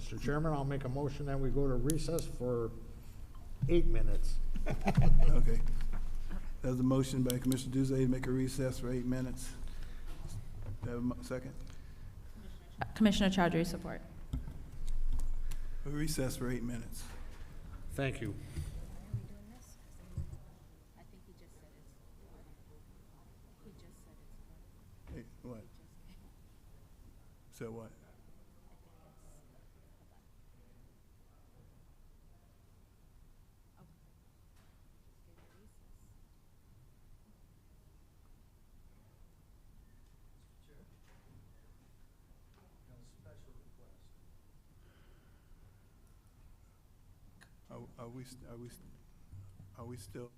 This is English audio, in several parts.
Mr. Chairman, I'll make a motion that we go to recess for 8 minutes. Okay. There's a motion by Commissioner Duzay to make a recess for 8 minutes. Do I have a second? Commissioner Chowdhury, support. A recess for 8 minutes. Thank you. Hey, what? So what? Are we still?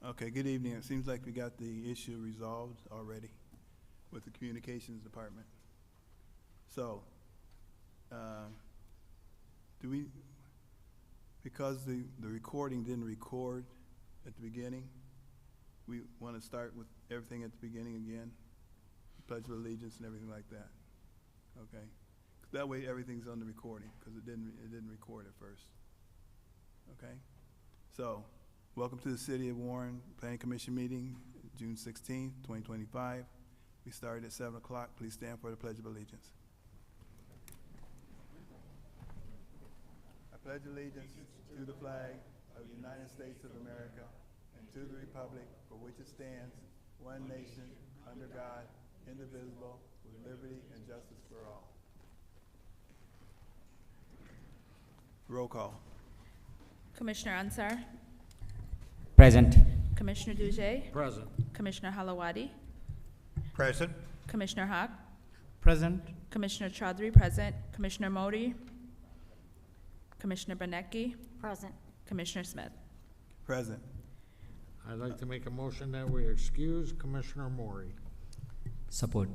Okay, good evening. It seems like we got the issue resolved already with the communications department. So, do we, because the recording didn't record at the beginning, we want to start with everything at the beginning again? Pledge of Allegiance and everything like that, okay? That way everything's on the recording, because it didn't record at first, okay? So, welcome to the City of Warren Planning Commission meeting, June 16th, 2025. We started at 7 o'clock. Please stand for the Pledge of Allegiance. I pledge allegiance to the flag of the United States of America and to the republic for which it stands, one nation, under God, indivisible, with liberty and justice for all. Roll call. Commissioner Ansar, Present. Commissioner Dujay, Present. Commissioner Halawadi, Present. Commissioner Haq, Present. Commissioner Chowdhury, present, Commissioner Modi, Commissioner Benecki, Present. Commissioner Smith. Present. I'd like to make a motion that we excuse Commissioner Maury. Support.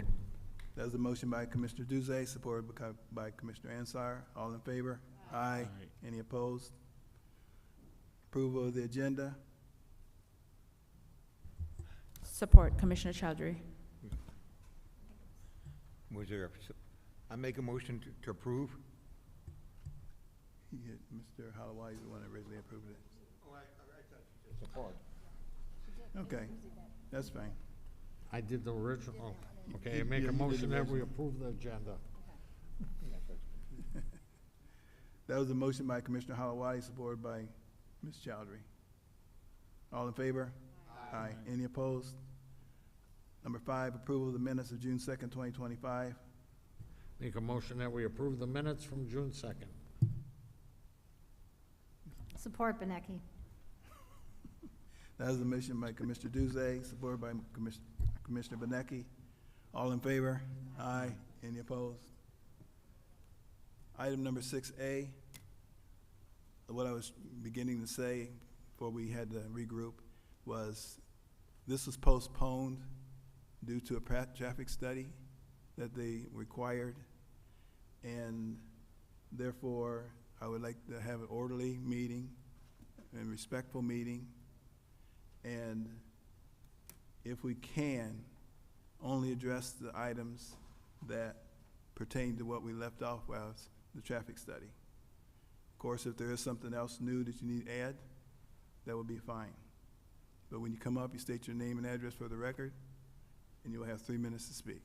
That was a motion by Commissioner Duzay, supported by Commissioner Ansar. All in favor? Aye. Any opposed? Approval of the agenda. Support, Commissioner Chowdhury. Was there, I make a motion to approve? Mr. Holloway is the one that originally approved it. Support. Okay, that's fine. I did the original. Okay, I Yeah, make you a did the motion that we original. approve the agenda. That was a motion by Commissioner Holloway, supported by Ms. Chowdhury. All in favor? Aye. Any opposed? Number 5, approval of the minutes of June 2nd, 2025. Make a motion that we approve the minutes from June 2nd. Support Benecki. That was a motion by Commissioner Duzay, supported by Commissioner Benecki. All in favor? Aye. Any opposed? Item number 6A, what I was beginning to say before we had to regroup was this was postponed due to a traffic study that they required, and therefore I would like to have an orderly meeting and respectful meeting, and if we can, only address the items that pertain to what we left off as the traffic study. Of course, if there is something else new that you need to add, that would be fine. But when you come up, you state your name and address for the record, and you'll have 3 minutes to speak.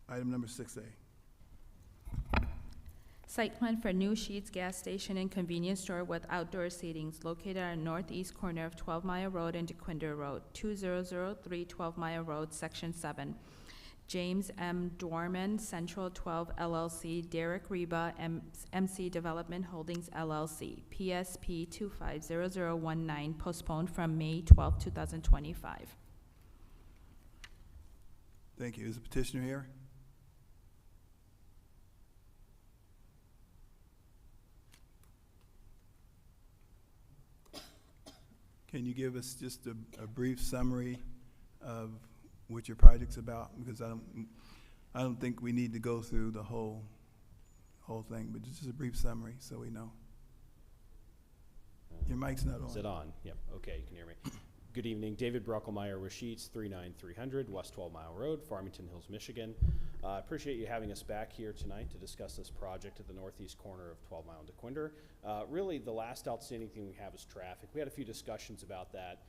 Item number 6A. Site plan for New Sheets Gas Station and Convenience Store with outdoor seatings located on northeast corner of 12 Mile Road and DeQuinder Road, 2003 12 Mile Road, Section 7. James M. Dorman, Central 12 LLC, Derek Reba, MC Development Holdings LLC, PSP 250019, postponed from May 12, 2025. Thank you. Is the petitioner here? Can you give us just a brief summary of what your project's about? Because I don't think we need to go through the whole thing, but just a brief summary so we know. Your mic's not on. Is it on? Yep. Okay, you can hear me. Good evening. David Brockelmeyer with Sheets, 39300 West 12 Mile Road, Farmington Hills, Michigan. Appreciate you having us back here tonight to discuss this project at the northeast corner of 12 Mile and DeQuinder. Really, the last outstanding thing we have is traffic. We had a few discussions about that.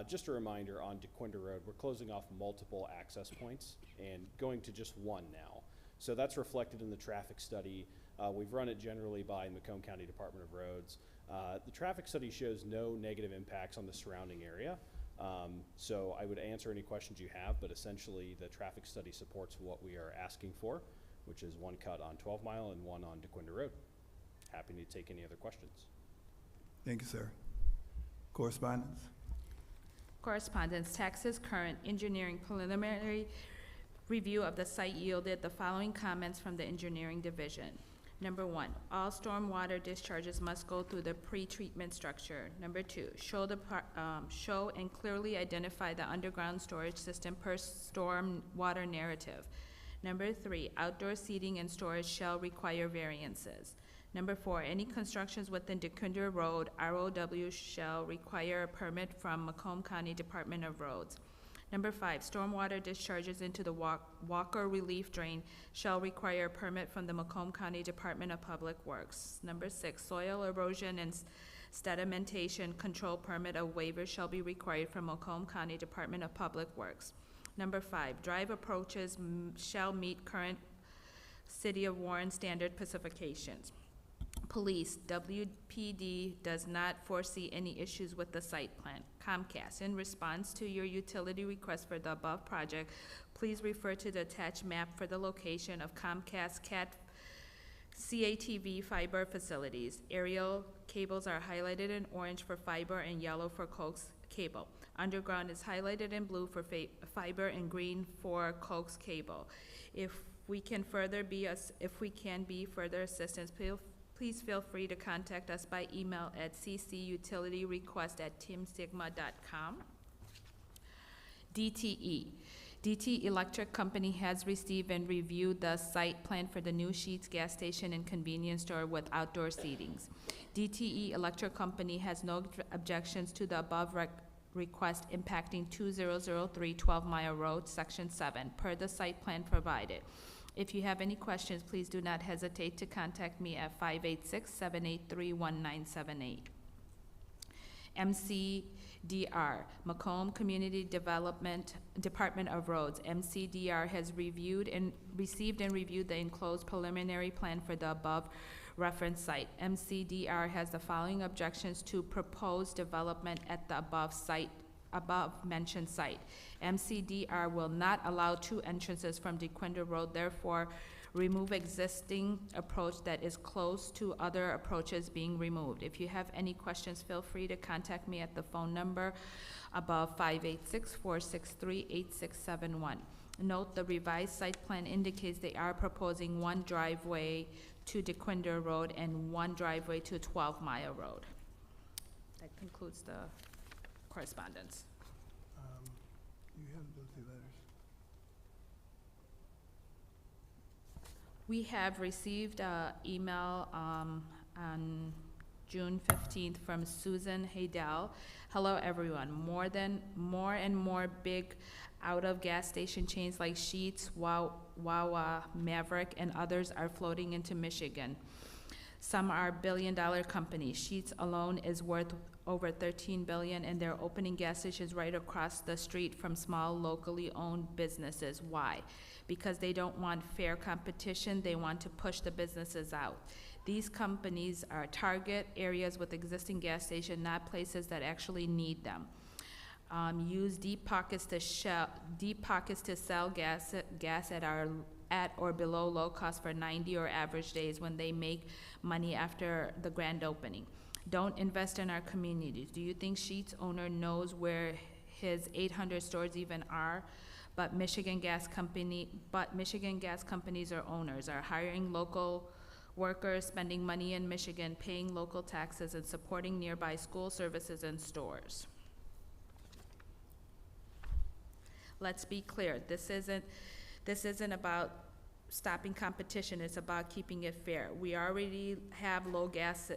Just a reminder, on DeQuinder Road, we're closing off multiple access points and going to just one now. So that's reflected in the traffic study. We've run it generally by Macomb County Department of Roads. The traffic study shows no negative impacts on the surrounding area. So I would answer any questions you have, but essentially the traffic study supports what we are asking for, which is one cut on 12 Mile and one on DeQuinder Road. Happy to take any other questions. Thank you, sir. Correspondence? Correspondence, Texas Current Engineering preliminary review of the site yielded the following comments from the engineering division. Number 1, all stormwater discharges must go through the pre-treatment structure. Number 2, show and clearly identify the underground storage system per storm water narrative. Number 3, outdoor seating and storage shall require variances. Number 4, any constructions within DeQuinder Road, ROW shall require a permit from Macomb County Department of Roads. Number 5, stormwater discharges into the Walker Relief Drain shall require a permit from the Macomb County Department of Public Works. Number 6, soil erosion and sedimentation control permit of waiver shall be required from Macomb County Department of Public Works. Number 5, drive approaches shall meet current City of Warren standard specifications. Police, WPD does not foresee any issues with the site plan. Comcast, in response to your utility request for the above project, please refer to the attached map for the location of Comcast CATV fiber facilities. Aerial cables are highlighted in orange for fiber and yellow for coax cable. Underground is highlighted in blue for fiber and green for coax cable. If we can be further assistance, please feel free to contact us by email at ccutilityrequest@teamsigma.com. DTE Electric Company has received and reviewed the site plan for the New Sheets gas station and convenience store with outdoor seatings. DTE Electric Company has no objections to the above request impacting 2003 12 Mile Road, Section 7, per the site plan provided. If you have any questions, please do not hesitate to contact me at 586-783-1978. MCDR, Macomb Community Development Department of Roads. MCDR has received and reviewed the enclosed preliminary plan for the above reference site. MCDR has the following objections to proposed development at the above mentioned site. MCDR will not allow 2 entrances from DeQuinder Road, therefore remove existing approach that is close to other approaches being removed. If you have any questions, feel free to contact me at the phone number above 586-463-8671. Note the revised site plan indicates they are proposing one driveway to DeQuinder Road and one driveway to 12 Mile Road. That concludes the correspondence. You have those two letters. We have received an email on June 15th from Susan Haydell. Hello, everyone. More and more big out-of-gas station chains like Sheetz, Wawa, Maverick, and others are floating into Michigan. Some are billion-dollar companies. Sheetz alone is worth over $13 billion, and they're opening gas stations right across the street from small, locally owned businesses. Why? Because they don't want fair competition. They want to push the businesses out. These companies are target areas with existing gas stations, not places that actually need them. Use deep pockets to sell gas at or below low cost for 90 or average days when they make money after the grand opening. Don't invest in our communities. Do you think Sheetz owner knows where his 800 stores even are? But Michigan Gas Companies or owners are hiring local workers, spending money in Michigan, paying local taxes, and supporting nearby school services and stores. Let's be clear, this isn't about stopping competition, it's about keeping it fair. We already have low gas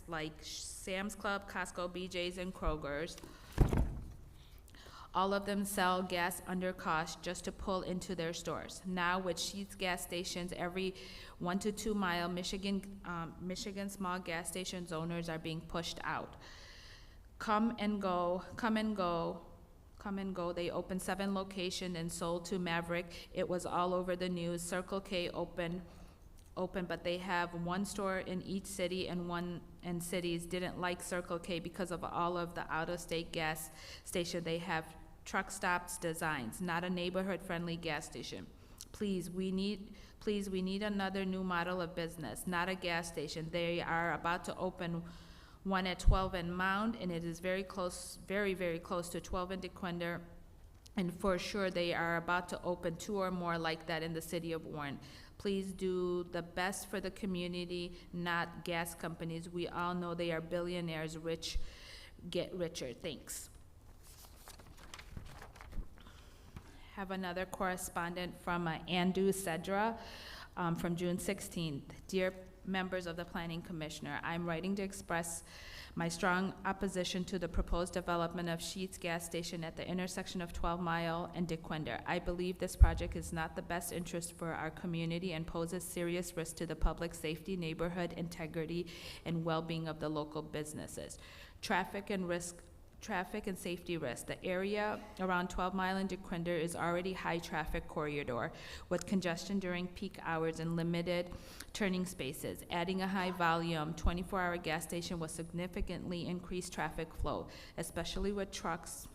like Sam's Club, Costco, BJ's, and Kroger's. All of them sell gas under cost just to pull into their stores. Now with Sheetz gas stations every 1 to 2 mile, Michigan small gas stations owners are being pushed out. Come and go. They opened 7 locations and sold to Maverick. It was all over the news. Circle K open, but they have 1 store in each city, and cities didn't like Circle K because of all of the out-of-state gas station. They have truck stops designs, not a neighborhood-friendly gas station. Please, we need another new model of business, not a gas station. They are about to open one at 12 and Mound, and it is very close, very, very close to 12 and DeQuinder. And for sure, they are about to open 2 or more like that in the city of Warren. Please do the best for the community, not gas companies. We all know they are billionaires, rich get richer. Thanks. Have another correspondent from Andu Cedra from June 16th. Dear members of the Planning Commissioner, I'm writing to express my strong opposition to the proposed development of Sheetz gas station at the intersection of 12 Mile and DeQuinder. I believe this project is not the best interest for our community and poses serious risk to the public safety, neighborhood integrity, and well-being of the local businesses. Traffic and safety risk. The area around 12 Mile and DeQuinder is already high traffic corridor with congestion during peak hours and limited turning spaces. Adding a high volume 24-hour gas station will significantly increase traffic flow, especially with trucks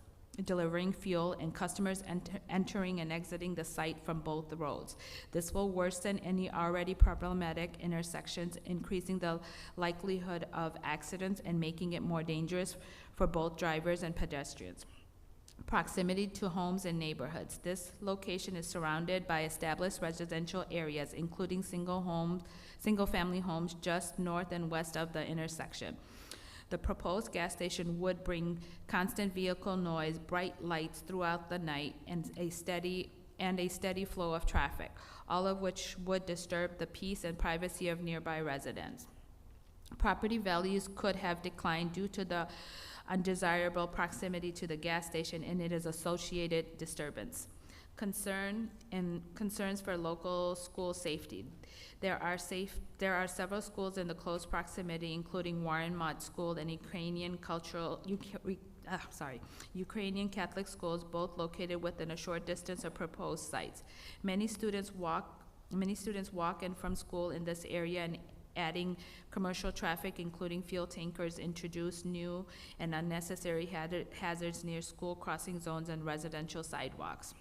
delivering fuel and customers entering and exiting the site from both roads. This will worsen any already problematic intersections, increasing the likelihood of accidents and making it more dangerous for both drivers and pedestrians. Proximity to homes and neighborhoods. This location is surrounded by established residential areas, including single-family homes just north and west of the intersection. The proposed gas station would bring constant vehicle noise, bright lights throughout the night, and a steady flow of traffic, all of which would disturb the peace and privacy of nearby residents. Property values could have declined due to the undesirable proximity to the gas station and its associated disturbance. Concerns for local school safety. There are several schools in the close proximity, including Warren Mott School and Ukrainian Catholic schools, both located within a short distance of proposed sites. Many students walk in from school in this area, and adding commercial traffic, including fuel tankers, introduce new and unnecessary hazards near school crossing zones and residential sidewalks.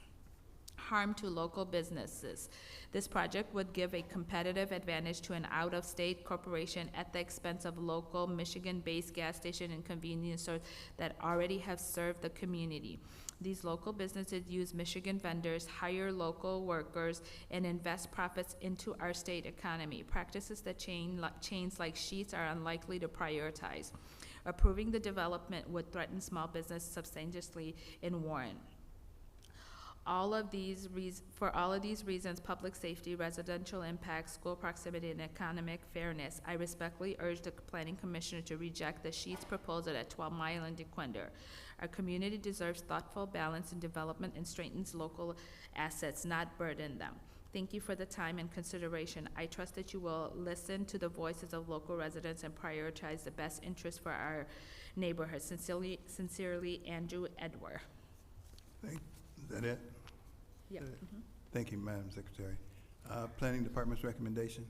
harm to local businesses. This project would give a competitive advantage to an out-of-state corporation at the expense of local Michigan-based gas station and convenience stores that already have served the community. These local businesses use Michigan vendors, hire local workers, and invest profits into our state economy, practices that chains like Sheetz are unlikely to prioritize. Approving the development would threaten small business substantially in Warren. For all of these reasons, public safety, residential impact, school proximity, and economic fairness, I respectfully urge the Planning Commissioner to reject the Sheetz proposal at 12 Mile and DeQuinder. Our community deserves thoughtful balance in development and strengthens local assets, not burden them. Thank you for the time and consideration. I trust that you will listen to the voices of local residents and prioritize the best interest for our neighborhood. Sincerely, Andrew Edward. Is that it? Yeah. Thank you, Madam Secretary. Planning Department's recommendation?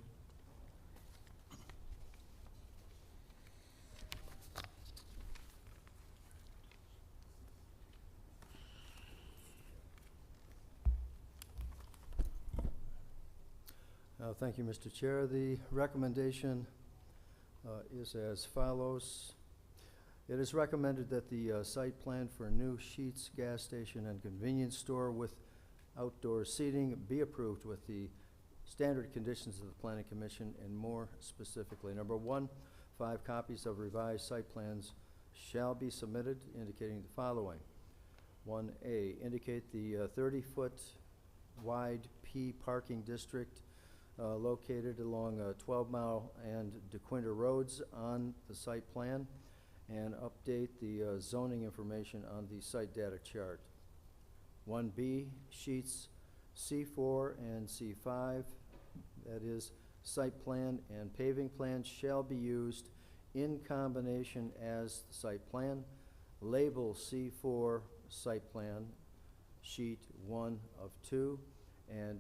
Thank you, Mr. Chair. The recommendation is as follows. It is recommended that the site plan for a new Sheetz gas station and convenience store with outdoor seating be approved with the standard conditions of the Planning Commission, and more specifically. Number one, 5 copies of revised site plans shall be submitted indicating the following. 1A, indicate the 30-foot wide P parking district located along 12 Mile and DeQuinder roads on the site plan, and update the zoning information on the site data chart. 1B, sheets C4 and C5, that is, site plan and paving plan shall be used in combination as the site plan. Label C4 site plan, sheet 1 of 2, and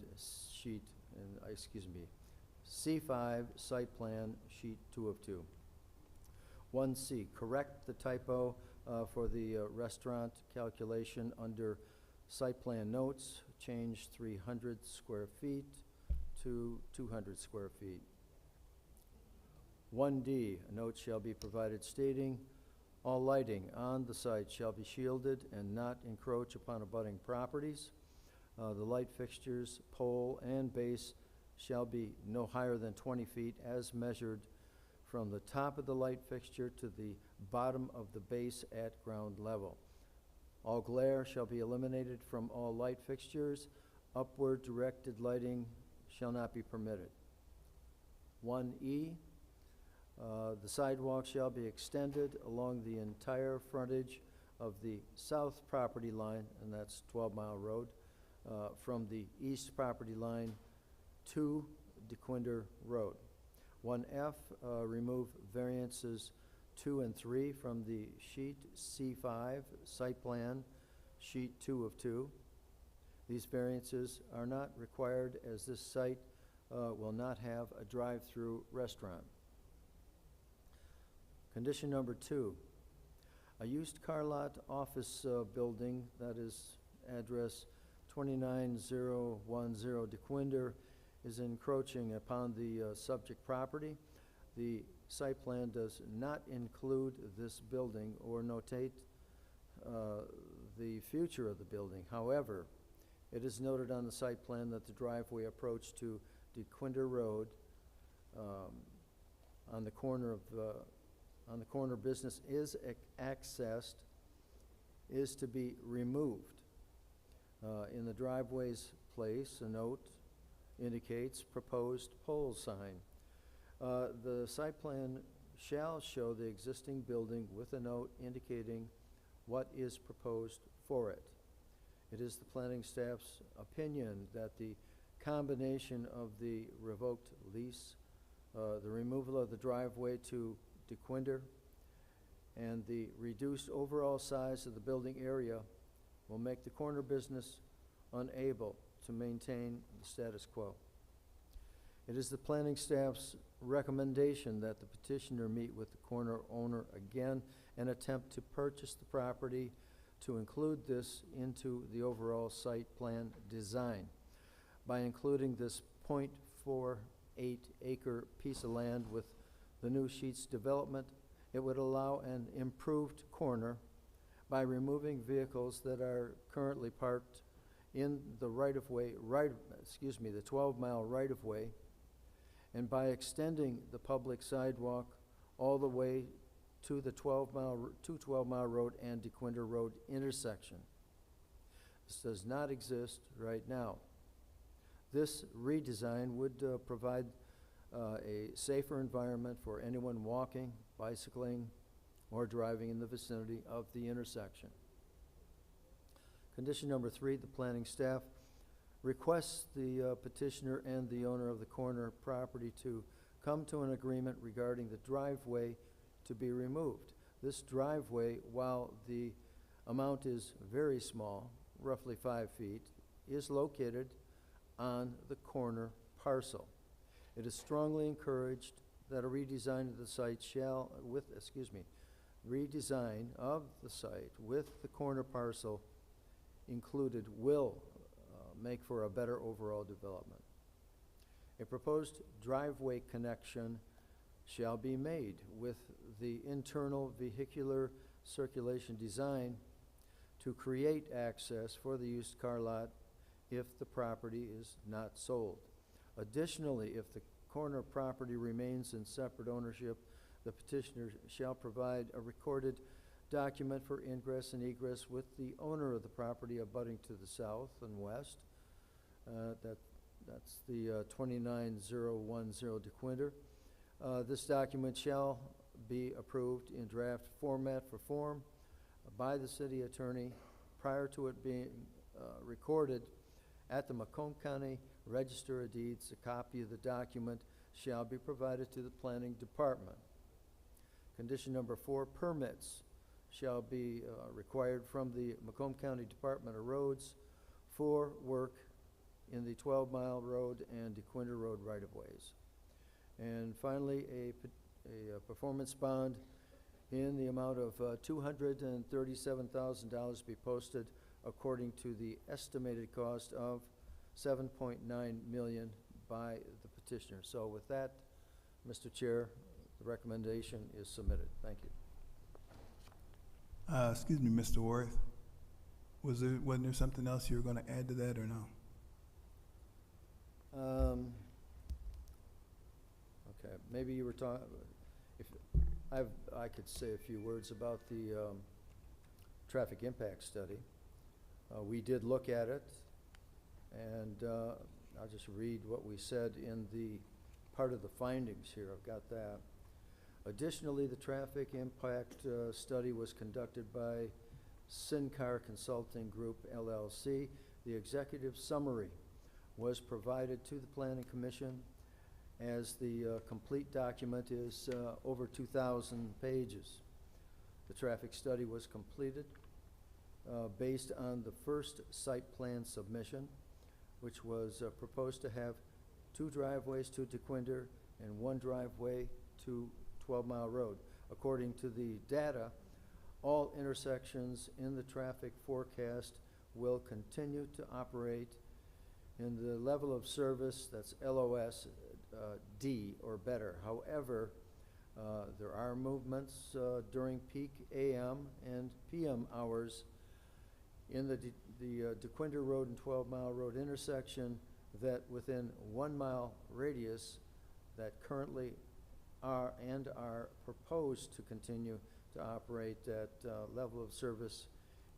C5 site plan, sheet 2 of 2. 1C, correct the typo for the restaurant calculation under site plan notes, change 300 square feet to 200 square feet. 1D, a note shall be provided stating, all lighting on the site shall be shielded and not encroach upon abutting properties. The light fixtures, pole, and base shall be no higher than 20 feet as measured from the top of the light fixture to the bottom of the base at ground level. All glare shall be eliminated from all light fixtures. Upward directed lighting shall not be permitted. 1E, the sidewalk shall be extended along the entire frontage of the south property line, and that's 12 Mile Road, from the east property line to DeQuinder Road. 1F, remove variances 2 and 3 from the sheet C5 site plan, sheet 2 of 2. These variances are not required as this site will not have a drive-through restaurant. Condition number 2, a used car lot office building, that is address 29010 DeQuinder, is encroaching upon the subject property. The site plan does not include this building or notate the future of the building. However, it is noted on the site plan that the driveway approach to DeQuinder Road on the corner business is accessed is to be removed. In the driveway's place, a note indicates proposed pole sign. The site plan shall show the existing building with a note indicating what is proposed for it. It is the planning staff's opinion that the combination of the revoked lease, the removal of the driveway to DeQuinder, and the reduced overall size of the building area will make the corner business unable to maintain the status quo. It is the planning staff's recommendation that the petitioner meet with the corner owner again and attempt to purchase the property to include this into the overall site plan design. By including this .48 acre piece of land with the new Sheets development, it would allow an improved corner by removing vehicles that are currently parked in the right-of-way, the 12-mile right-of-way, and by extending the public sidewalk all the way to the 12-mile road and DeQuinder Road intersection. This does not exist right now. This redesign would provide a safer environment for anyone walking, bicycling, or driving in the vicinity of the intersection. Condition number 3, the planning staff requests the petitioner and the owner of the corner property to come to an agreement regarding the driveway to be removed. This driveway, while the amount is very small, roughly 5 feet, is located on the corner parcel. It is strongly encouraged that a redesign of the site redesign of the site with the corner parcel included will make for a better overall development. A proposed driveway connection shall be made with the internal vehicular circulation design to create access for the used car lot if the property is not sold. Additionally, if the corner property remains in separate ownership, the petitioner shall provide a recorded document for ingress and egress with the owner of the property abutting to the south and west. That's the 29010 DeQuinder. This document shall be approved in draft format for form by the city attorney prior to it being recorded at the Macomb County Register of Deeds. A copy of the document shall be provided to the planning department. Condition number 4, permits shall be required from the Macomb County Department of Roads for work in the 12-mile road and DeQuinder Road right-of-ways. And finally, a performance bond in the amount of $237,000 be posted according to the estimated cost of $7.9 million by the petitioner. So with that, Mr. Chair, the recommendation is submitted. Thank you. Excuse me, Mr. Worth. Wasn't there something else you were going to add to that or no? Okay, maybe you were talking, I could say a few words about the traffic impact study. We did look at it, and I'll just read what we said in the part of the findings here. I've got that. Additionally, the traffic impact study was conducted by Sincar Consulting Group, LLC. The executive summary was provided to the Planning Commission, as the complete document is over 2,000 pages. The traffic study was completed based on the first site plan submission, which was proposed to have 2 driveways to DeQuinder and 1 driveway to 12-mile road. According to the data, all intersections in the traffic forecast will continue to operate in the level of service that's LOS D or better. However, there are movements during peak AM and PM hours in the DeQuinder Road and 12-mile road intersection that within 1 mile radius that currently are proposed to continue to operate at level of service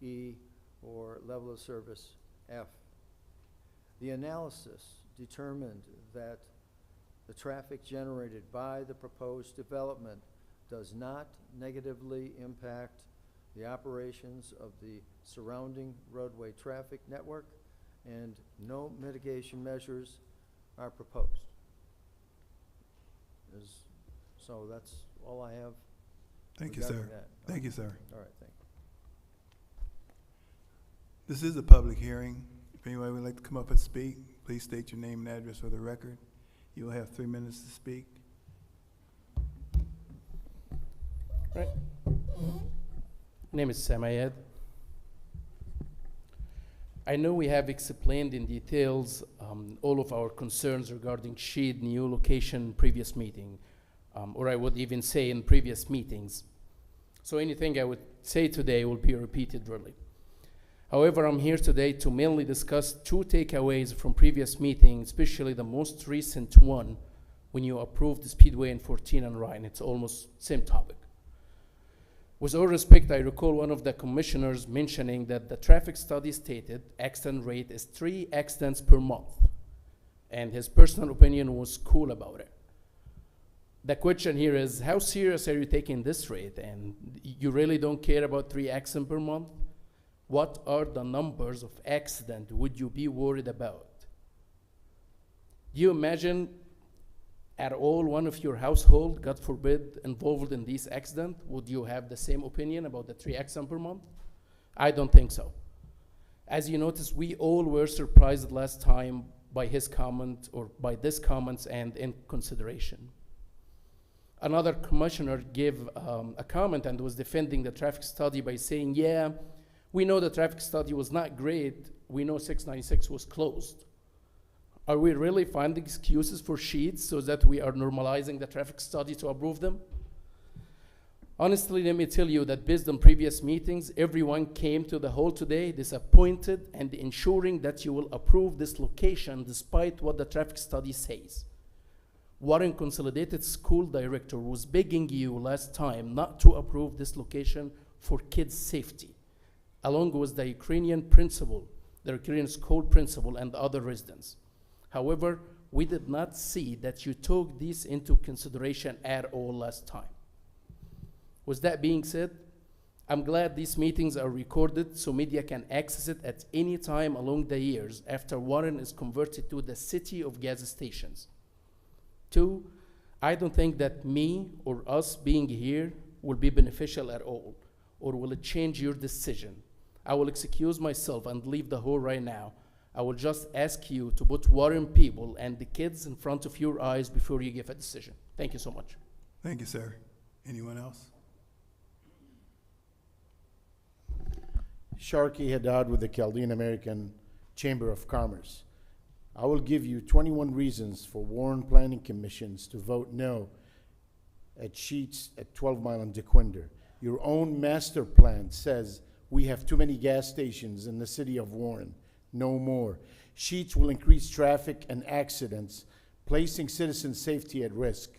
E or level of service F. The analysis determined that the traffic generated by the proposed development does not negatively impact the operations of the surrounding roadway traffic network, and no mitigation measures are proposed. So that's all I have. Thank you, sir. regarding that. Thank you, sir. All right, thank you. This is a public hearing. If anyone would like to come up and speak, please state your name and address for the record. You will have 3 minutes to speak. Right. My name is Sam Ayed. I know we have explained in details all of our concerns regarding SHEED new location previous meeting, or I would even say in previous meetings. So anything I would say today will be repeated really. However, I'm here today to mainly discuss two takeaways from previous meetings, especially the most recent one when you approved the Speedway in 14 and Ryan. It's almost same topic. With all respect, I recall one of the commissioners mentioning that the traffic study stated accident rate is 3 accidents per month, and his personal opinion was cool about it. The question here is, how serious are you taking this rate? And you really don't care about 3 accidents per month? What are the numbers of accident would you be worried about? Do you imagine at all one of your household, God forbid, involved in this accident? Would you have the same opinion about the 3 accidents per month? I don't think so. As you notice, we all were surprised last time by his comment or by this comments and in consideration. Another commissioner gave a comment and was defending the traffic study by saying, yeah, we know the traffic study was not great. We know 696 was closed. Are we really finding excuses for sheets so that we are normalizing the traffic study to approve them? Honestly, let me tell you that based on previous meetings, everyone came to the hall today disappointed and ensuring that you will approve this location despite what the traffic study says. Warren Consolidated School Director was begging you last time not to approve this location for kids' safety, along with the Ukrainian principal, the Ukrainian school principal, and other residents. However, we did not see that you took this into consideration at all last time. With that being said, I'm glad these meetings are recorded so media can access it at any time along the years after Warren is converted to the city of gas stations. 2, I don't think that me or us being here will be beneficial at all, or will it change your decision. I will excuse myself and leave the hall right now. I will just ask you to put Warren people and the kids in front of your eyes before you give a decision. Thank you so much. Thank you, sir. Anyone else? Sharkey Haddad with the Chaldean American Chamber of Commerce. I will give you 21 reasons for Warren Planning Commissions to vote no at Sheets at 12 Mile and DeQuinder. Your own master plan says we have too many gas stations in the city of Warren. No more. Sheets will increase traffic and accidents, placing citizen safety at risk.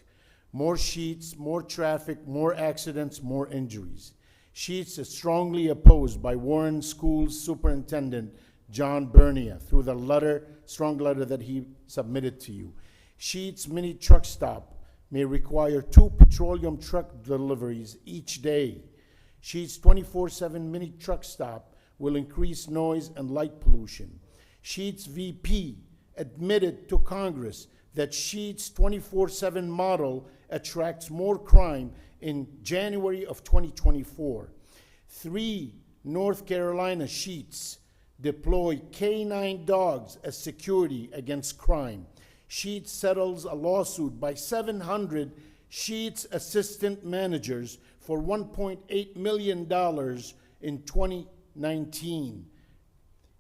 More sheets, more traffic, more accidents, more injuries. Sheets is strongly opposed by Warren Schools Superintendent John Bernia through the strong letter that he submitted to you. Sheets mini truck stop may require 2 petroleum truck deliveries each day. Sheets 24/7 mini truck stop will increase noise and light pollution. Sheets VP admitted to Congress that Sheets 24/7 model attracts more crime in January of 2024. 3 North Carolina Sheets deploy K9 dogs as security against crime. Sheets settles a lawsuit by 700 Sheets assistant managers for $1.8 million in 2019.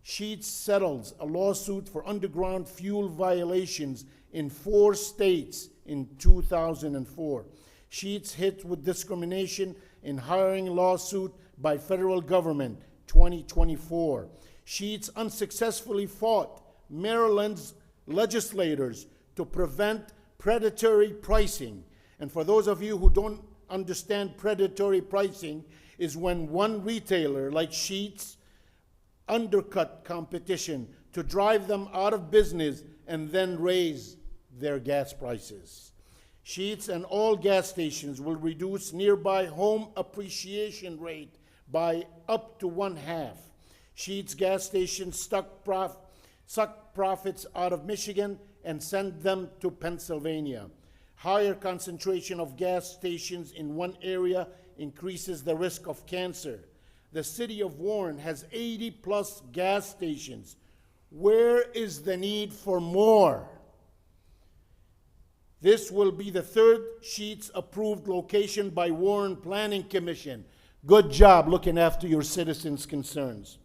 Sheets settles a lawsuit for underground fuel violations in 4 states in 2004. Sheets hit with discrimination in hiring lawsuit by federal government, 2024. Sheets unsuccessfully fought Maryland's legislators to prevent predatory pricing. And for those of you who don't understand predatory pricing, is when one retailer like Sheets undercut competition to drive them out of business and then raise their gas prices. Sheets and all gas stations will reduce nearby home appreciation rate by up to 1/2. Sheets gas stations suck profits out of Michigan and send them to Pennsylvania. Higher concentration of gas stations in one area increases the risk of cancer. The city of Warren has 80+ gas stations. Where is the need for more? This will be the 3rd Sheets approved location by Warren Planning Commission. Good job looking after your citizens' concerns.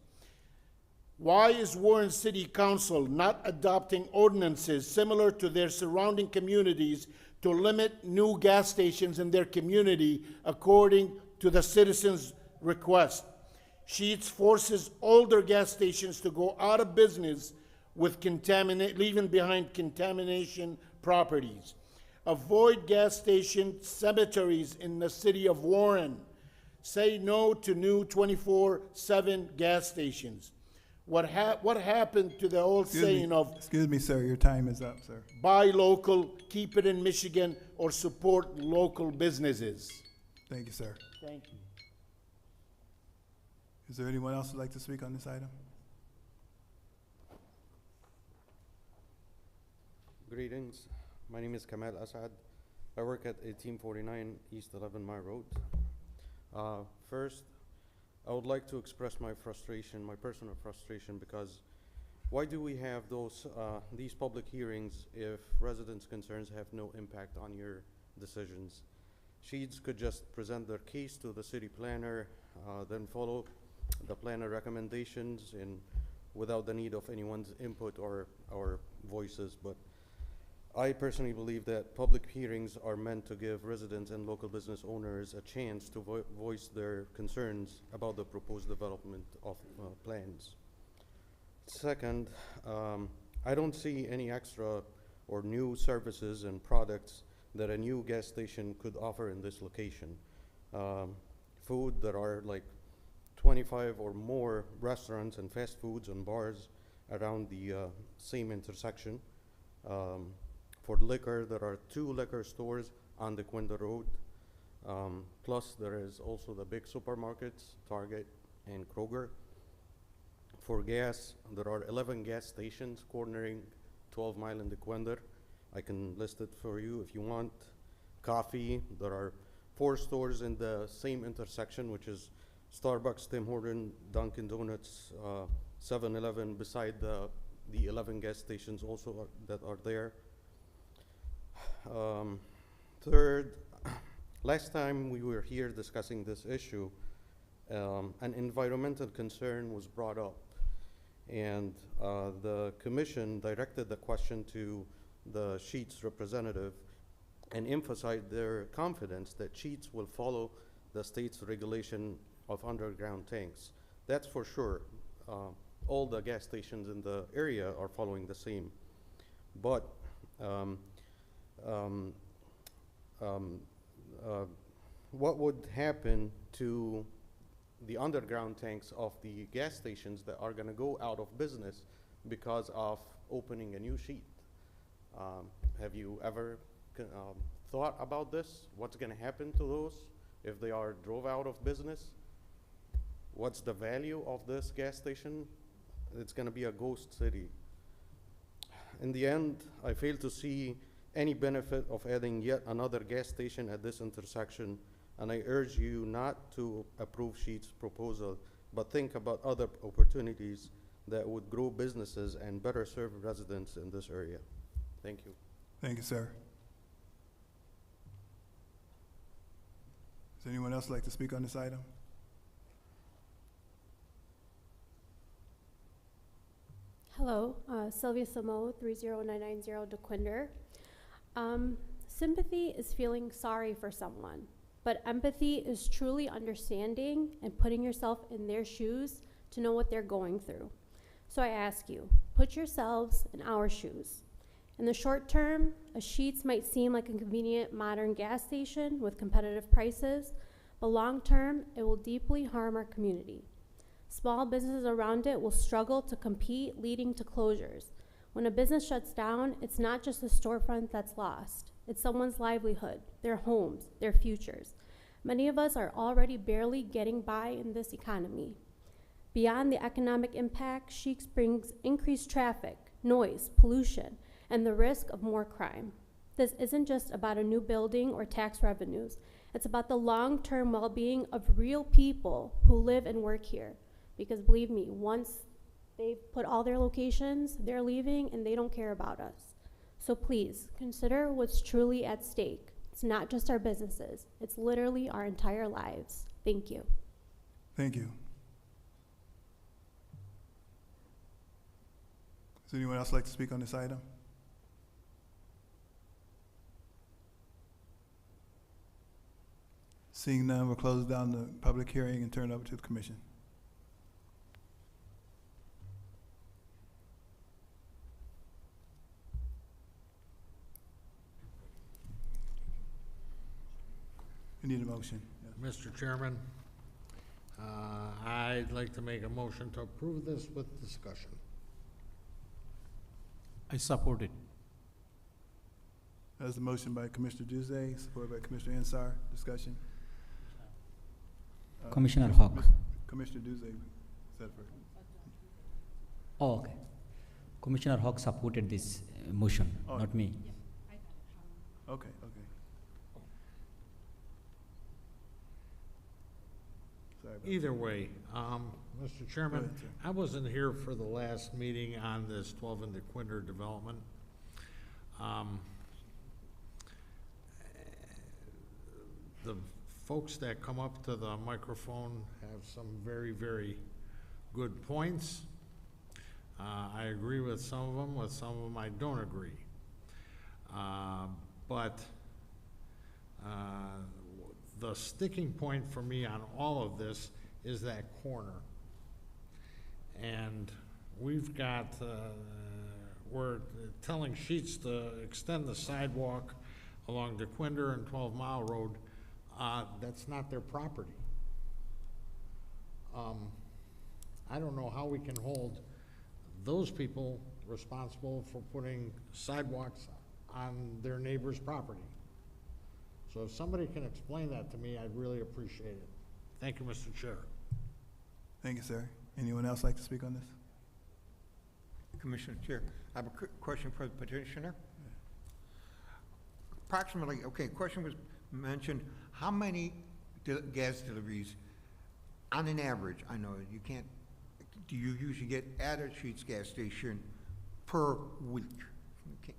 Why is Warren City Council not adopting ordinances similar to their surrounding communities to limit new gas stations in their community according to the citizens' request? Sheetz forces older gas stations to go out of business with leaving behind contamination properties. Avoid gas station cemeteries in the city of Warren. Say no to new 24/7 gas stations. What happened to the old saying of Excuse me, sir, your time is up, sir. buy local, keep it in Michigan, or support local businesses? Thank you, sir. Thank you. Is there anyone else who'd like to speak on this item? Greetings. My name is Kamal Asad. I work at 1849 East 11 Mile Road. First, I would like to express my frustration, my personal frustration, because why do we have these public hearings if residents' concerns have no impact on your decisions? Sheets could just present their case to the city planner, then follow the planner recommendations without the need of anyone's input or voices. But I personally believe that public hearings are meant to give residents and local business owners a chance to voice their concerns about the proposed development of plans. Second, I don't see any extra or new services and products that a new gas station could offer in this location. Food, there are like 25 or more restaurants and fast foods and bars around the same intersection. For liquor, there are 2 liquor stores on the Quinta Road. Plus, there is also the big supermarkets, Target and Kroger. For gas, there are 11 gas stations cornering 12 Mile and DeQuinder. I can list it for you if you want. Coffee, there are 4 stores in the same intersection, which is Starbucks, Tim Horton, Dunkin' Donuts, 7-Eleven, beside the 11 gas stations also that are there. Third, last time we were here discussing this issue, an environmental concern was brought up, and the commission directed the question to the Sheetz representative and emphasized their confidence that Sheetz will follow the state's regulation of underground tanks. That's for sure. All the gas stations in the area are following the same. But what would happen to the underground tanks of the gas stations that are going to go out of business because of opening a new sheet? Have you ever thought about this? What's going to happen to those if they are drove out of business? What's the value of this gas station? It's going to be a ghost city. In the end, I fail to see any benefit of adding yet another gas station at this intersection, and I urge you not to approve Sheet's proposal, but think about other opportunities that would grow businesses and better serve residents in this area. Thank you. Thank you, sir. Does anyone else like to speak on this item? Hello, Sylvia Samo, 30990 DeQuinder. Sympathy is feeling sorry for someone, but empathy is truly understanding and putting yourself in their shoes to know what they're going through. So I ask you, put yourselves in our shoes. In the short term, a Sheetz might seem like a convenient modern gas station with competitive prices, but long term, it will deeply harm our community. Small businesses around it will struggle to compete, leading to closures. When a business shuts down, it's not just the storefront that's lost. It's someone's livelihood, their homes, their futures. Many of us are already barely getting by in this economy. Beyond the economic impact, Sheetz brings increased traffic, noise, pollution, and the risk of more crime. This isn't just about a new building or tax revenues. It's about the long-term well-being of real people who live and work here. Because believe me, once they've put all their locations, they're leaving and they don't care about us. So please, consider what's truly at stake. It's not just our businesses. It's literally our entire lives. Thank you. Thank you. Does anyone else like to speak on this item? Seeing none, we'll close down the public hearing and turn it over to the commission. We need a motion. Yeah. Mr. Chairman, I'd like to make a motion to approve this with discussion. I support it. That's the motion by Commissioner Duzay, supported by Commissioner Ansar. Discussion. Commissioner Hawk. Commissioner Duzay said first. Oh, okay. Commissioner Hawk supported this motion, Oh. not me. Okay. Sorry about Either way, Mr. Chairman, ahead, sir. I wasn't here for the last meeting on this 12 and DeQuinder development. The folks that come up to the microphone have some very, very good points. I agree with some of them I don't agree. But the sticking point for me on all of this is that corner. And we've got, we're telling Sheets to extend the sidewalk along DeQuinder and 12 Mile Road. That's not their property. I don't know how we can hold those people responsible for putting sidewalks on their neighbor's property. So if somebody can explain that to me, I'd really appreciate it. Thank you, Mr. Chair. Thank you, sir. Anyone else like to speak on this? Commissioner Chair, I have a quick question for the petitioner. Approximately, okay, question was mentioned, how many gas deliveries, on an average, I know you can't, do you usually get at a Sheetz gas station per week? Okay.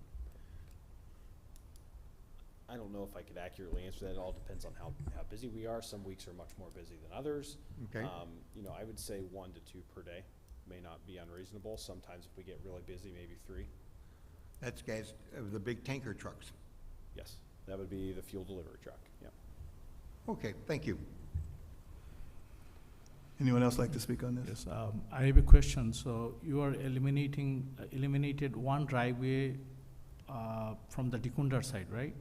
I don't know if I could accurately answer that. It all depends on how busy we are. Some weeks are much more busy than others. Okay. You know, I would say 1 to 2 per day may not be unreasonable. Sometimes if we get really busy, maybe 3. That's gas, the big tanker trucks. Yes, that would be the fuel delivery truck, yeah. Okay, thank you. Anyone else like to speak on this? Yes, I have a question. So you are eliminated one driveway from the DeQuinder side, right?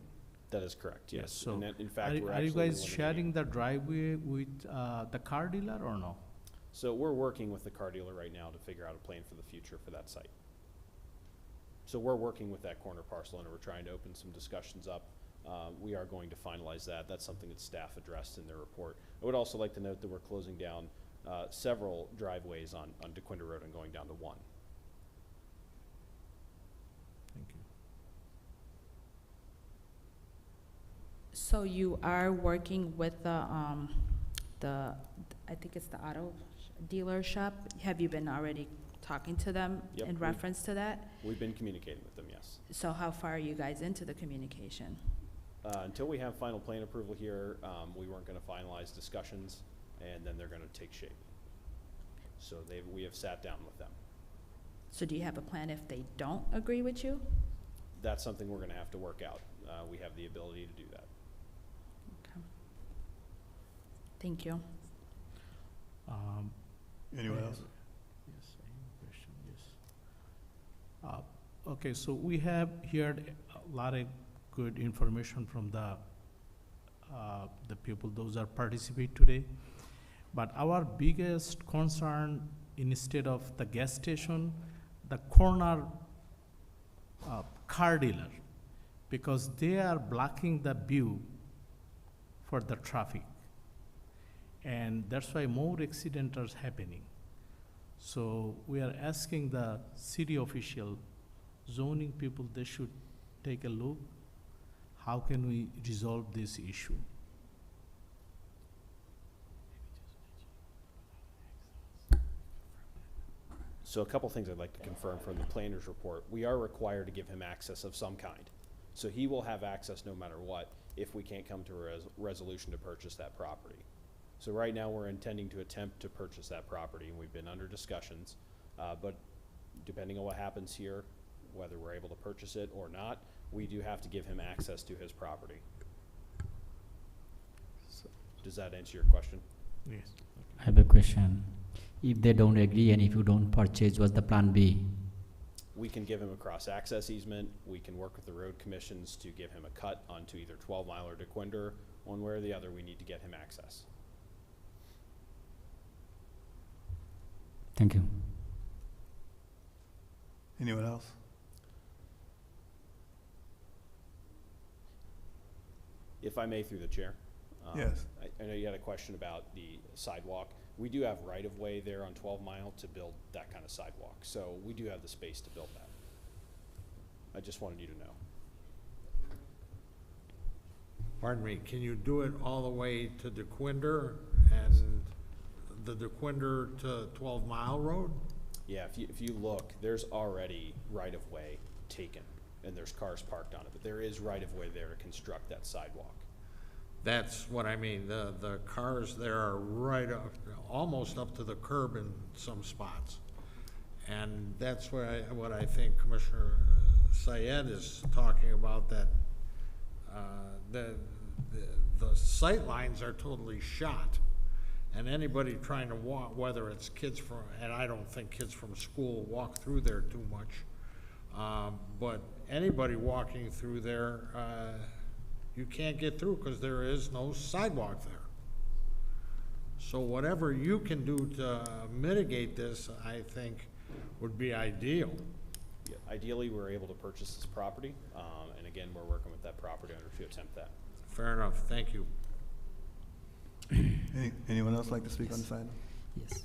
That is correct, yes. So And that, in fact, we're are you actually guys sharing the driveway with the car dealer or no? So we're working with the car dealer right now to figure out a plan for the future for that site. So we're working with that corner parcel and we're trying to open some discussions up. We are going to finalize that. That's something that staff addressed in their report. I would also like to note that we're closing down several driveways on DeQuinder Road and going down to 1. Thank you. So you are working with the I think it's the auto dealer shop. Have you been already talking to them Yep, in reference to that? We've been communicating with them, yes. So how far are you guys into the communication? Until we have final plan approval here, we weren't gonna finalize discussions, and then they're gonna take shape. So we have sat down with them. So do you have a plan if they don't agree with you? That's something we're gonna have to work out. We have the ability to do that. Okay. Thank you. Anyone else? Yes, I have a question, yes. Okay, so we have heard a lot of good information from the people, those that participate today. But our biggest concern, instead of the gas station, the corner car dealer, because they are blocking the view for the traffic. And that's why more accidents are happening. So we are asking the city official, zoning people, they should take a look. How can we resolve this issue? So a couple things I'd like to confirm from the planner's report. We are required to give him access of some kind. So he will have access no matter what if we can't come to a resolution to purchase that property. So right now, we're intending to attempt to purchase that property, and we've been under discussions. But depending on what happens here, whether we're able to purchase it or not, we do have to give him access to his property. Does that answer your question? Yes. I have a question. If they don't agree and if you don't purchase, what's the plan B? We can give him a cross-access easement. We can work with the road commissions to give him a cut onto either 12 Mile or DeQuinder. One way or the other, we need to get him access. Thank you. Anyone else? If I may, through the chair. Yes. I know you had a question about the sidewalk. We do have right-of-way there on 12 Mile to build that kind of sidewalk, so we do have the space to build that. I just wanted you to know. Pardon me, can you do it all the way to DeQuinder and the DeQuinder to 12 Mile Road? Yeah, if you look, there's already right-of-way taken, and there's cars parked on it, but there is right-of-way there to construct that sidewalk. That's what I mean, the cars there are right up, almost up to the curb in some spots. And that's what I think Commissioner Syed is talking about, that the sight lines are totally shot. And anybody trying to walk, whether it's kids from, and I don't think kids from school walk through there too much, but anybody walking through there, you can't get through because there is no sidewalk there. So whatever you can do to mitigate this, I think, would be ideal. Yeah, ideally, we're able to purchase this property, and again, we're working with that property owner to attempt that. Fair enough, thank you. Anyone else like to speak on this item? Yes.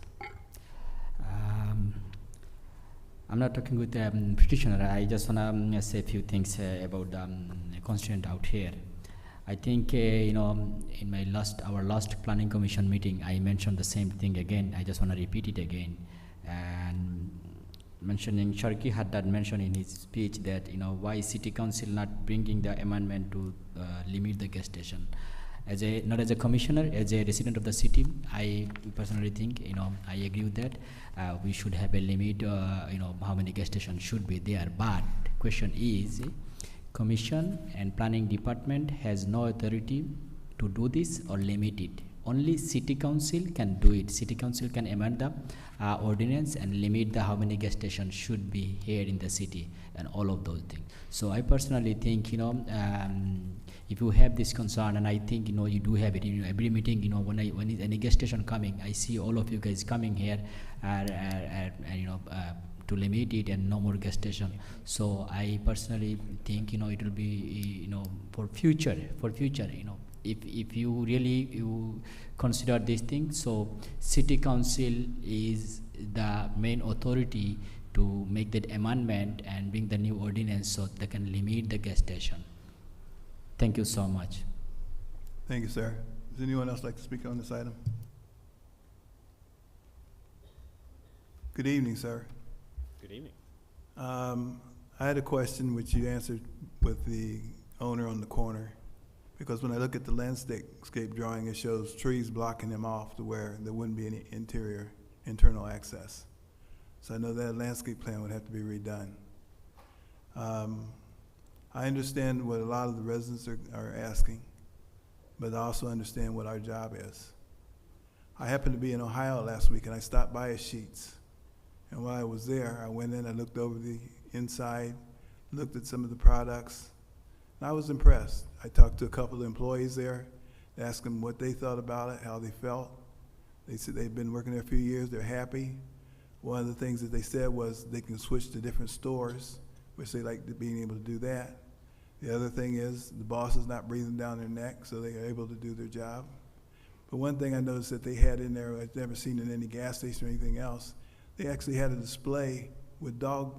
I'm not talking with the petitioner. I just want to say a few things about the constituent out here. I think, in our last planning commission meeting, I mentioned the same thing again. I just want to repeat it again. And mentioning, Sharkey had that mentioned in his speech that, why city council not bringing the amendment to limit the gas station. Not as a commissioner, as a resident of the city, I personally think, I agree with that. We should have a limit, how many gas stations should be there. But question is, commission and planning department has no authority to do this or limit it. Only city council can do it. City council can amend the ordinance and limit the how many gas stations should be here in the city and all of those things. So I personally think, if you have this concern, and I think, you do have it in every meeting, when is any gas station coming, I see all of you guys coming here, to limit it and no more gas station. So I personally think, it will be, for future, if you really consider this thing, so city council is the main authority to make that amendment and bring the new ordinance so they can limit the gas station. Thank you so much. Thank you, sir. Does anyone else like to speak on this item? Good evening, sir. Good evening. I had a question which you answered with the owner on the corner, because when I look at the landscape drawing, it shows trees blocking them off to where there wouldn't be any internal access. So I know that landscape plan would have to be redone. I understand what a lot of the residents are asking, but I also understand what our job is. I happened to be in Ohio last week, and I stopped by Sheetz. And while I was there, I went in, I looked over the inside, looked at some of the products, and I was impressed. I talked to a couple of employees there, asked them what they thought about it, how they felt. They said they've been working there a few years, they're happy. One of the things that they said was they can switch to different stores, which they like being able to do that. The other thing is the boss is not breathing down their neck, so they are able to do their job. But one thing I noticed that they had in there, I've never seen in any gas station or anything else, they actually had a display with dog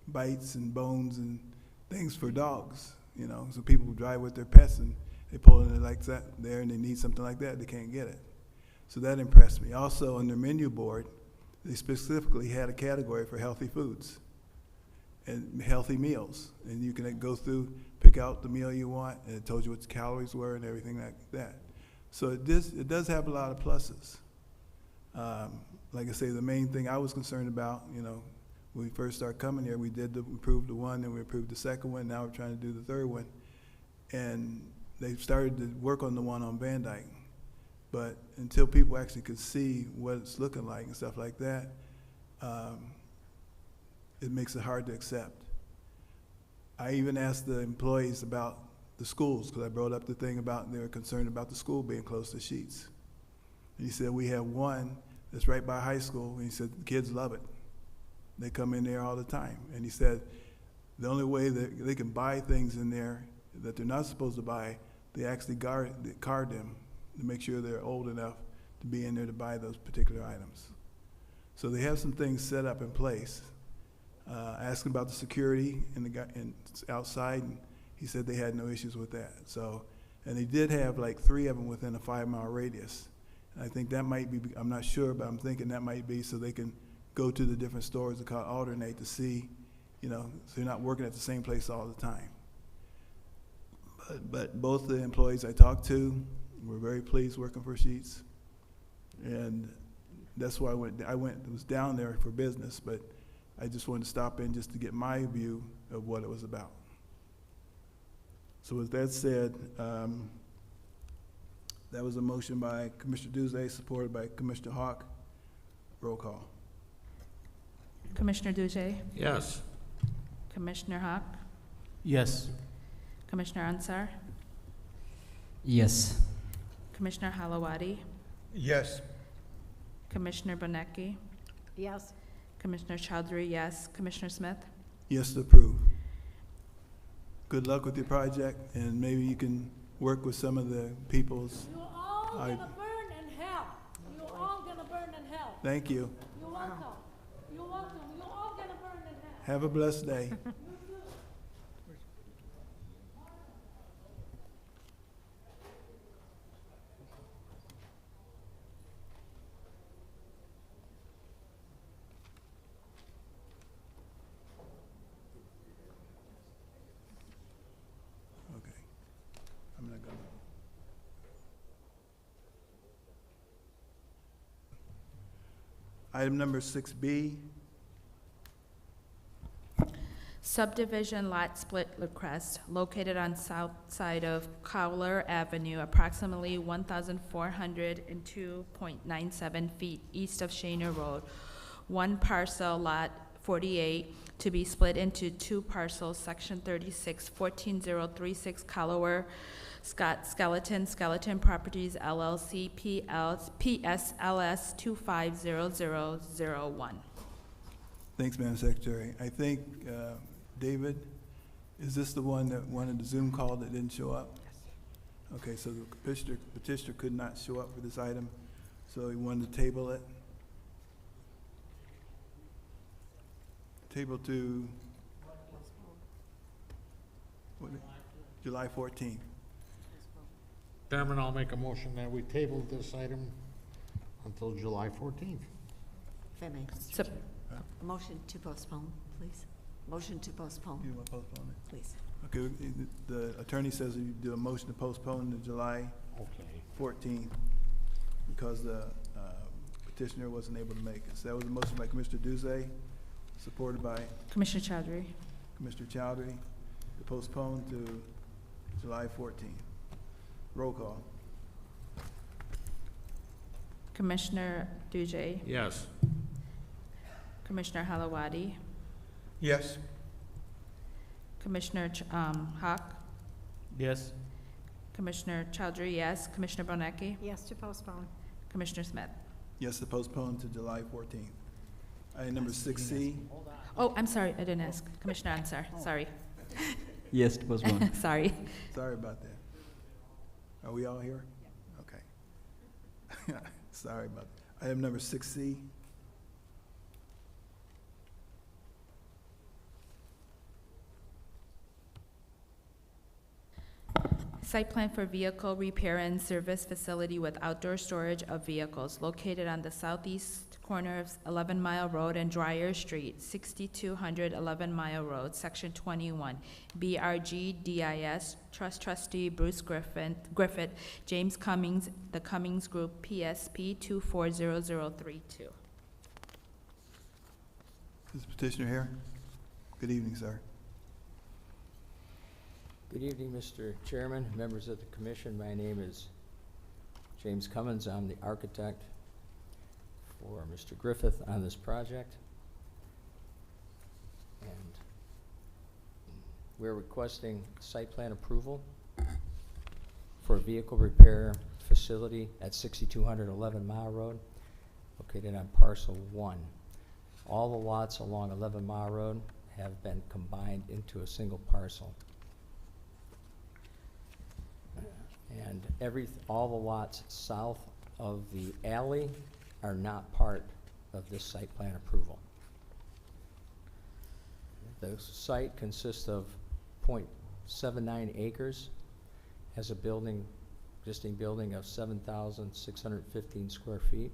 bites and bones and things for dogs, so people who drive with their pets and they pull in it like that there and they need something like that, they can't get it. So that impressed me. Also on their menu board, they specifically had a category for healthy foods and healthy meals. And you can go through, pick out the meal you want, and it told you what the calories were and everything like that. So it does have a lot of pluses. Like I say, the main thing I was concerned about, When we first started coming here, we approved the one, and we approved the second one, now we're trying to do the third one. And they started to work on the one on Van Dyke. But until people actually could see what it's looking like and stuff like that, it makes it hard to accept. I even asked the employees about the schools, because I brought up the thing about they were concerned about the school being close to Sheets. And he said, we have one that's right by high school, and he said, the kids love it. They come in there all the time. And he said, the only way that they can buy things in there that they're not supposed to buy, they actually card them to make sure they're old enough to be in there to buy those particular items. So they have some things set up in place. Asked him about the security and outside, and he said they had no issues with that. So, and they did have like 3 of them within a 5-mile radius. And I think that might be, I'm not sure, but I'm thinking that might be so they can go to the different stores to alternate to see, you know, so they're not working at the same place all the time. But both the employees I talked to were very pleased working for Sheets. And that's why I was down there for business, but I just wanted to stop in just to get my view of what it was about. So with that said, that was a motion by Commissioner Duzay, supported by Commissioner Hawk. Roll call. Commissioner Dujay, Yes. Commissioner Hawk, Yes. Commissioner Ansar, Yes. Commissioner Halawadi, Yes. Commissioner Bonecki, Yes. Commissioner Chowdhury, yes. Commissioner Smith? Yes to approve. Good luck with your project, and maybe you can work with some of the people's. You're all gonna burn in hell. You're all gonna burn in hell. Thank you. You're welcome. You're welcome. You're all gonna burn in hell. Have a blessed day. Okay. I'm not gonna. Item number 6B. Subdivision lot split request located on south side of Cowler Avenue, approximately 1,402.97 feet east of Shaner Road. One parcel, lot 48, to be split into 2 parcels, section 36, 14036 Cowler Skeleton Properties LLC, PSLS 250001. Thanks, Madam Secretary. I think, David, is this the one that wanted the Zoom call that didn't show up? Yes. Okay, so the petitioner could not show up for this item, so he wanted to table it. Table to July 14th. Chairman, I'll make a motion that we table this item until July 14th. If I may, Mr. So- Chair. A motion to postpone, please. Motion to postpone, You want to postpone it? please. Okay, the attorney says you do a motion to postpone to July Okay. 14th because the petitioner wasn't able to make it. So that was a motion by Commissioner Duzay, supported by Commissioner Chowdhury? Commissioner Chowdhury, to postpone to July 14th. Roll call. Commissioner Dujay? Yes. Commissioner Halawadi? Yes. Commissioner Hawk? Yes. Commissioner Chowdhury, yes. Commissioner Bonecki? Yes to postpone. Commissioner Smith? Yes, to postpone to July 14th. Item number 6C. Oh, I'm sorry, I didn't ask. Commissioner Ansar, sorry. Yes, to postpone. Sorry. Sorry about that. Are we all here? Okay. Sorry about that. Item number 6C. Site plan for vehicle repair and service facility with outdoor storage of vehicles located on the southeast corner of 11 Mile Road and Dreyer Street, 6200 11 Mile Road, Section 21, BRG DIS, Trust Trustee Bruce Griffith, James Cummings, The Cummings Group, PSP 240032. Is the petitioner here? Good evening, sir. Good evening, Mr. Chairman, members of the commission. My name is James Cummins. I'm the architect for Mr. Griffith on this project. And we're requesting site plan approval for a vehicle repair facility at 6200 11 Mile Road, located on parcel 1. All the lots along 11 Mile Road have been combined into a single parcel. And all the lots south of the alley are not part of this site plan approval. The site consists of 0.79 acres, has a existing building of 7,615 square feet.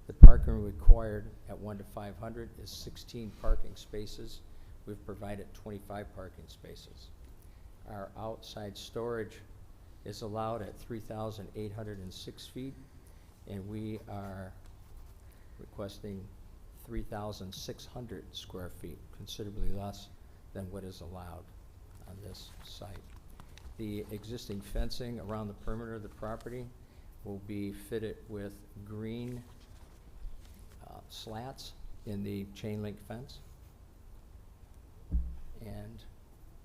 The parking required at 1 to 500 is 16 parking spaces. We've provided 25 parking spaces. Our outside storage is allowed at 3,806 feet, and we are requesting 3,600 square feet, considerably less than what is allowed on this site. The existing fencing around the perimeter of the property will be fitted with green slats in the chain link fence. And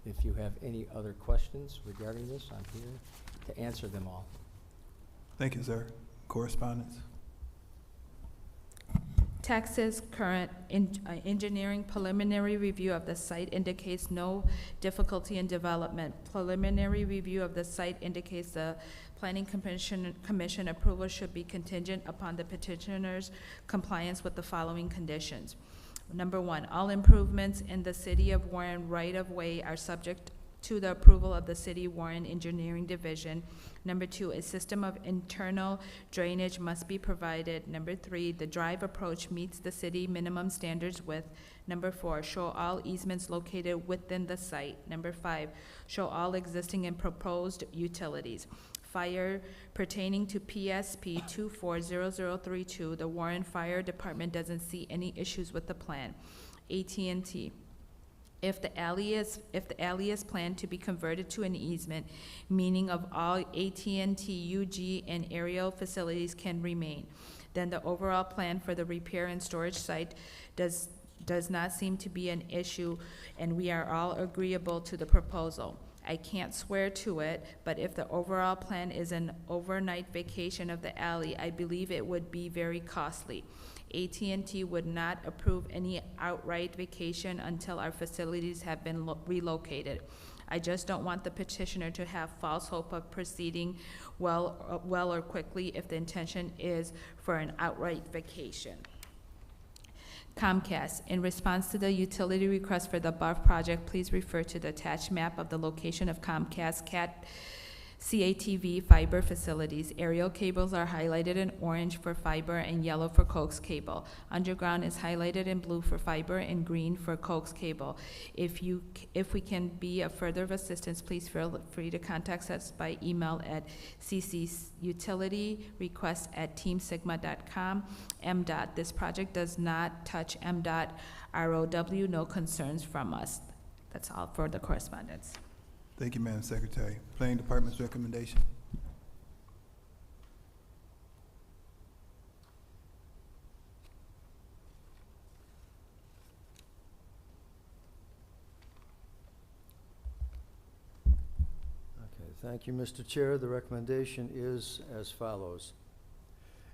if you have any other questions regarding this, I'm here to answer them all. Thank you, sir. Correspondence? Texas current engineering preliminary review of the site indicates no difficulty in development. Preliminary review of the site indicates the Planning Commission approval should be contingent upon the petitioner's compliance with the following conditions. Number 1, all improvements in the City of Warren right-of-way are subject to the approval of the City Warren Engineering Division. Number 2, a system of internal drainage must be provided. Number 3, the drive approach meets the city minimum standards width. Number 4, show all easements located within the site. Number 5, show all existing and proposed utilities. Fire pertaining to PSP 240032, the Warren Fire Department doesn't see any issues with the plan. AT&T. If the alley is planned to be converted to an easement, meaning of all AT&T, UG, and aerial facilities can remain, then the overall plan for the repair and storage site does not seem to be an issue, and we are all agreeable to the proposal. I can't swear to it, but if the overall plan is an overnight vacation of the alley, I believe it would be very costly. AT&T would not approve any outright vacation until our facilities have been relocated. I just don't want the petitioner to have false hope of proceeding well or quickly if the intention is for an outright vacation. Comcast, in response to the utility request for the above project, please refer to the attached map of the location of Comcast CATV fiber facilities. Aerial cables are highlighted in orange for fiber and yellow for coax cable. Underground is highlighted in blue for fiber and green for coax cable. If we can be of further assistance, please feel free to contact us by email at ccutilityrequest@teamsigma.com. MDOT, this project does not touch MDOT ROW, no concerns from us. That's all for the correspondence. Thank you, Madam Secretary. Planning Department's recommendation. Okay, thank you, Mr. Chair. The recommendation is as follows.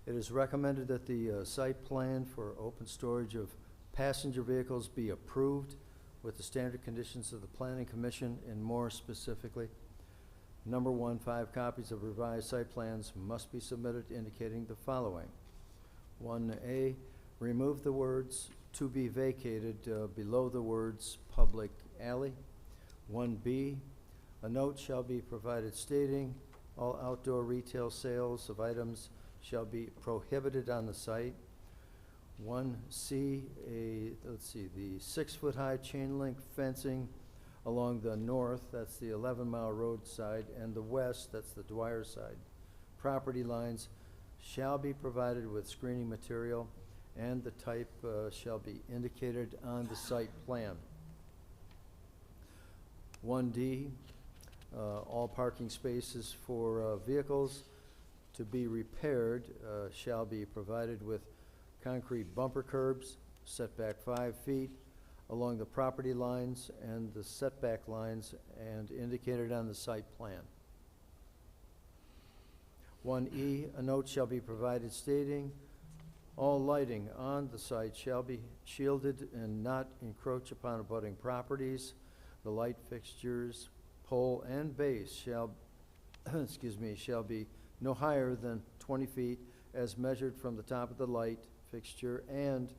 It is recommended that the site plan for open storage of passenger vehicles be approved with the standard conditions of the Planning Commission, and more specifically, number 1, 5 copies of revised site plans must be submitted indicating the following. 1A, remove the words "to be vacated" below the words "public alley." 1B, a note shall be provided stating all outdoor retail sales of items shall be prohibited on the site. 1C, the 6-foot-high chain link fencing along the north, that's the 11-mile road side, and the west, that's the Dwyer side, property lines shall be provided with screening material and the type shall be indicated on the site plan. 1D, all parking spaces for vehicles to be repaired shall be provided with concrete bumper curbs, setback 5 feet along the property lines and the setback lines and indicated on the site plan. 1E, a note shall be provided stating, all lighting on the site shall be shielded and not encroach upon abutting properties. The light fixtures, pole, and base shall, shall be no higher than 20 feet as measured from the top of the light fixture and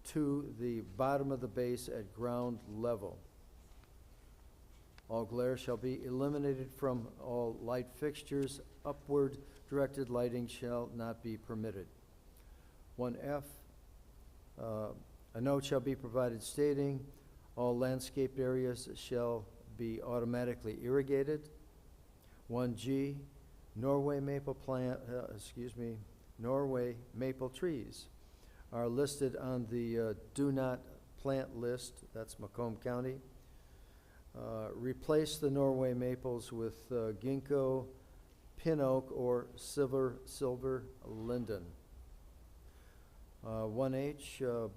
to the bottom of the base at ground level. All glare shall be eliminated from all light fixtures. Upward directed lighting shall not be permitted. 1F, a note shall be provided stating, all landscaped areas shall be automatically irrigated. 1G, Norway maple Norway maple trees are listed on the do not plant list, that's Macomb County. Replace the Norway maples with ginkgo, pin oak, or silver linden. 1H,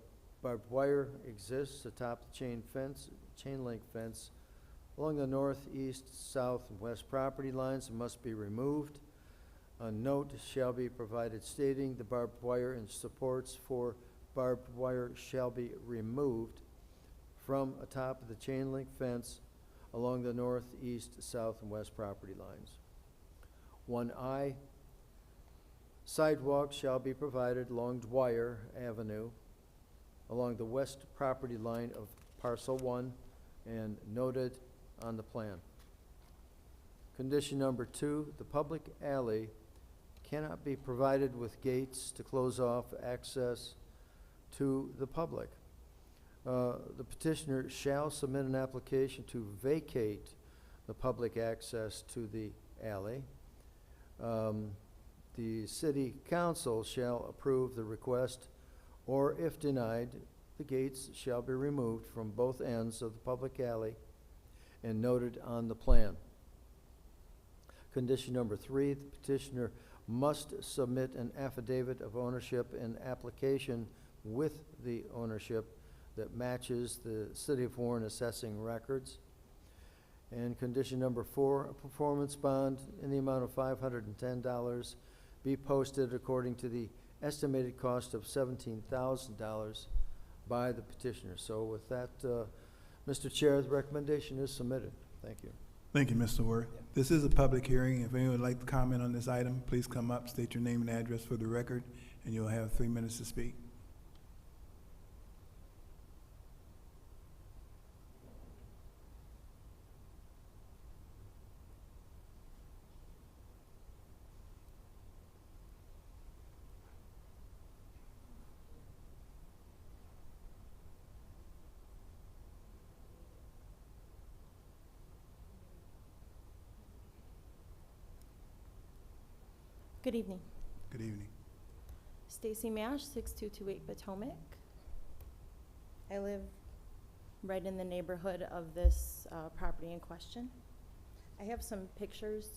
barbed wire exists atop the chain link fence along the north, east, south, and west property lines and must be removed. A note shall be provided stating the barbed wire and supports for barbed wire shall be removed from atop of the chain link fence along the north, east, south, and west property lines. 1I, sidewalk shall be provided along Dwyer Avenue along the west property line of parcel 1 and noted on the plan. Condition number 2, the public alley cannot be provided with gates to close off access to the public. The petitioner shall submit an application to vacate the public access to the alley. The city council shall approve the request, or if denied, the gates shall be removed from both ends of the public alley and noted on the plan. Condition number 3, the petitioner must submit an affidavit of ownership and application with the ownership that matches the City of Warren assessing records. And condition number 4, a performance bond in the amount of $510 be posted according to the estimated cost of $17,000 by the petitioner. So with that, Mr. Chair, the recommendation is submitted. Thank you. Thank you, Mr. Worth. This is a public hearing. If anyone would like to comment on this item, please come up, state your name and address for the record, and you'll have 3 minutes to speak. Good evening. Good evening. Stacy Mash, 6228 Potomac. I live right in the neighborhood of this property in question. I have some pictures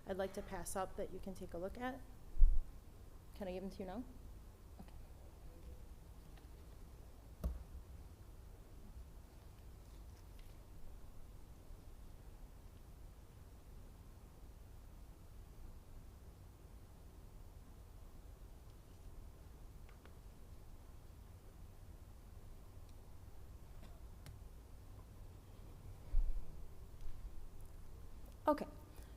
I'd like to pass up that you can take a look at. Can I give them to you now? Okay. Okay,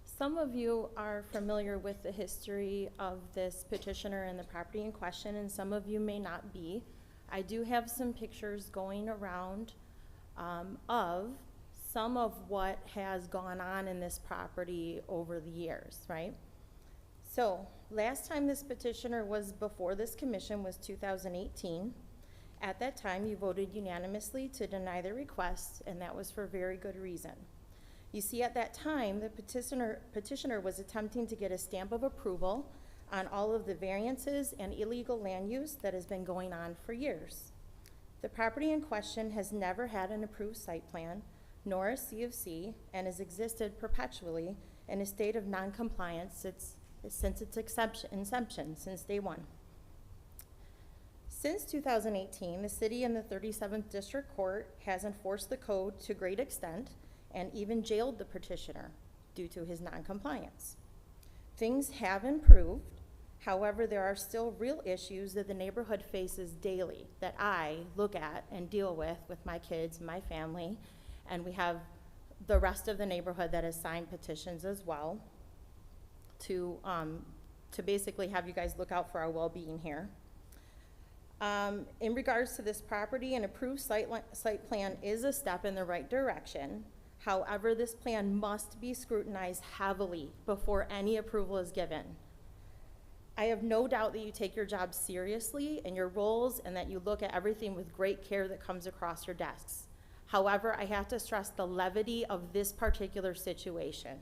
some of you are familiar with the history of this petitioner and the property in question, and some of you may not be. I do have some pictures going around of some of what has gone on in this property over the years, right? So, last time this petitioner was before this commission was 2018. At that time, you voted unanimously to deny the request, and that was for very good reason. You see, at that time, the petitioner was attempting to get a stamp of approval on all of the variances and illegal land use that has been going on for years. The property in question has never had an approved site plan, nor a CFC, and has existed perpetually in a state of noncompliance since its inception, since day one. Since 2018, the city and the 37th District Court has enforced the code to great extent and even jailed the petitioner due to his noncompliance. Things have improved. However, there are still real issues that the neighborhood faces daily that I look at and deal with my kids, my family, and we have the rest of the neighborhood that has signed petitions as well to basically have you guys look out for our well-being here. In regards to this property, an approved site plan is a step in the right direction. However, this plan must be scrutinized heavily before any approval is given. I have no doubt that you take your job seriously and your roles, and that you look at everything with great care that comes across your desks. However, I have to stress the levity of this particular situation.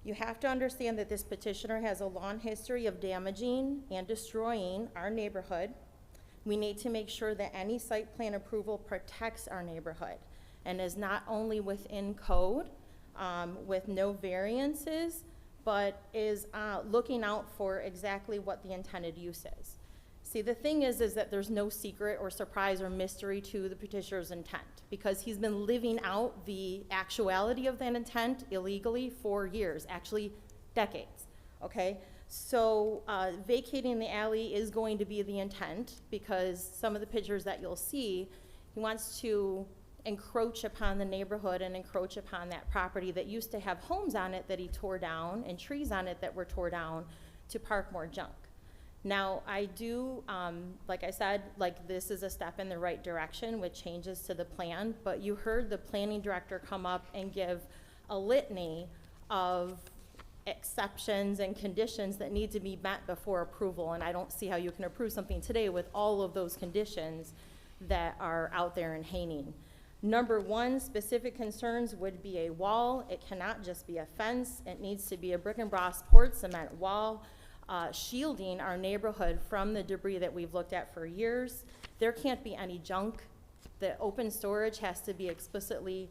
You have to understand that this petitioner has a long history of damaging and destroying our neighborhood. We need to make sure that any site plan approval protects our neighborhood and is not only within code with no variances, but is looking out for exactly what the intended use is. See, the thing is that there's no secret or surprise or mystery to the petitioner's intent, because he's been living out the actuality of that intent illegally for years, actually decades, okay? So vacating the alley is going to be the intent, because some of the pictures that you'll see, he wants to encroach upon the neighborhood and encroach upon that property that used to have homes on it that he tore down and trees on it that were tore down to park more junk. Now, I do, like I said, this is a step in the right direction with changes to the plan, but you heard the planning director come up and give a litany of exceptions and conditions that need to be met before approval, and I don't see how you can approve something today with all of those conditions that are out there and hanging. Number one, specific concerns would be a wall. It cannot just be a fence. It needs to be a brick and brass poured cement wall, shielding our neighborhood from the debris that we've looked at for years. There can't be any junk. The open storage has to be explicitly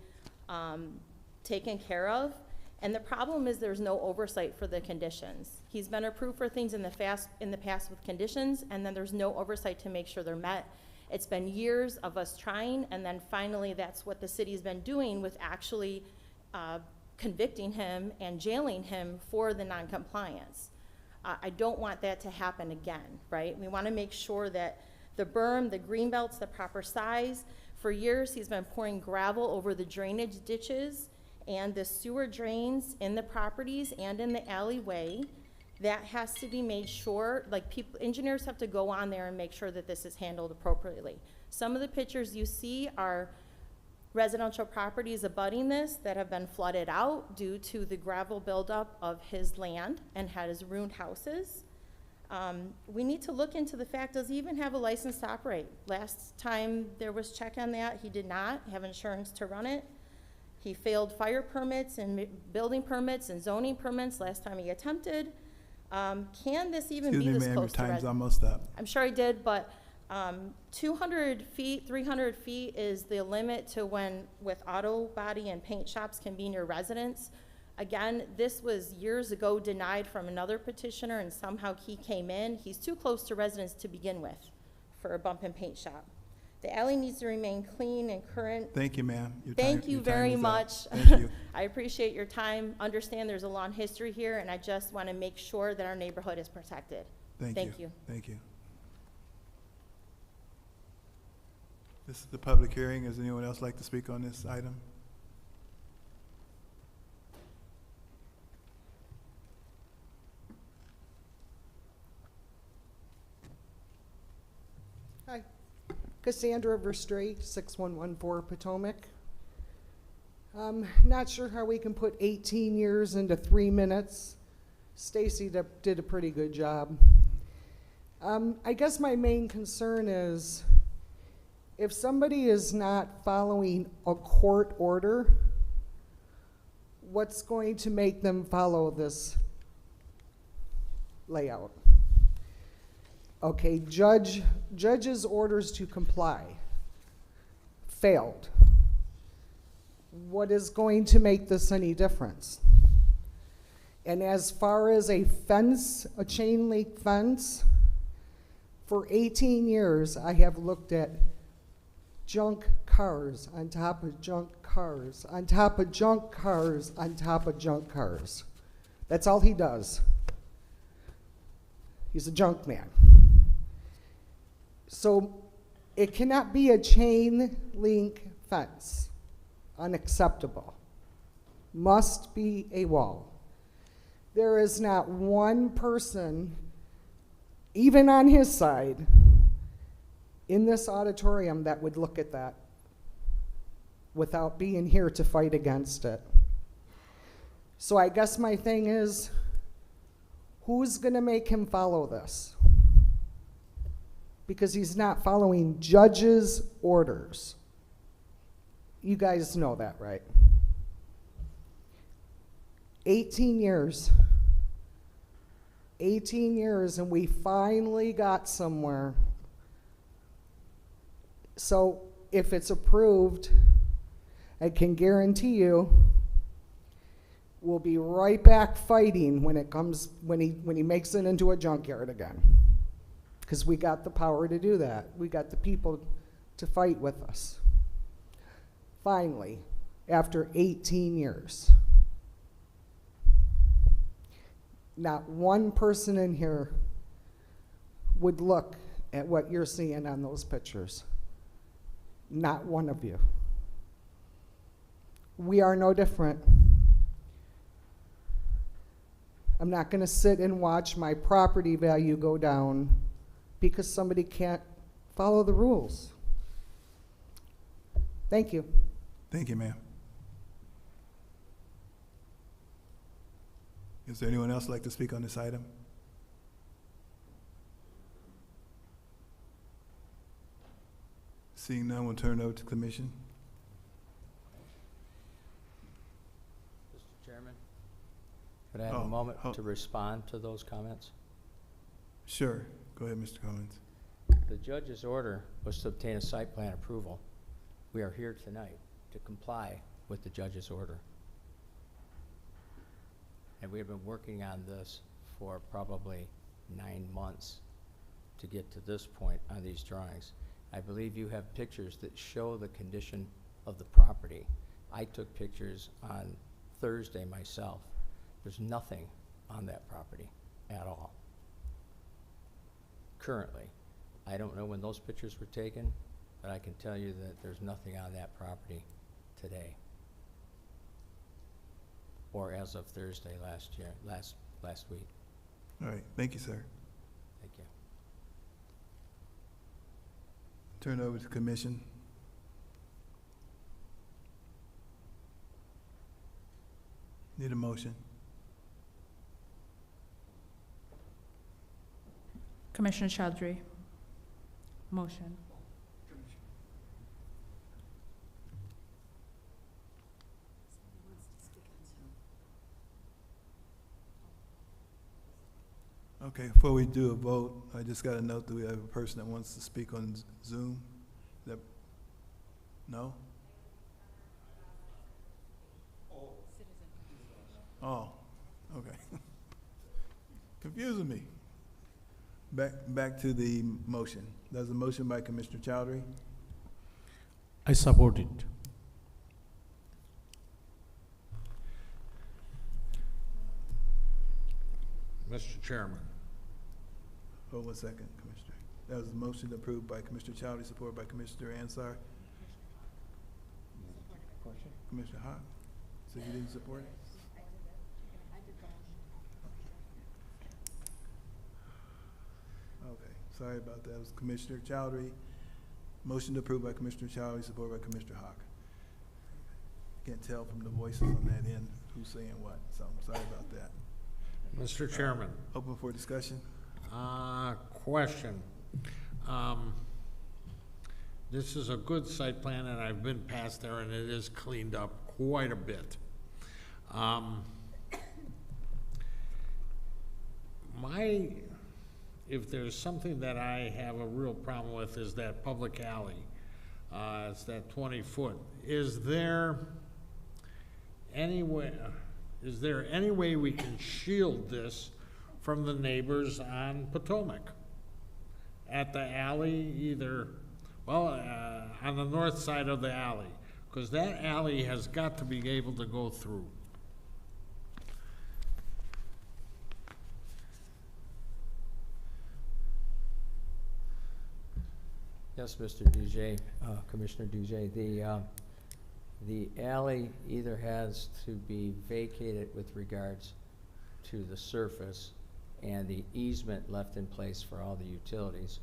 taken care of. And the problem is there's no oversight for the conditions. He's been approved for things in the past with conditions, and then there's no oversight to make sure they're met. It's been years of us trying, and then finally that's what the city's been doing with actually convicting him and jailing him for the noncompliance. I don't want that to happen again, right? We want to make sure that the berm, the green belt's the proper size. For years, he's been pouring gravel over the drainage ditches and the sewer drains in the properties and in the alleyway. That has to be made sure, engineers have to go on there and make sure that this is handled appropriately. Some of the pictures you see are residential properties abutting this that have been flooded out due to the gravel buildup of his land and has ruined houses. We need to look into the fact, does he even have a license to operate? Last time there was check on that, he did not have insurance to run it. He failed fire permits and building permits and zoning permits last time he attempted. Can this even be this close to Excuse me, ma'am, your time's residential? almost up. I'm sure I did, but 200 feet, 300 feet is the limit to when with auto body and paint shops can be in your residence. Again, this was years ago denied from another petitioner, and somehow he came in. He's too close to residents to begin with for a bump and paint shop. The alley needs to remain clean and current. Thank you, ma'am. Thank you very much. Thank you. I appreciate your time. Understand there's a long history here, and I just want to make sure that our neighborhood is protected. Thank you. Thank you. This is the public hearing. Does anyone else like to speak on this item? Hi, Cassandra Verstreet, 6114 Potomac. Not sure how we can put 18 years into 3 minutes. Stacy did a pretty good job. I guess my main concern is if somebody is not following a court order, what's going to make them follow this? layout. Okay, judge's orders to comply failed. What is going to make this any difference? And as far as a fence, a chain link fence, for 18 years, I have looked at junk cars on top of junk cars, on top of junk cars, on top of junk cars. That's all he does. He's a junk man. So it cannot be a chain link fence. Unacceptable. Must be a wall. There is not one person, even on his side, in this auditorium that would look at that without being here to fight against it. So I guess my thing is, who's going to make him follow this? Because he's not following judge's orders. You guys know that, right? 18 years. 18 years, and we finally got somewhere. So if it's approved, I can guarantee you we'll be right back fighting when it comes, when he makes it into a junkyard again. Because we got the power to do that. We got the people to fight with us. Finally, after 18 years. Not one person in here would look at what you're seeing on those pictures. Not one of you. We are no different. I'm not going to sit and watch my property value go down because somebody can't follow the rules. Thank you. Thank you, ma'am. Is there anyone else like to speak on this item? Seeing none, we'll turn it over to commission. Mr. Chairman, could I have a moment to respond to those comments? Sure. Go ahead, Mr. Collins. The judge's order was to obtain a site plan approval. We are here tonight to comply with the judge's order. And we have been working on this for probably 9 months to get to this point on these drawings. I believe you have pictures that show the condition of the property. I took pictures on Thursday myself. There's nothing on that property at all. Currently, I don't know when those pictures were taken, but I can tell you that there's nothing on that property today, or as of Thursday last week. All right. Thank you, sir. Thank you. Turn it over to commission. Need a motion. Commissioner Chowdhury. Motion. Okay, before we do a vote, I just got to note that we have a person that wants to speak on Zoom. No? Oh, okay. Confusing me. Back to the motion. There's a motion by Commissioner Chowdhury. I support it. Mr. Chairman. Hold 1 second, Commissioner. That was a motion approved by Commissioner Chowdhury, supported by Commissioner Ansar. Commissioner Hawk, so you didn't support it? Okay, sorry about that. It was Commissioner Chowdhury. Motion approved by Commissioner Chowdhury, supported by Commissioner Hawk. Can't tell from the voices on that end who's saying what, so I'm sorry about that. Mr. Chairman. Open for discussion. Question. This is a good site plan, and I've been past there, and it is cleaned up quite a bit. My if there's something that I have a real problem with is that public alley. It's that 20-foot. Is there any way we can shield this from the neighbors on Potomac? At the alley, either, well, on the north side of the alley, because that alley has got to be able to go through. Yes, Mr. Dujay, Commissioner Dujay, the alley either has to be vacated with regards to the surface and the easement left in place for all the utilities,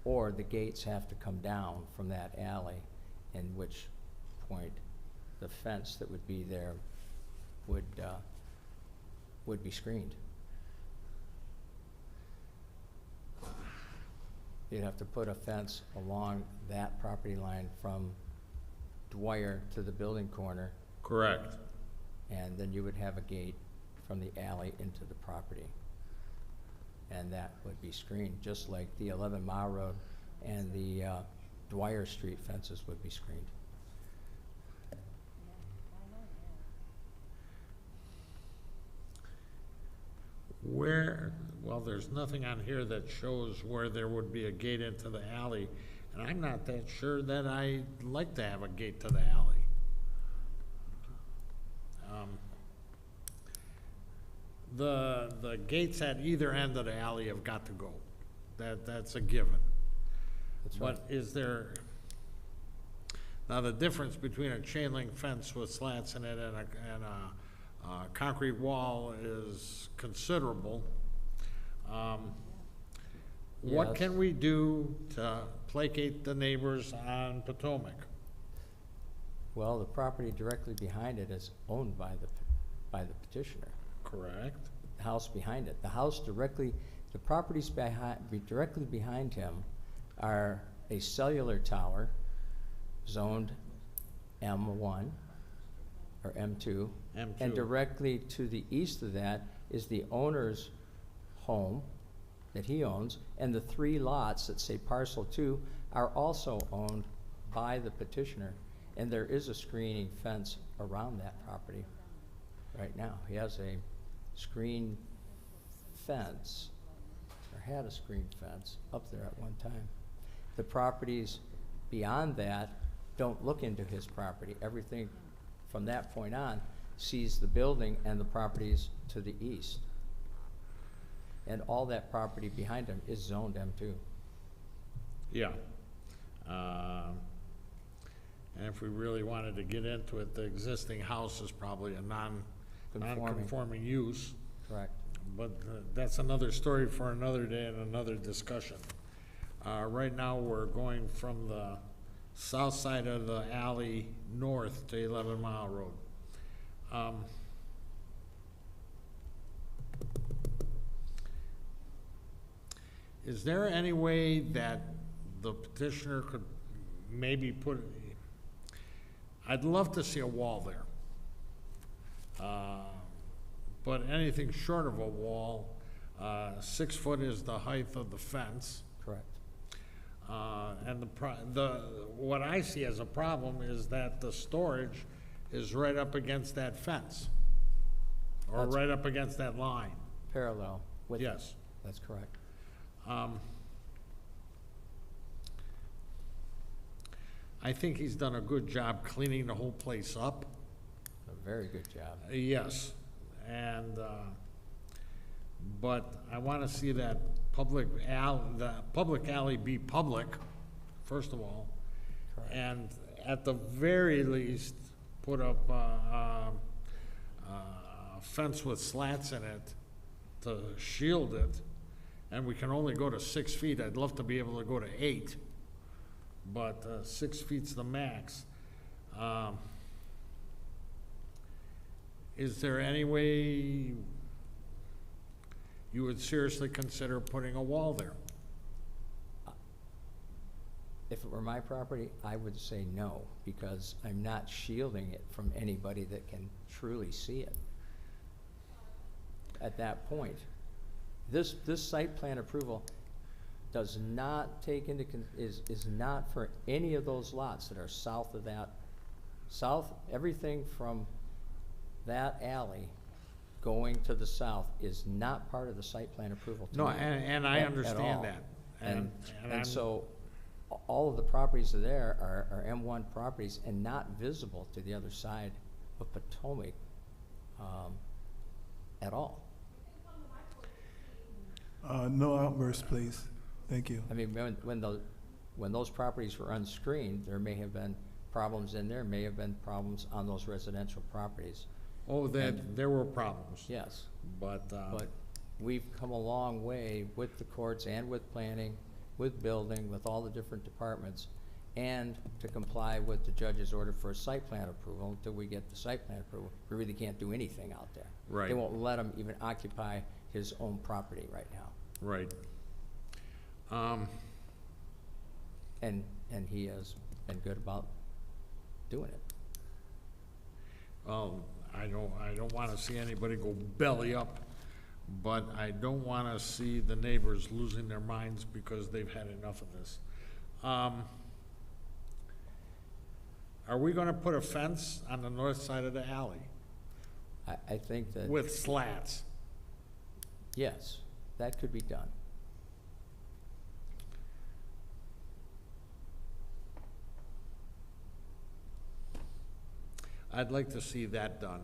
or the gates have to come down from that alley, in which point the fence that would be there would be screened. You'd have to put a fence along that property line from Dwyer to the building corner. Correct. And then you would have a gate from the alley into the property. And that would be screened, just like the 11 Mile Road and the Dwyer Street fences would be screened. Where, well, there's nothing on here that shows where there would be a gate into the alley, and I'm not that sure that I'd like to have a gate to the alley. The gates at either end of the alley have got to go. That's a given. That's right. But is there, now the difference between a chain link fence with slats in it and a concrete wall is considerable. What Yes. can we do to placate the neighbors on Potomac? Well, the property directly behind it is owned by the petitioner. Correct. The house behind it. The house directly, the properties directly behind him are a cellular tower zoned M1 or M2. M2. And directly to the east of that is the owner's home that he owns, and the 3 lots that say parcel 2 are also owned by the petitioner. And there is a screening fence around that property right now. He has a screen fence, or had a screen fence up there at one time. The properties beyond that don't look into his property. Everything from that point on sees the building and the properties to the east. And all that property behind him is zoned M2. Yeah. And if we really wanted to get into it, the existing house is probably a non-conforming use. Correct. But that's another story for another day and another discussion. Right now, we're going from the south side of the alley north to 11 Mile Road. Is there any way that the petitioner could maybe put, I'd love to see a wall there. But anything short of a wall, 6 foot is the height of the fence. Correct. And what I see as a problem is that the storage is right up against that fence, or That's right up against that line. Parallel with. Yes. That's correct. I think he's done a good job cleaning the whole place up. A very good job. Yes, and, but I want to see that the public alley be public, first of all. Correct. And at the very least, put up a fence with slats in it to shield it. And we can only go to 6 feet. I'd love to be able to go to 8, but 6 feet's the max. Is there any way you would seriously consider putting a wall there? If it were my property, I would say no, because I'm not shielding it from anybody that can truly see it at that point. This site plan approval does not take into, is not for any of those lots that are south of that. Everything from that alley going to the south is not part of the site plan approval No, tonight and I at understand all. that. And I'm- so, all of the properties there are M1 properties and not visible to the other side of Potomac, at all. No outbursts, please. Thank you. I mean, when those properties were unscreened, there may have been problems in there, may have been problems on those residential properties. Oh, there were problems. Yes. But, But we've come a long way with the courts and with planning, with building, with all the different departments, and to comply with the judge's order for a site plan approval. Until we get the site plan approval, we really can't do anything out there. Right. They won't let him even occupy his own property right now. right. And he has been good about doing it. I don't wanna see anybody go belly up, but I don't wanna see the neighbors losing their minds because they've had enough of this. Are we gonna put a fence on the north side of the alley I think that, with slats? yes, that could be done. I'd like to see that done.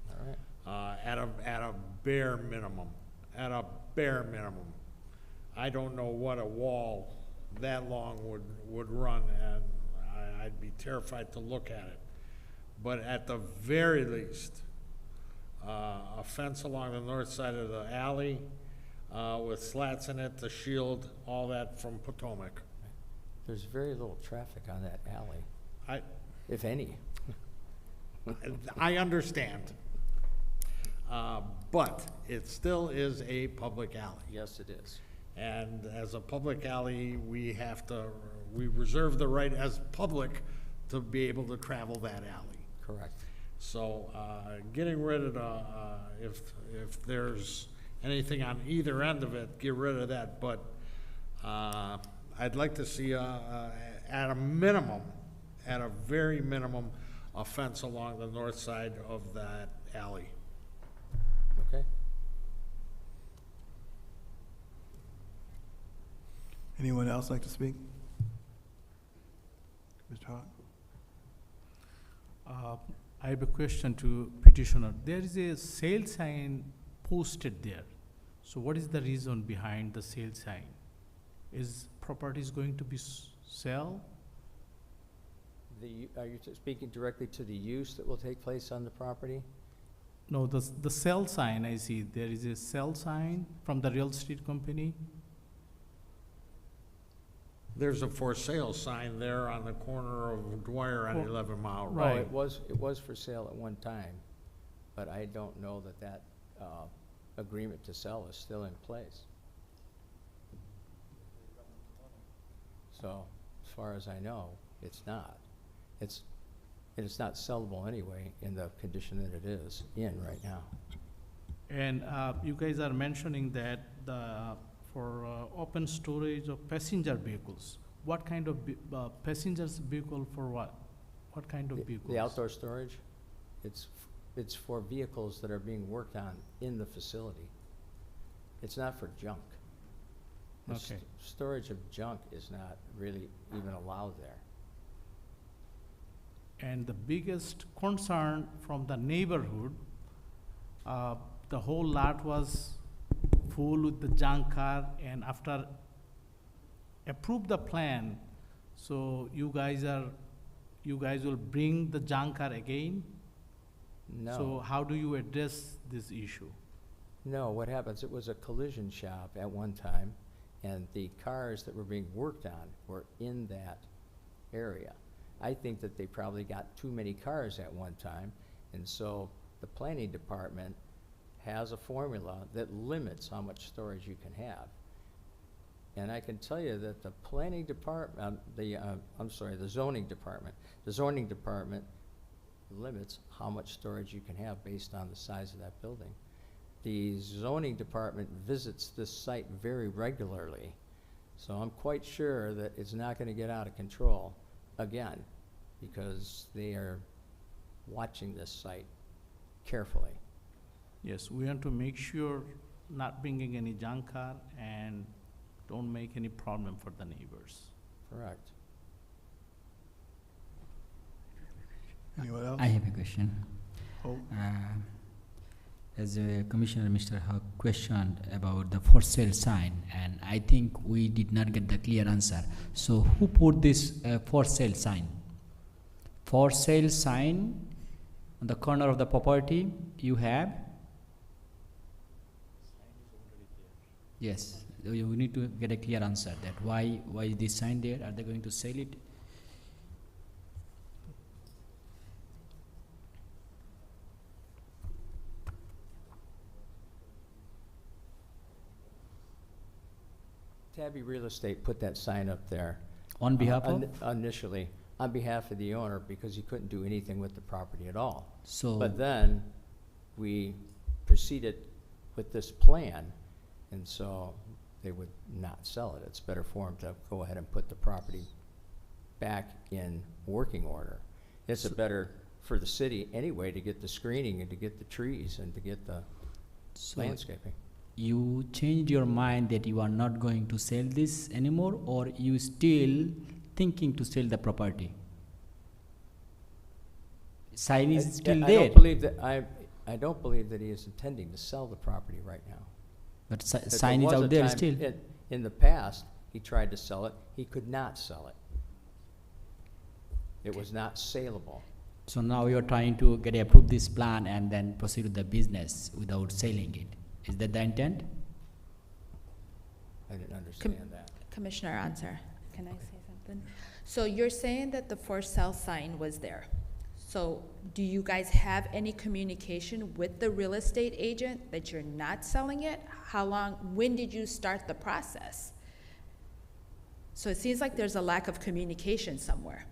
All right. At a bare minimum, I don't know what a wall that long would run, and I'd be terrified to look at it. But at the very least, a fence along the north side of the alley, with slats in it to shield all that from Potomac. There's very little traffic on that alley, I, if any. I understand. But it still is a public alley. Yes, it is. And as a public alley, we reserve the right as public to be able to travel that alley. Correct. So, getting rid of if there's anything on either end of it, get rid of that, but, I'd like to see, at a minimum, at a very minimum, a fence along the north side of that alley. Okay. Anyone else like to speak? Mr. Hawk? I have a question to petitioner. There is a sale sign posted there. So what is the reason behind the sale sign? Is properties going to be sell? Are you speaking directly to the use that will take place on the property? No, the sell sign I see, there is a sell sign from the real estate company. There's a for sale sign there on the corner of Dwyer on Well, 11 Mile Road. Right. It was for sale at one time, but I don't know that agreement to sell is still in place. So, as far as I know, it's not. It's not sellable anyway in the condition that it is in right now. And you guys are mentioning that for open storage of passenger vehicles. What kind of passengers vehicle for what? What kind of vehicles? The outdoor storage, it's for vehicles that are being worked on in the facility. It's not for junk. The Okay. Storage of junk is not really even allowed there. And the biggest concern from the neighborhood, the whole lot was full with the junk car, and after approve the plan, so you guys will bring the junk car again? No. So how do you address this issue? No, what happens, it was a collision shop at one time, and the cars that were being worked on were in that area. I think that they probably got too many cars at one time, and so the planning department has a formula that limits how much storage you can have. And I can tell you that the planning department, the zoning department limits how much storage you can have based on the size of that building. the zoning department visits this site very regularly. So I'm quite sure that it's not gonna get out of control again, because they are watching this site carefully. Yes, we want to make sure not bringing any junk car and don't make any problem for the neighbors. Correct. Anyone else? I have a question. Oh. As Commissioner Mr. Huck questioned about the for sale sign, and I think we did not get the clear answer. So who put this for sale sign? For sale sign on the corner of the property you have? Yes, you need to get a clear answer that why is this sign there? Are they going to sell it? Tabby Real Estate put that sign up there. On behalf of? Initially, on behalf of the owner, because he couldn't do anything with the property at all. So. But then, we proceeded with this plan, and so they would not sell it. It's better for them to go ahead and put the property back in working order. It's a better for the city anyway to get the screening and to get the trees and to get the landscaping. You changed your mind that you are not going to sell this anymore, or you still thinking to sell the property? Sign is still I there. I don't believe that he is intending to sell the property right now. But But sign is was a out there time still. In the past, he tried to sell it, he could not sell it. It was not saleable. So now you are trying to get approved this plan and then proceed with the business without selling it. Is that the intent? I didn't understand that. Commissioner Ansar, can I say something? So you're saying that the for sale sign was there. So do you guys have any communication with the real estate agent that you're not selling it? How long, when did you start the process? So it seems like there's a lack of communication somewhere.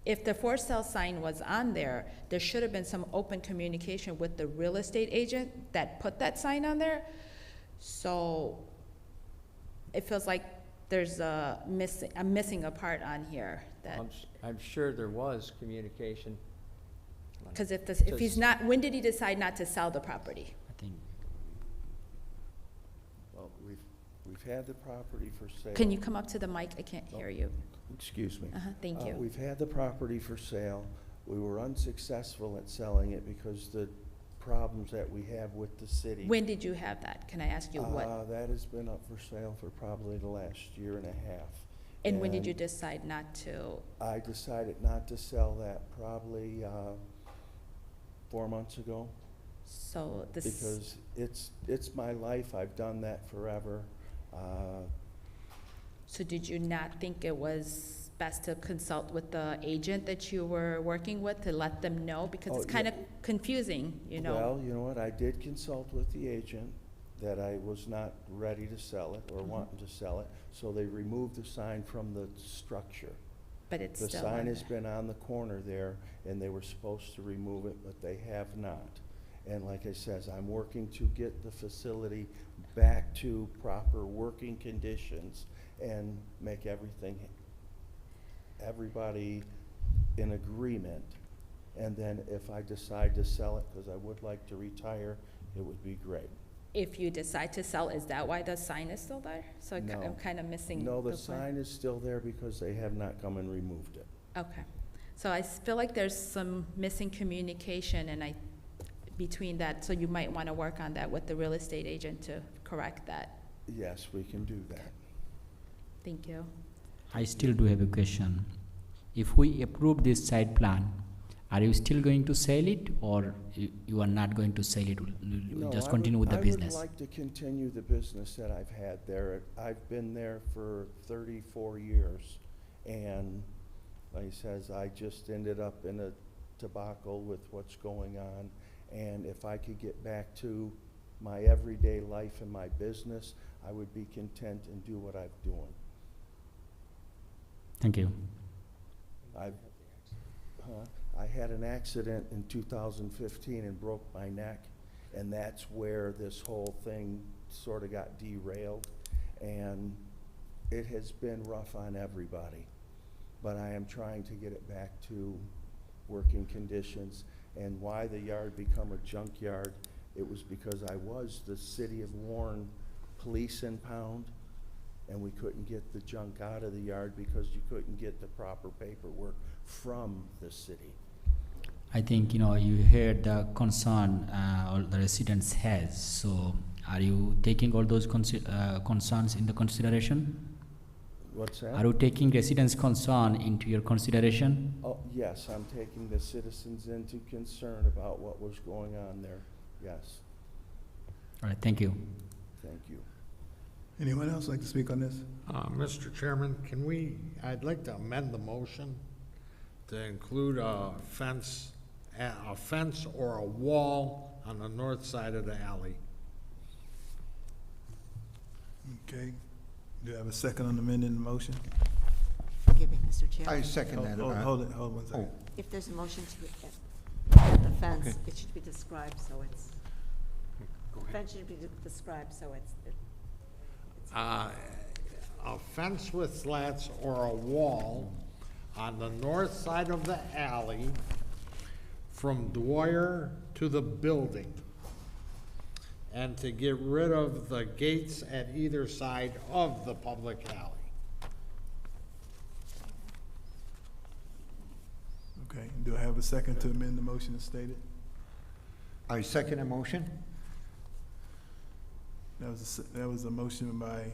If the for sale sign was on there, there should have been some open communication with the real estate agent that put that sign on there. So it feels like there's I'm missing a part on here that, I'm sure there was communication. because if he's not, when did he decide not to sell the property? I think. Well, we've had the property for sale. Can you come up to the mic? I can't hear you. Excuse me. Thank you. We've had the property for sale. We were unsuccessful at selling it because the problems that we have with the city. When did you have that? Can I ask you what? That has been up for sale for probably the last year and a half. And when did you decide not to? I decided not to sell that probably 4 months ago. So this. Because it's my life. I've done that forever. So did you not think it was best to consult with the agent that you were working with to let them know? Because it's kind of confusing, you know? Well, you know what, I did consult with the agent that I was not ready to sell it or wanting to sell it, so they removed the sign from the structure. But it's The still sign on has there. been on the corner there, and they were supposed to remove it, but they have not. And like I says, I'm working to get the facility back to proper working conditions and make everybody in agreement. And then if I decide to sell it, because I would like to retire, it would be great. If you decide to sell, is that why the sign is still there? So No. I'm kind of missing. No, the point. sign is still there because they have not come and removed it. Okay. So I feel like there's some missing communication between that, so you might want to work on that with the real estate agent to correct that. Yes, we can do that. Thank you. I still do have a question. If we approve this site plan, are you still going to sell it, or you are not going to sell it? You No, just I continue would- with the business? I would like to continue the business that I've had there. I've been there for 34 years, and like he says, I just ended up in a debacle with what's going on, and if I could get back to my everyday life and my business, I would be content and do what I'm doing. Thank you. I had an accident in 2015 and broke my neck, And that's where this whole thing sort of got derailed. And it has been rough on everybody. But I am trying to get it back to working conditions. And why the yard become a junkyard, it was because I was the City of Warren police impound, and we couldn't get the junk out of the yard because you couldn't get the proper paperwork from the city. I think, you heard the concern all the residents has. So are you taking all those concerns into consideration? What's that? Are you taking residents' concern into your consideration? Oh, yes, I'm taking the citizens into concern about what was going on there, yes. All right, thank you. Thank you. Anyone else like to speak on this? Mr. Chairman, I'd like to amend the motion to include a fence or a wall on the north side of the alley. Okay. Do you have a second on amending the motion? Forgive me, Mr. Chair. I second that. Hold it, hold one second. If there's a motion to add the fence, Okay. it should be described, so it's, fence should be described, so it's, A fence with slats or a wall on the north side of the alley from Dwyer to the building, and to get rid of the gates at either side of the public alley. Okay, do I have a second to amend the motion as stated? I second the motion. That was a motion by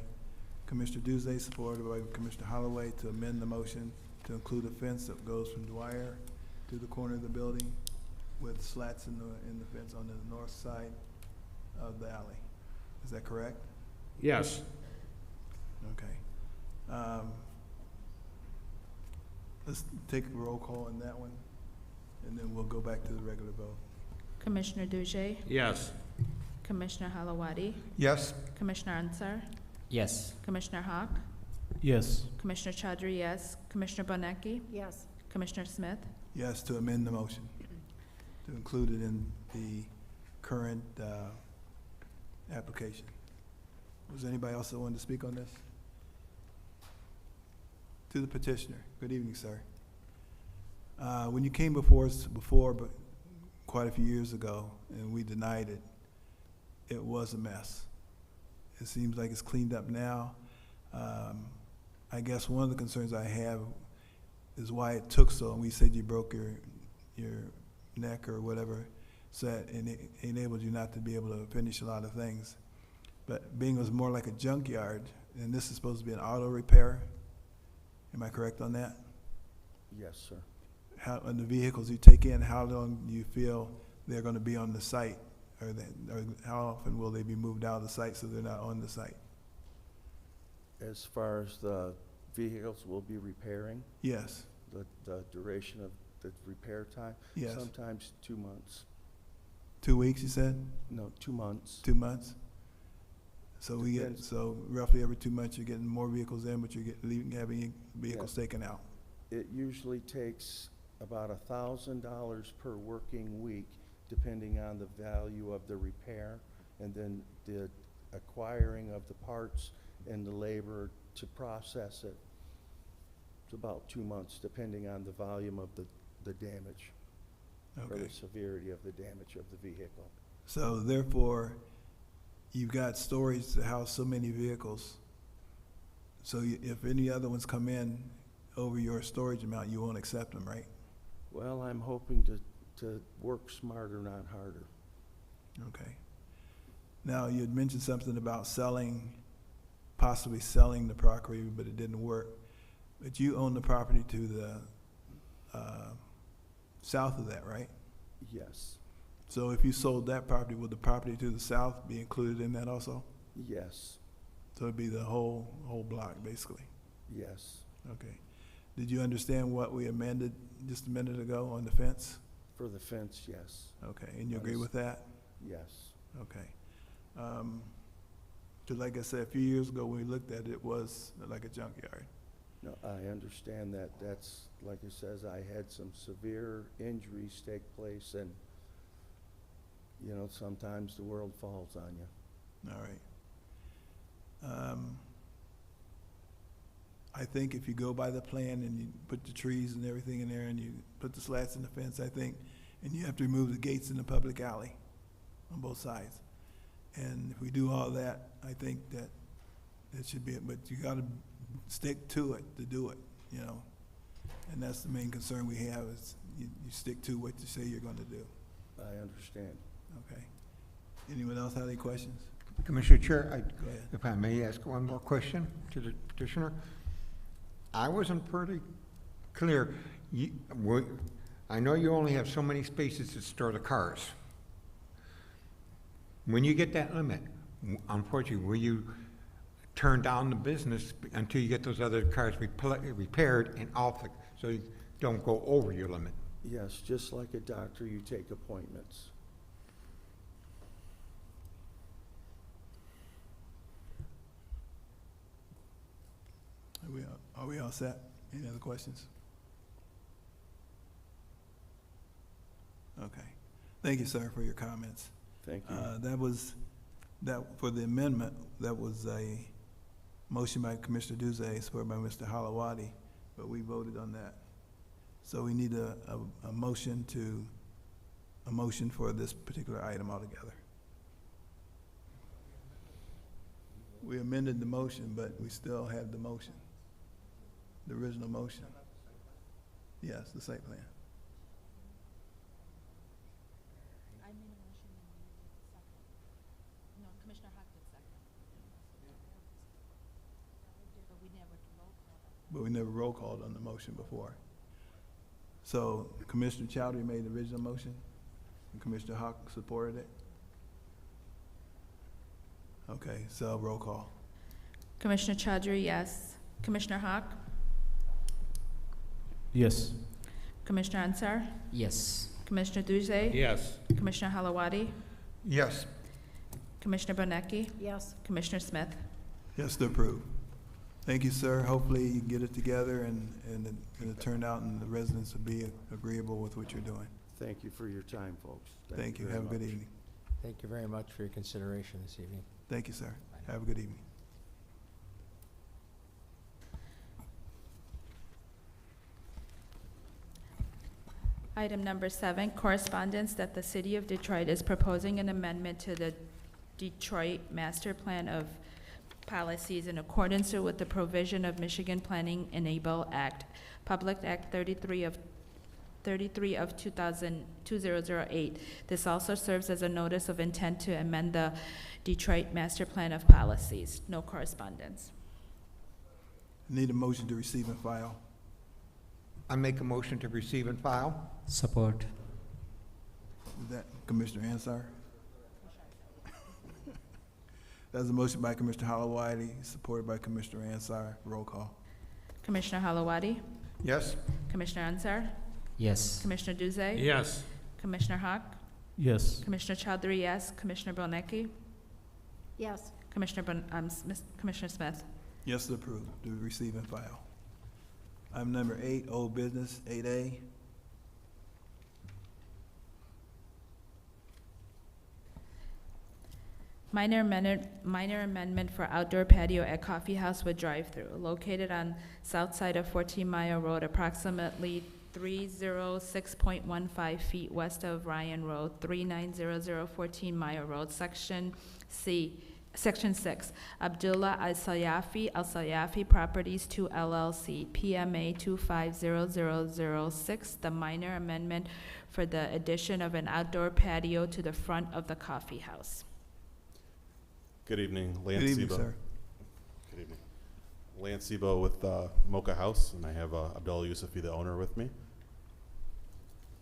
Commissioner Duzay, supported by Commissioner Holloway, to amend the motion to include a fence that goes from Dwyer to the corner of the building with slats in the fence on the north side of the alley. Is that correct? Yes. Okay. Let's take a roll call on that one, and then we'll go back to the regular vote. Commissioner Dujay, Yes. Commissioner Halawadi, Yes? Commissioner Ansar, Yes. Commissioner Hawk, Yes. Commissioner Chowdhury, yes, Commissioner Bonecki, Yes. Commissioner Smith, Yes, to amend the motion, to include it in the current application. Was there anybody else that wanted to speak on this? To the petitioner. Good evening, sir. When you came before us but quite a few years ago, and we denied it, it was a mess. It seems like it's cleaned up now. I guess one of the concerns I have is why it took so, and we said you broke your neck or whatever, so that it enabled you not to be able to finish a lot of things. But being it was more like a junkyard, and this is supposed to be an auto repair, am I correct on that? Yes, sir. On the vehicles you take in, how long do you feel they're gonna be on the site? Or how often will they be moved out of the site so they're not on the site? As far as the vehicles we'll be repairing, Yes, the duration of the repair time? Yes. Sometimes 2 months. 2 weeks, you said? No, 2 months. 2 months? So Depends. so roughly every 2 months, you're getting more vehicles in, but you're having vehicles Yeah. taken out. It usually takes about $1,000 per working week, depending on the value of the repair, and then the acquiring of the parts and the labor to process it. It's about 2 months, depending on the volume of the damage, or Okay. the severity of the damage of the vehicle. So therefore, you've got storage to house so many vehicles. So if any other ones come in over your storage amount, you won't accept them, right? Well, I'm hoping to work smarter, not harder. Okay. Now, you had mentioned something about possibly selling the property, but it didn't work. But you own the property to the south of that, right? Yes, So if you sold that property, would the property to the south be included in that also? yes, So it'd be the whole block, basically? yes. Okay. Did you understand what we amended just a minute ago on the fence? For the fence, yes, Okay, and you agree with that? yes. Okay. 'Cause like I said, a few years ago, when we looked at it, it was like a junkyard. No, I understand that. That's, like it says, I had some severe injuries take place, and you know, sometimes the world falls on you. All right. I think if you go by the plan and you put the trees and everything in there and you put the slats in the fence, I think, and you have to remove the gates in the public alley on both sides. And if we do all that, I think that it should be it, but you gotta stick to it to do it, you know? And that's the main concern we have is you stick to what you say you're gonna do. I understand. Okay. Anyone else have any questions? Commissioner Chair, Go ahead. if I may ask one more question to the petitioner. I wasn't pretty clear. I know you only have so many spaces to store the cars. When you get that limit, unfortunately, will you turn down the business until you get those other cars repaired and off, so you don't go over your limit? Yes, just like a doctor, you take appointments. Are we all set? Any other questions? Okay. Thank you, sir, for your comments. Thank you. For the amendment, that was a motion by Commissioner Duzay, supported by Mr. Halawadi, but we voted on that. So we need a motion for this particular item altogether. We amended the motion, but we still have the motion, the original motion. Yes, the site plan. I made a motion and you did the second. No, Commissioner Hawk did second. But we never roll called. But we never roll called on the motion before. So Commissioner Chowdhury made the original motion, and Commissioner Hawk supported it. Okay, so roll call. Commissioner Chowdhury, yes. Commissioner Hawk? Yes. Commissioner Ansar? Yes. Commissioner Duzay? Yes. Commissioner Halawadi? Yes. Commissioner Bonecki? Yes. Commissioner Smith? Yes, to approve. Thank you, sir. Hopefully you get it together and it'll turn out and the residents will be agreeable with what you're doing. Thank you for your time, folks. Thank you. very Have a good much. evening. Thank you very much for your consideration this evening. Thank you, sir. Have a good evening. Item number 7, correspondence that the City of Detroit is proposing an amendment to the Detroit Master Plan of Policies in accordance with the provision of Michigan Planning Enable Act, Public Act 33 of 2008. This also serves as a notice of intent to amend the Detroit Master Plan of Policies. No correspondence. Need a motion to receive and file. I make a motion to receive and file. Support. Is that Commissioner Ansar? That's a motion by Commissioner Halawadi, supported by Commissioner Ansar. Roll call. Commissioner Halawadi? Yes. Commissioner Ansar? Yes. Commissioner Duzay? Yes. Commissioner Hawk? Yes. Commissioner Chowdhury, yes. Commissioner Bonecki? Yes. Commissioner Smith? Yes, to approve, to receive and file. Item number 8, old business, 8A. Minor amendment for outdoor patio at Coffee House with drive-through, located on south side of 14 Mile Road, approximately 306.15 feet west of Ryan Road, 3900 14 Mile Road, Section 6. Abdullah Al-Sayafi Properties 2 LLC, PMA 250006, the minor amendment for the addition of an outdoor patio to the front of the coffee house. Good evening, Lance Good evening, Sebo. sir. Good evening. Lance Sebo with Mocha House, and I have Abdullah Yusufi, the owner, with me.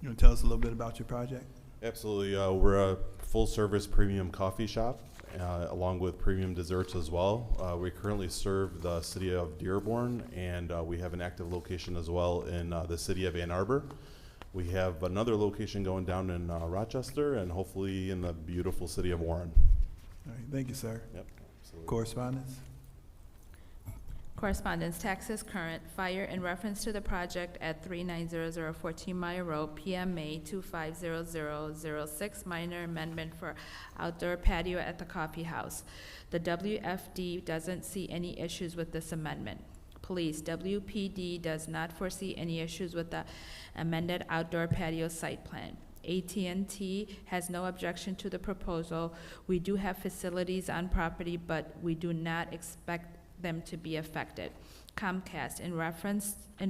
You want to tell us a little bit about your project? Absolutely. We're a full-service premium coffee shop, along with premium desserts as well. We currently serve the city of Dearborn, and we have an active location as well in the city of Ann Arbor. We have another location going down in Rochester, and hopefully in the beautiful city of Warren. All right, thank you, sir. Yep, absolutely. Correspondence? Correspondence, taxes current, fire in reference to the project at 3900 14 Mile Road, PMA 250006, minor amendment for outdoor patio at the coffee house. The WFD doesn't see any issues with this amendment. Police, WPD does not foresee any issues with the amended outdoor patio site plan. AT&T has no objection to the proposal. We do have facilities on property, but we do not expect them to be affected. Comcast, in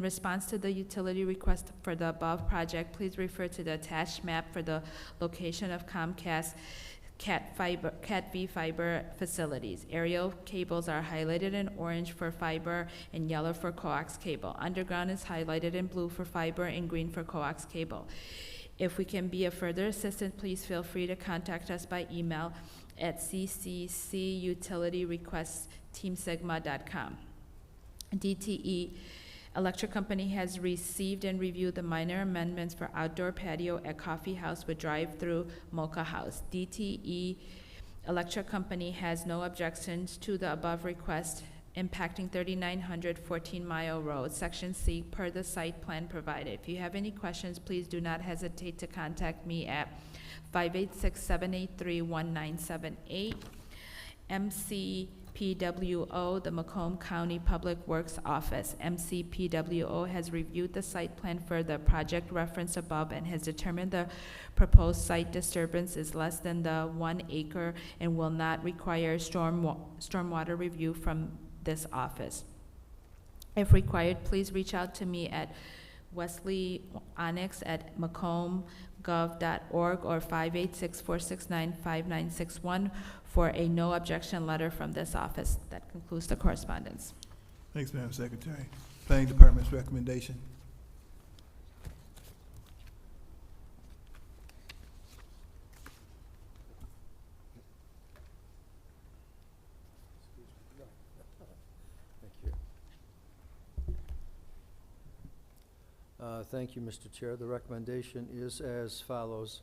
response to the utility request for the above project, please refer to the attached map for the location of Comcast Cat V fiber facilities. Aerial cables are highlighted in orange for fiber and yellow for coax cable. Underground is highlighted in blue for fiber and green for coax cable. If we can be of further assistance, please feel free to contact us by email at cccutilityrequest@teamsigma.com. DTE Electric Company has received and reviewed the minor amendments for outdoor patio at Coffee House with drive-through Mocha House. DTE Electric Company has no objections to the above request impacting 3900 14 Mile Road, Section C, per the site plan provided. If you have any questions, please do not hesitate to contact me at 586-783-1978. MCPWO, the Macomb County Public Works Office. MCPWO has reviewed the site plan for the project referenced above and has determined the proposed site disturbance is less than the 1 acre and will not require stormwater review from this office. If required, please reach out to me at Wesley Onyx at macombgov.org or 586-469-5961 for a no objection letter from this office. That concludes the correspondence. Thanks, Madam Secretary. Planning Department's recommendation. Thank you, Mr. Chair. The recommendation is as follows.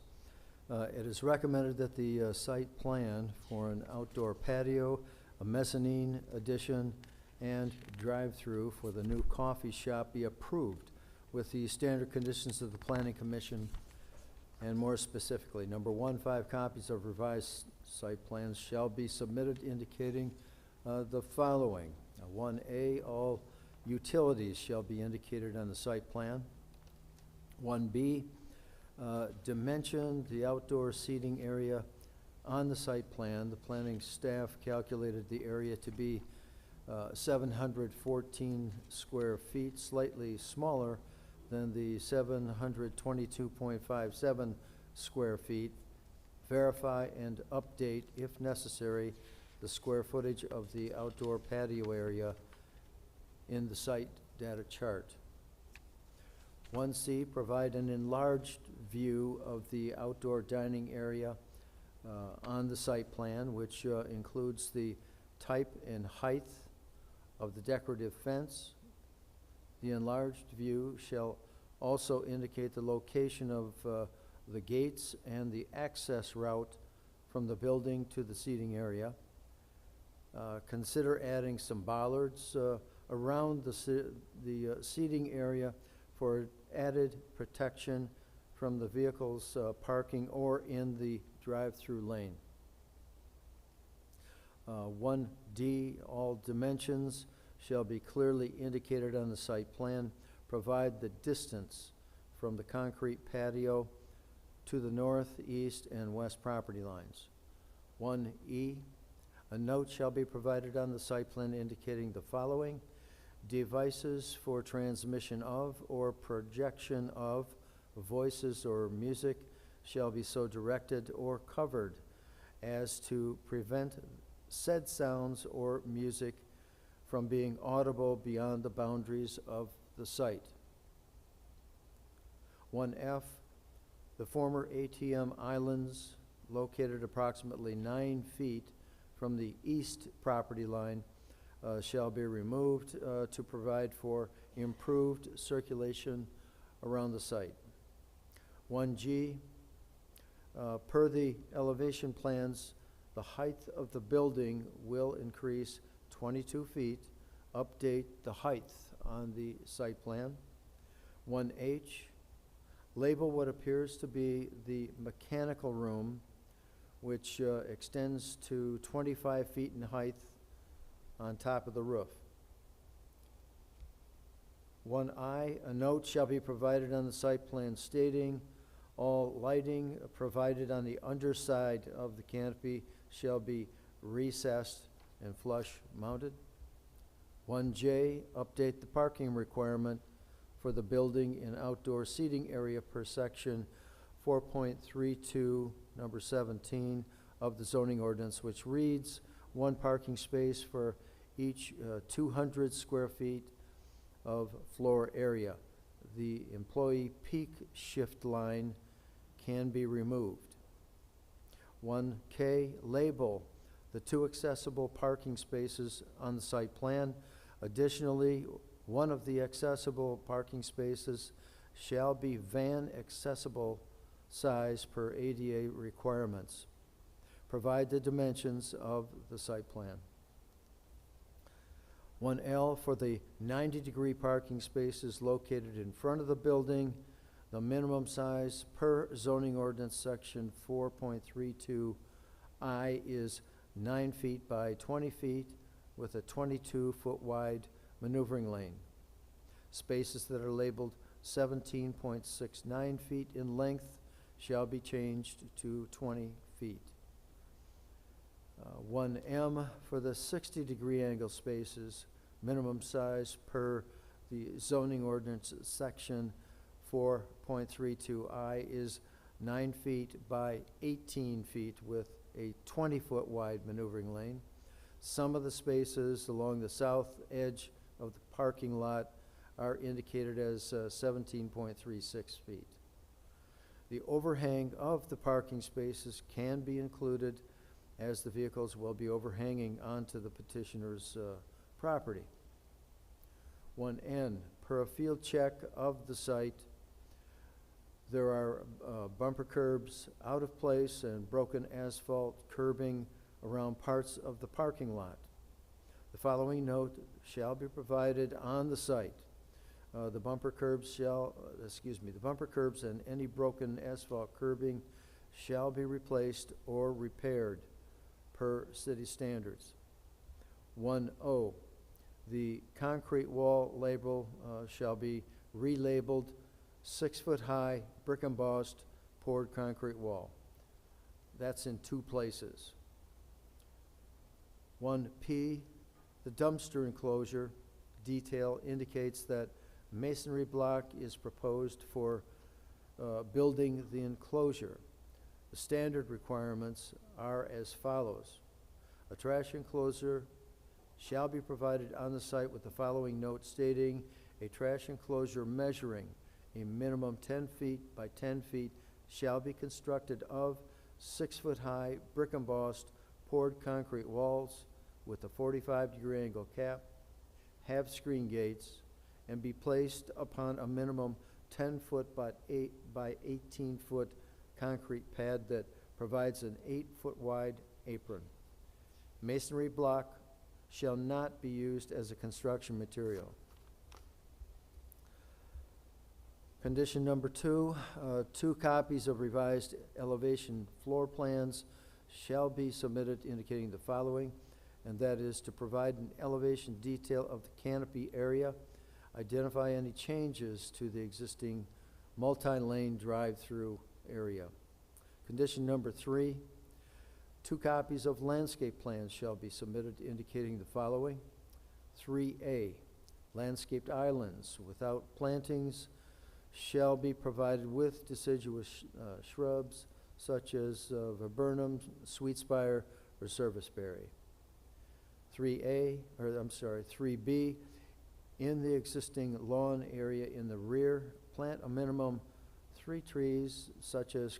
It is recommended that the site plan for an outdoor patio, a mezzanine addition, and drive-through for the new coffee shop be approved with the standard conditions of the Planning Commission, and more specifically, number one, 5 copies of revised site plans shall be submitted indicating the following. 1A, all utilities shall be indicated on the site plan. 1B, dimension the outdoor seating area on the site plan. The planning staff calculated the area to be 714 square feet, slightly smaller than the 722.57 square feet. Verify and update, if necessary, the square footage of the outdoor patio area in the site data chart. 1C, provide an enlarged view of the outdoor dining area on the site plan, which includes the type and height of the decorative fence. The enlarged view shall also indicate the location of the gates and the access route from the building to the seating area. Consider adding some bollards around the seating area for added protection from the vehicles parking or in the drive-through lane. 1D, all dimensions shall be clearly indicated on the site plan. Provide the distance from the concrete patio to the north, east, and west property lines. 1E, a note shall be provided on the site plan indicating the following: devices for transmission of or projection of voices or music shall be so directed or covered as to prevent said sounds or music from being audible beyond the boundaries of the site. 1F, the former ATM islands located approximately 9 feet from the east property line shall be removed to provide for improved circulation around the site. 1G, per the elevation plans, the height of the building will increase 22 feet update the height on the site plan. 1H, label what appears to be the mechanical room, which extends to 25 feet in height on top of the roof. 1I, a note shall be provided on the site plan stating all lighting provided on the underside of the canopy shall be recessed and flush mounted. 1J, update the parking requirement for the building and outdoor seating area per section 4.32, number 17 of the zoning ordinance, which reads, one parking space for each 200 square feet of floor area. The employee peak shift line can be removed. 1K, label the 2 accessible parking spaces on the site plan. Additionally, one of the accessible parking spaces shall be van accessible size per ADA requirements. Provide the dimensions of the site plan. 1L, for the 90-degree parking spaces located in front of the building, the minimum size per zoning ordinance section 4.32I is 9 feet by 20 feet with a 22-foot wide maneuvering lane. Spaces that are labeled 17.69 feet in length shall be changed to 20 feet. 1M, for the 60-degree angle spaces, minimum size per the zoning ordinance section 4.32I is 9 feet by 18 feet with a 20-foot wide maneuvering lane. Some of the spaces along the south edge of the parking lot are indicated as 17.36 feet. The overhang of the parking spaces can be included as the vehicles will be overhanging onto the petitioner's property. 1N, per a field check of the site, there are bumper curbs out of place and broken asphalt curbing around parts of the parking lot. The following note shall be provided on the site. The bumper curbs and any broken asphalt curbing shall be replaced or repaired per city standards. 1O, the concrete wall label shall be relabeled 6-foot high brick embossed poured concrete wall. That's in 2 places. 1P, the dumpster enclosure detail indicates that masonry block is proposed for building the enclosure. The standard requirements are as follows. A trash enclosure shall be provided on the site with the following note stating a trash enclosure measuring a minimum 10 feet by 10 feet shall be constructed of 6-foot high brick embossed poured concrete walls with a 45-degree angle cap, have screen gates, and be placed upon a minimum 10-foot by 18-foot concrete pad that provides an 8-foot wide apron. Masonry block shall not be used as a construction material. Condition number 2, 2 copies of revised elevation floor plans shall be submitted indicating the following, and that is to provide an elevation detail of the canopy area, identify any changes to the existing multi-lane drive-through area. Condition number 3, 2 copies of landscape plans shall be submitted indicating the following. 3A, landscaped islands without plantings shall be provided with deciduous shrubs such as viburnum, sweetspire, or serviceberry. 3B, in the existing lawn area in the rear, plant a minimum 3 trees such as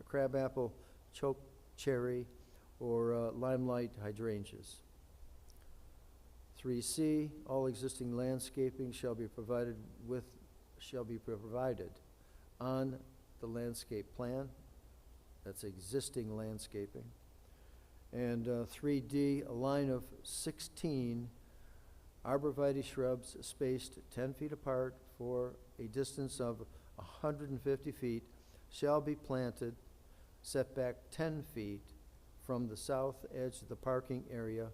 crabapple, choke cherry, or limelight hydrangeas. 3C, all existing landscaping shall be provided on the landscape plan. That's existing landscaping. And 3D, a line of 16 arborvitae shrubs spaced 10 feet apart for a distance of 150 feet shall be planted set back 10 feet from the south edge of the parking area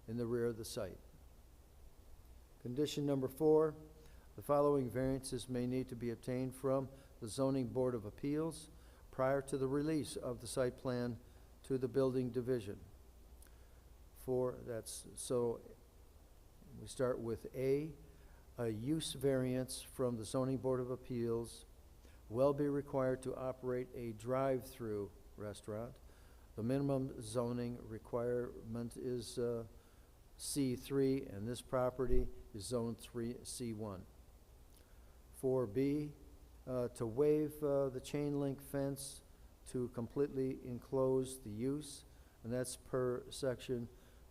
in the rear of the site. Condition number 4, the following variances may need to be obtained from the Zoning Board of Appeals prior to the release of the site plan to the Building Division. We start with A use variance from the Zoning Board of Appeals will be required to operate a drive-through restaurant. The minimum zoning requirement is C3, and this property is Zone 3C1. 4B, to waive the chain link fence to completely enclose the use, and that's per section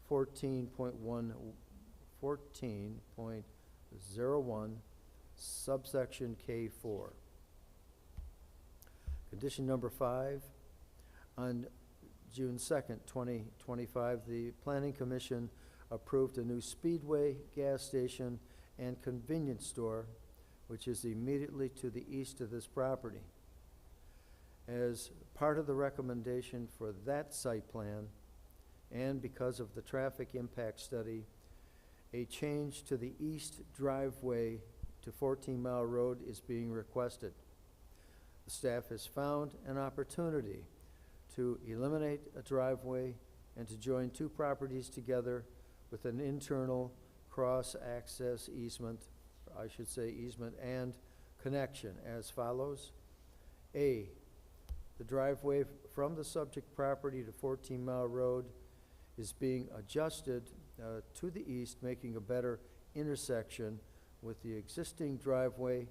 14.01, subsection K4. Condition number 5, on June 2nd, 2025, the Planning Commission approved a new Speedway gas station and convenience store, which is immediately to the east of this property. As part of the recommendation for that site plan, and because of the traffic impact study, a change to the east driveway to 14 Mile Road is being requested. The staff has found an opportunity to eliminate a driveway and to join two properties together with an internal cross-access easement, I should say easement and connection as follows. A, the driveway from the subject property to 14 Mile Road is being adjusted to the east, making a better intersection with the existing driveway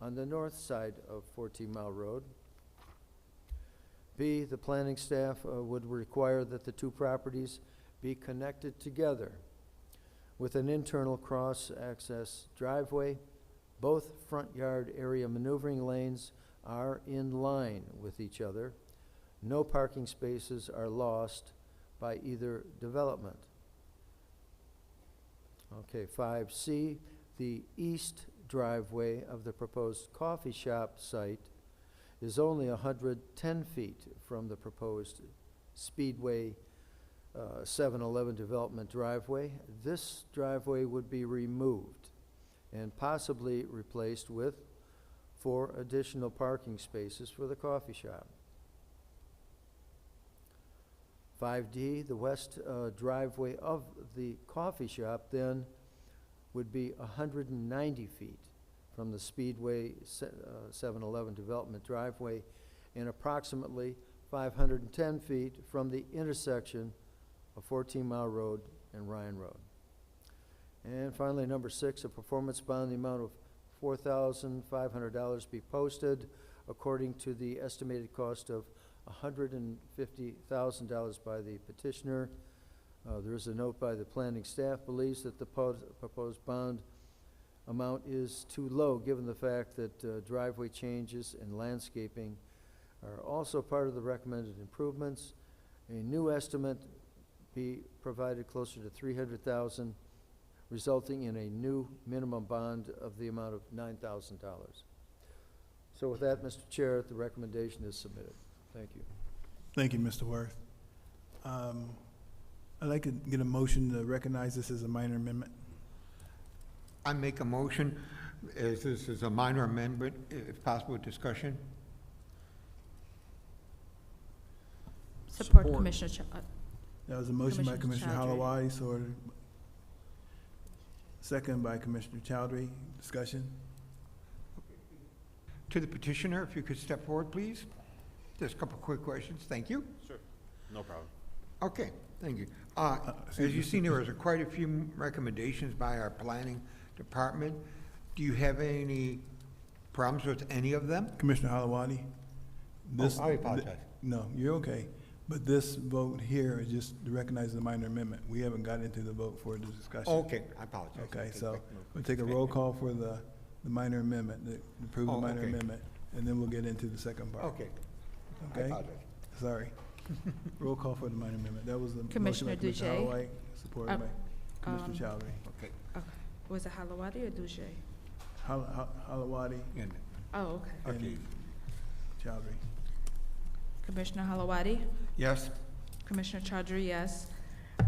on the north side of 14 Mile Road. B, the planning staff would require that the two properties be connected together with an internal cross-access driveway. Both front yard area maneuvering lanes are in line with each other. No parking spaces are lost by either development. Okay, 5C, the east driveway of the proposed coffee shop site is only 110 feet from the proposed Speedway 7-Eleven development driveway. This driveway would be removed and possibly replaced with 4 additional parking spaces for the coffee shop. 5D, the west driveway of the coffee shop then would be 190 feet from the Speedway 7-Eleven development driveway and approximately 510 feet from the intersection of 14 Mile Road and Ryan Road. And finally, number 6, a performance bond in the amount of $4,500 be posted according to the estimated cost of $150,000 by the petitioner. There is a note by the planning staff believes that the proposed bond amount is too low given the fact that driveway changes and landscaping are also part of the recommended improvements. A new estimate be provided closer to $300,000, resulting in a new minimum bond of the amount of $9,000. So with that, Mr. Chair, the recommendation is submitted. Thank you. Thank you, Mr. Worth. I'd like to get a motion to recognize this as a minor amendment. I make a motion, as this is a minor amendment, if possible, discussion. Support Commissioner That was a motion by Commissioner Commissioner Chowdhury. Holoway, so second by Commissioner Chowdhury. Discussion? To the petitioner, if you could step forward, please. Just a couple quick questions. Thank you. Sure, no problem. Okay, thank you. As you've seen, there was quite a few recommendations by our planning department. Do you have any problems with any of them? Commissioner Holoway? I apologize. No, you're okay. But this vote here is just to recognize the minor amendment. We haven't got into the vote for the discussion. Okay, I apologize. Okay, so we'll take a roll call for the minor amendment, to approve the minor okay. amendment, and then we'll get into the second part. Okay. I Okay? apologize. Sorry. Roll call for the minor amendment. That was the motion Commissioner by Commissioner Duche. Holloway, supported by. Commissioner Chowdhury. Okay. Okay. Was it Halawadi or Duje? Halawadi And, Oh, okay. okay, and Chowdhury. Commissioner Halawadi? yes? Commissioner Chaudhry, yes.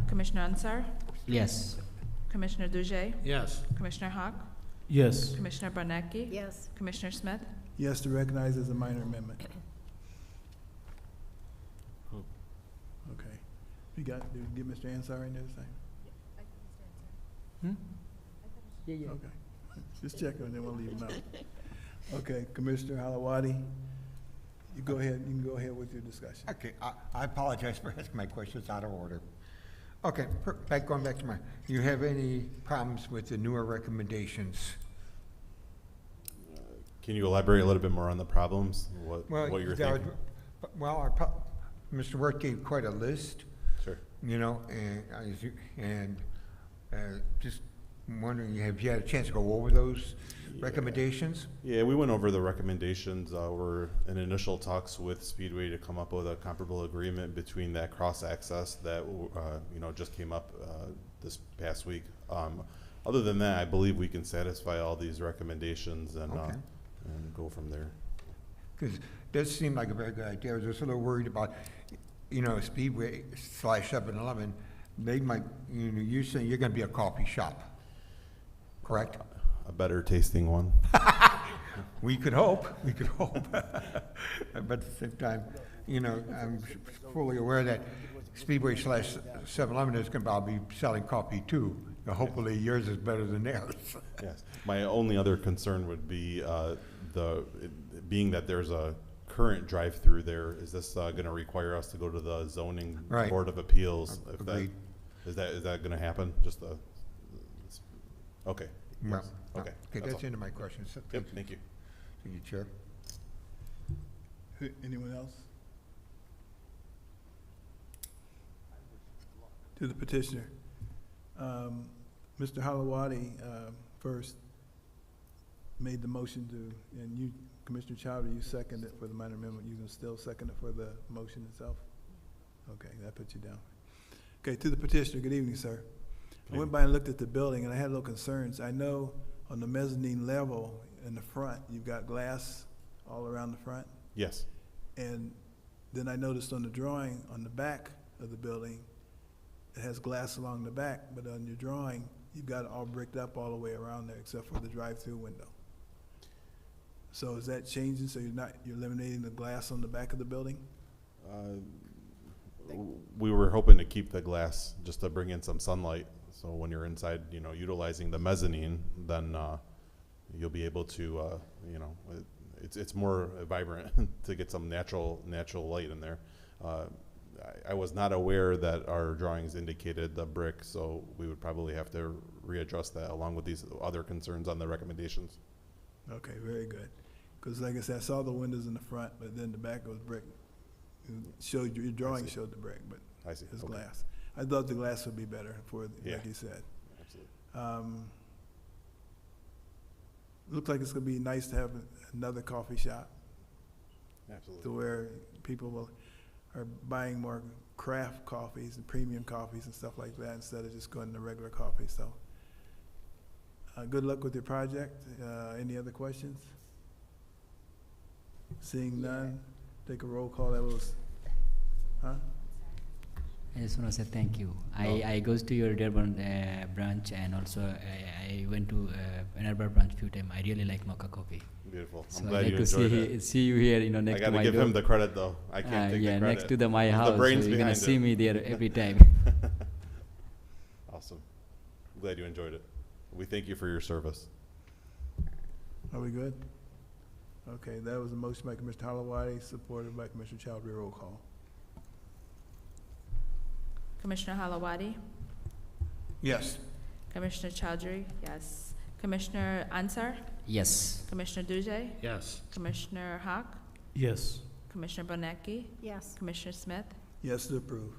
Commissioner Ansar? Yes. Commissioner Duje? Yes. Commissioner Hawk? Yes. Commissioner Barnecki? Yes. Commissioner Smith? Yes, to recognize as a minor amendment. Okay. You got, did you get Mr. Ansar in there this time? Yeah, yeah. Okay. Just checking, and then we'll leave him out. Okay, Commissioner Halawadi, you go ahead, you can go ahead with your discussion. Okay, I apologize for asking my questions out of order. Okay, going back to my, do you have any problems with the newer recommendations? Can you elaborate a little bit more on the problems? What you're there thinking? was- Well, Mr. Wirt gave quite a list, Sure. you know, and just wondering, have you had a chance to go over those recommendations? Yeah, we went over the recommendations. We're in initial talks with Speedway to come up with a comparable agreement between that cross-access that, just came up this past week. Other than that, I believe we can satisfy all these recommendations and Okay. and go from there. Because it does seem like a very good idea. I was just a little worried about, Speedway / 7-Eleven, they might, you're saying you're gonna be a coffee shop, correct? A better tasting one. We could hope, But at the same time, I'm fully aware that Speedway / 7-Eleven is gonna be selling coffee too. Hopefully yours is better than theirs. Yes. My only other concern would be being that there's a current drive-through there, is this going to require us to go to the zoning Right. board of appeals? If that, Agreed. is that going to happen? Okay. Well, Yes. Okay. Okay, that's all. the end of my questions. Yep, thank you. Thank you, Chair. Anyone else? To the petitioner. Mr. Halawadi, first made the motion to, and you, Commissioner Chowdhury, you seconded for the minor amendment. You can still second it for the motion itself? Okay, that puts you down. Okay, to the petitioner, good evening, sir. I went by and looked at the building and I had little concerns. I know on the mezzanine level in the front, you've got glass all around the front. Yes. And then I noticed on the drawing on the back of the building, it has glass along the back, but on your drawing, you've got it all bricked up all the way around there except for the drive-through window. So is that changing, so you're eliminating the glass on the back of the building? We were hoping to keep the glass just to bring in some sunlight. So when you're inside, utilizing the mezzanine, then you'll be able to, it's more vibrant to get some natural light in there. I was not aware that our drawings indicated the brick, so we would probably have to readjust that along with these other concerns on the recommendations. Okay, very good. Because like I said, I saw the windows in the front, but then the back was brick. Your drawing showed the brick, but I see. it's Okay. glass. I thought the glass would be better for, Yeah. like you said. Absolutely. Looks like it's gonna be nice to have another coffee shop Absolutely. to where people are buying more craft coffees and premium coffees and stuff like that instead of just going to regular coffee, so. Good luck with your project. Any other questions? Seeing none, take a roll call. That was, huh? I just want to say thank you. I goes to your Dearborn branch, and also I went to Ann Arbor branch few times. I really like mocha coffee. Beautiful. So I'm I glad like you to enjoyed it. see you here, next I to gotta my give door. him the credit though. I can't take yeah, the credit. next to my He's house. the brains so you're gonna behind see it. me there every time. Awesome. I'm glad you enjoyed it. We thank you for your service. Are we good? Okay, that was a motion by Commissioner Halawadi, supported by Commissioner Chowdhury. Roll call. Commissioner Halawadi? Yes. Commissioner Chaudhry? Yes. Commissioner Ansar? Yes. Commissioner Duje? Yes. Commissioner Hawk? Yes. Commissioner Bonecki? Yes. Commissioner Smith? Yes to approve.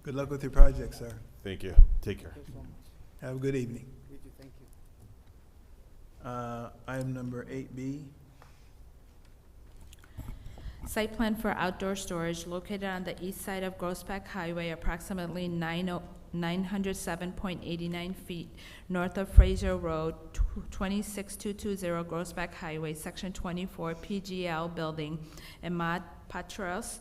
Good luck with your project, sir. Thank you. Take care. Have a good evening. Item number 8B. Site plan for outdoor storage located on the east side of Groesbeck Highway, approximately 907.89 feet north of Fraser Road, 26220 Groesbeck Highway, Section 24, PGL Building, Ahmad Patros,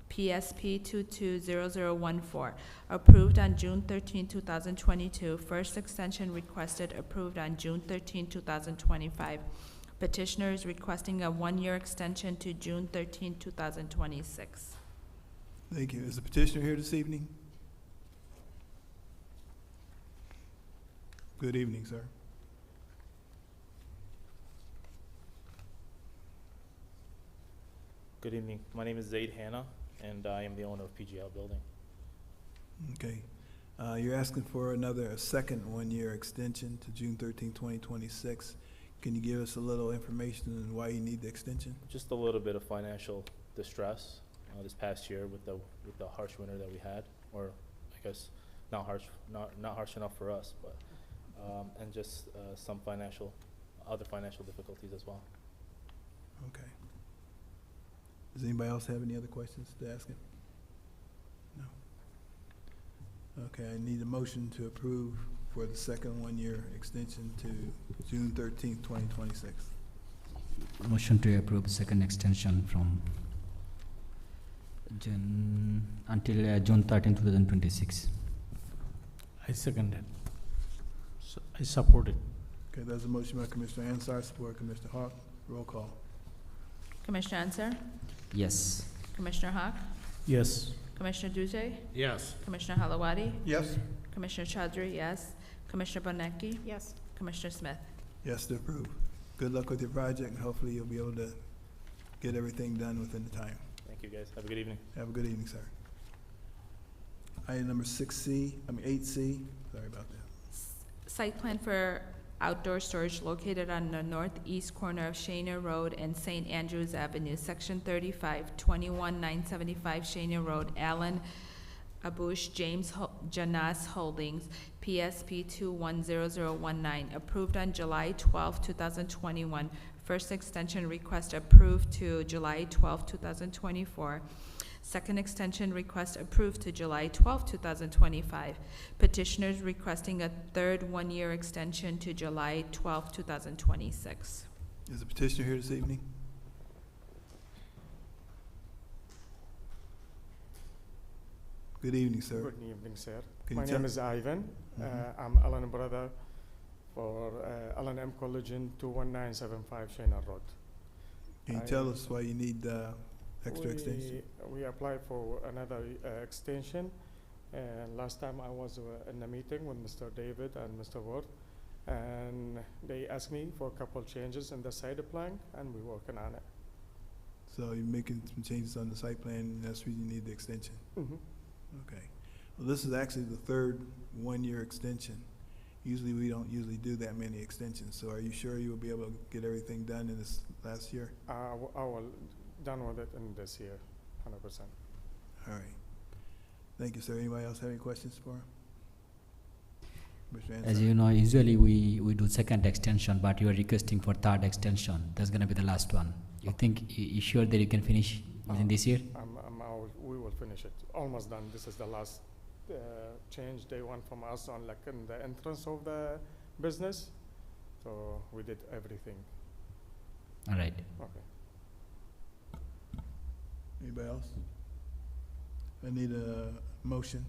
PSP 220014, approved on June 13, 2022. First extension requested, approved on June 13, 2025. Petitioner is requesting a one-year extension to June 13, 2026. Thank you. Is the petitioner here this evening? Good evening, sir. Good evening. My name is Zaid Hanna, and I am the owner of PGL Building. Okay. You're asking for a second one-year extension to June 13, 2026. Can you give us a little information on why you need the extension? Just a little bit of financial distress this past year with the harsh winter that we had, or I guess not harsh enough for us, but and just some other financial difficulties as well. Okay. Does anybody else have any other questions to ask him? No. Okay, I need a motion to approve for the second one-year extension to June 13th, 2026. Motion to approve second extension from June until June 13, 2026. I second it. So I support it. Okay, there's a motion by Commissioner Ansar, support Commissioner Hawk. Roll call. Commissioner Answer? Yes. Commissioner Hawk? Yes. Commissioner Duzey? Yes. Commissioner Halawadi? Yes. Commissioner Chowdhury, yes. Commissioner Bonecki? Yes. Commissioner Smith? Yes to approve. Good luck with your project, and hopefully you'll be able to get everything done within the time. Thank you, guys. Have a good evening. Have a good evening, sir. Item number 8C, sorry about that. Site plan for outdoor storage located on the northeast corner of Shana Road and St. Andrews Avenue, Section 35, 21975 Shana Road, Allen Abush James Janas Holdings, PSP 210019, approved on July 12, 2021. First extension request approved to July 12, 2024. Second extension request approved to July 12, 2025. Petitioners requesting a third one-year extension to July 12, 2026. Is the petitioner here this evening? Good evening, sir. Good evening, sir. Can My you name tell- is Ivan. Mhm. I'm Alan brother for L&M Collagen 21975 Shana Road. Can you tell us why you need extra extension? We applied for another extension, and last time I was in a meeting with Mr. David and Mr. Ward, and they asked me for a couple changes in the site plan, and we're working on it. So you're making some changes on the site plan, and that's why you need the extension? Mhm. Okay. Well, this is actually the third one-year extension. Usually, we don't usually do that many extensions, so are you sure you will be able to get everything done in this last year? I will done with it in this year, 100%. All right. Thank you, sir. Anybody else have any questions for him? Mr. As Ansar? you know, usually we do second extension, but you are requesting for third extension. That's gonna be the last one. You think, you sure that you can finish within this year? We will finish it, almost done. This is the last change they want from us on like in the entrance of the business. So we did everything. All right. Okay. Anybody else? I need a motion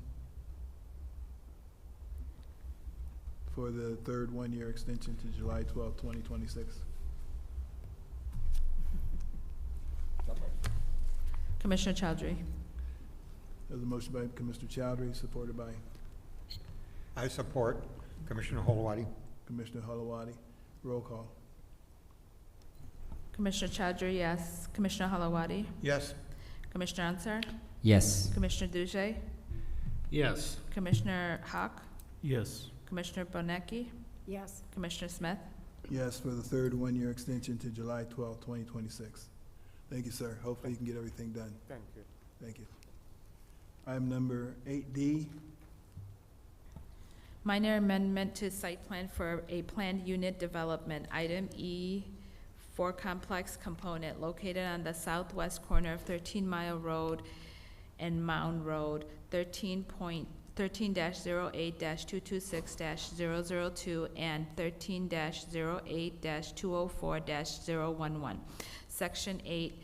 for the third one-year extension to July 12, 2026. Commissioner Chowdhury. There's a motion by Commissioner Chowdhury, supported by I support Commissioner Holowati. Commissioner Halawadi. Roll call. Commissioner Chowdhury, yes. Commissioner Halawadi? Yes. Commissioner Ansar? Yes. Commissioner Duzey? Yes. Commissioner Hawk? Yes. Commissioner Bonecki? Yes. Commissioner Smith? Yes, for the third one-year extension to July 12, 2026. Thank you, sir. Hopefully you can get everything done. Thank you. Thank you. Item number 8D, Minor amendment to site plan for a planned unit development, item four-complex component located on the southwest corner of 13 Mile Road and Mound Road, 13-08-226-002 and 13-08-204-011. Section 8,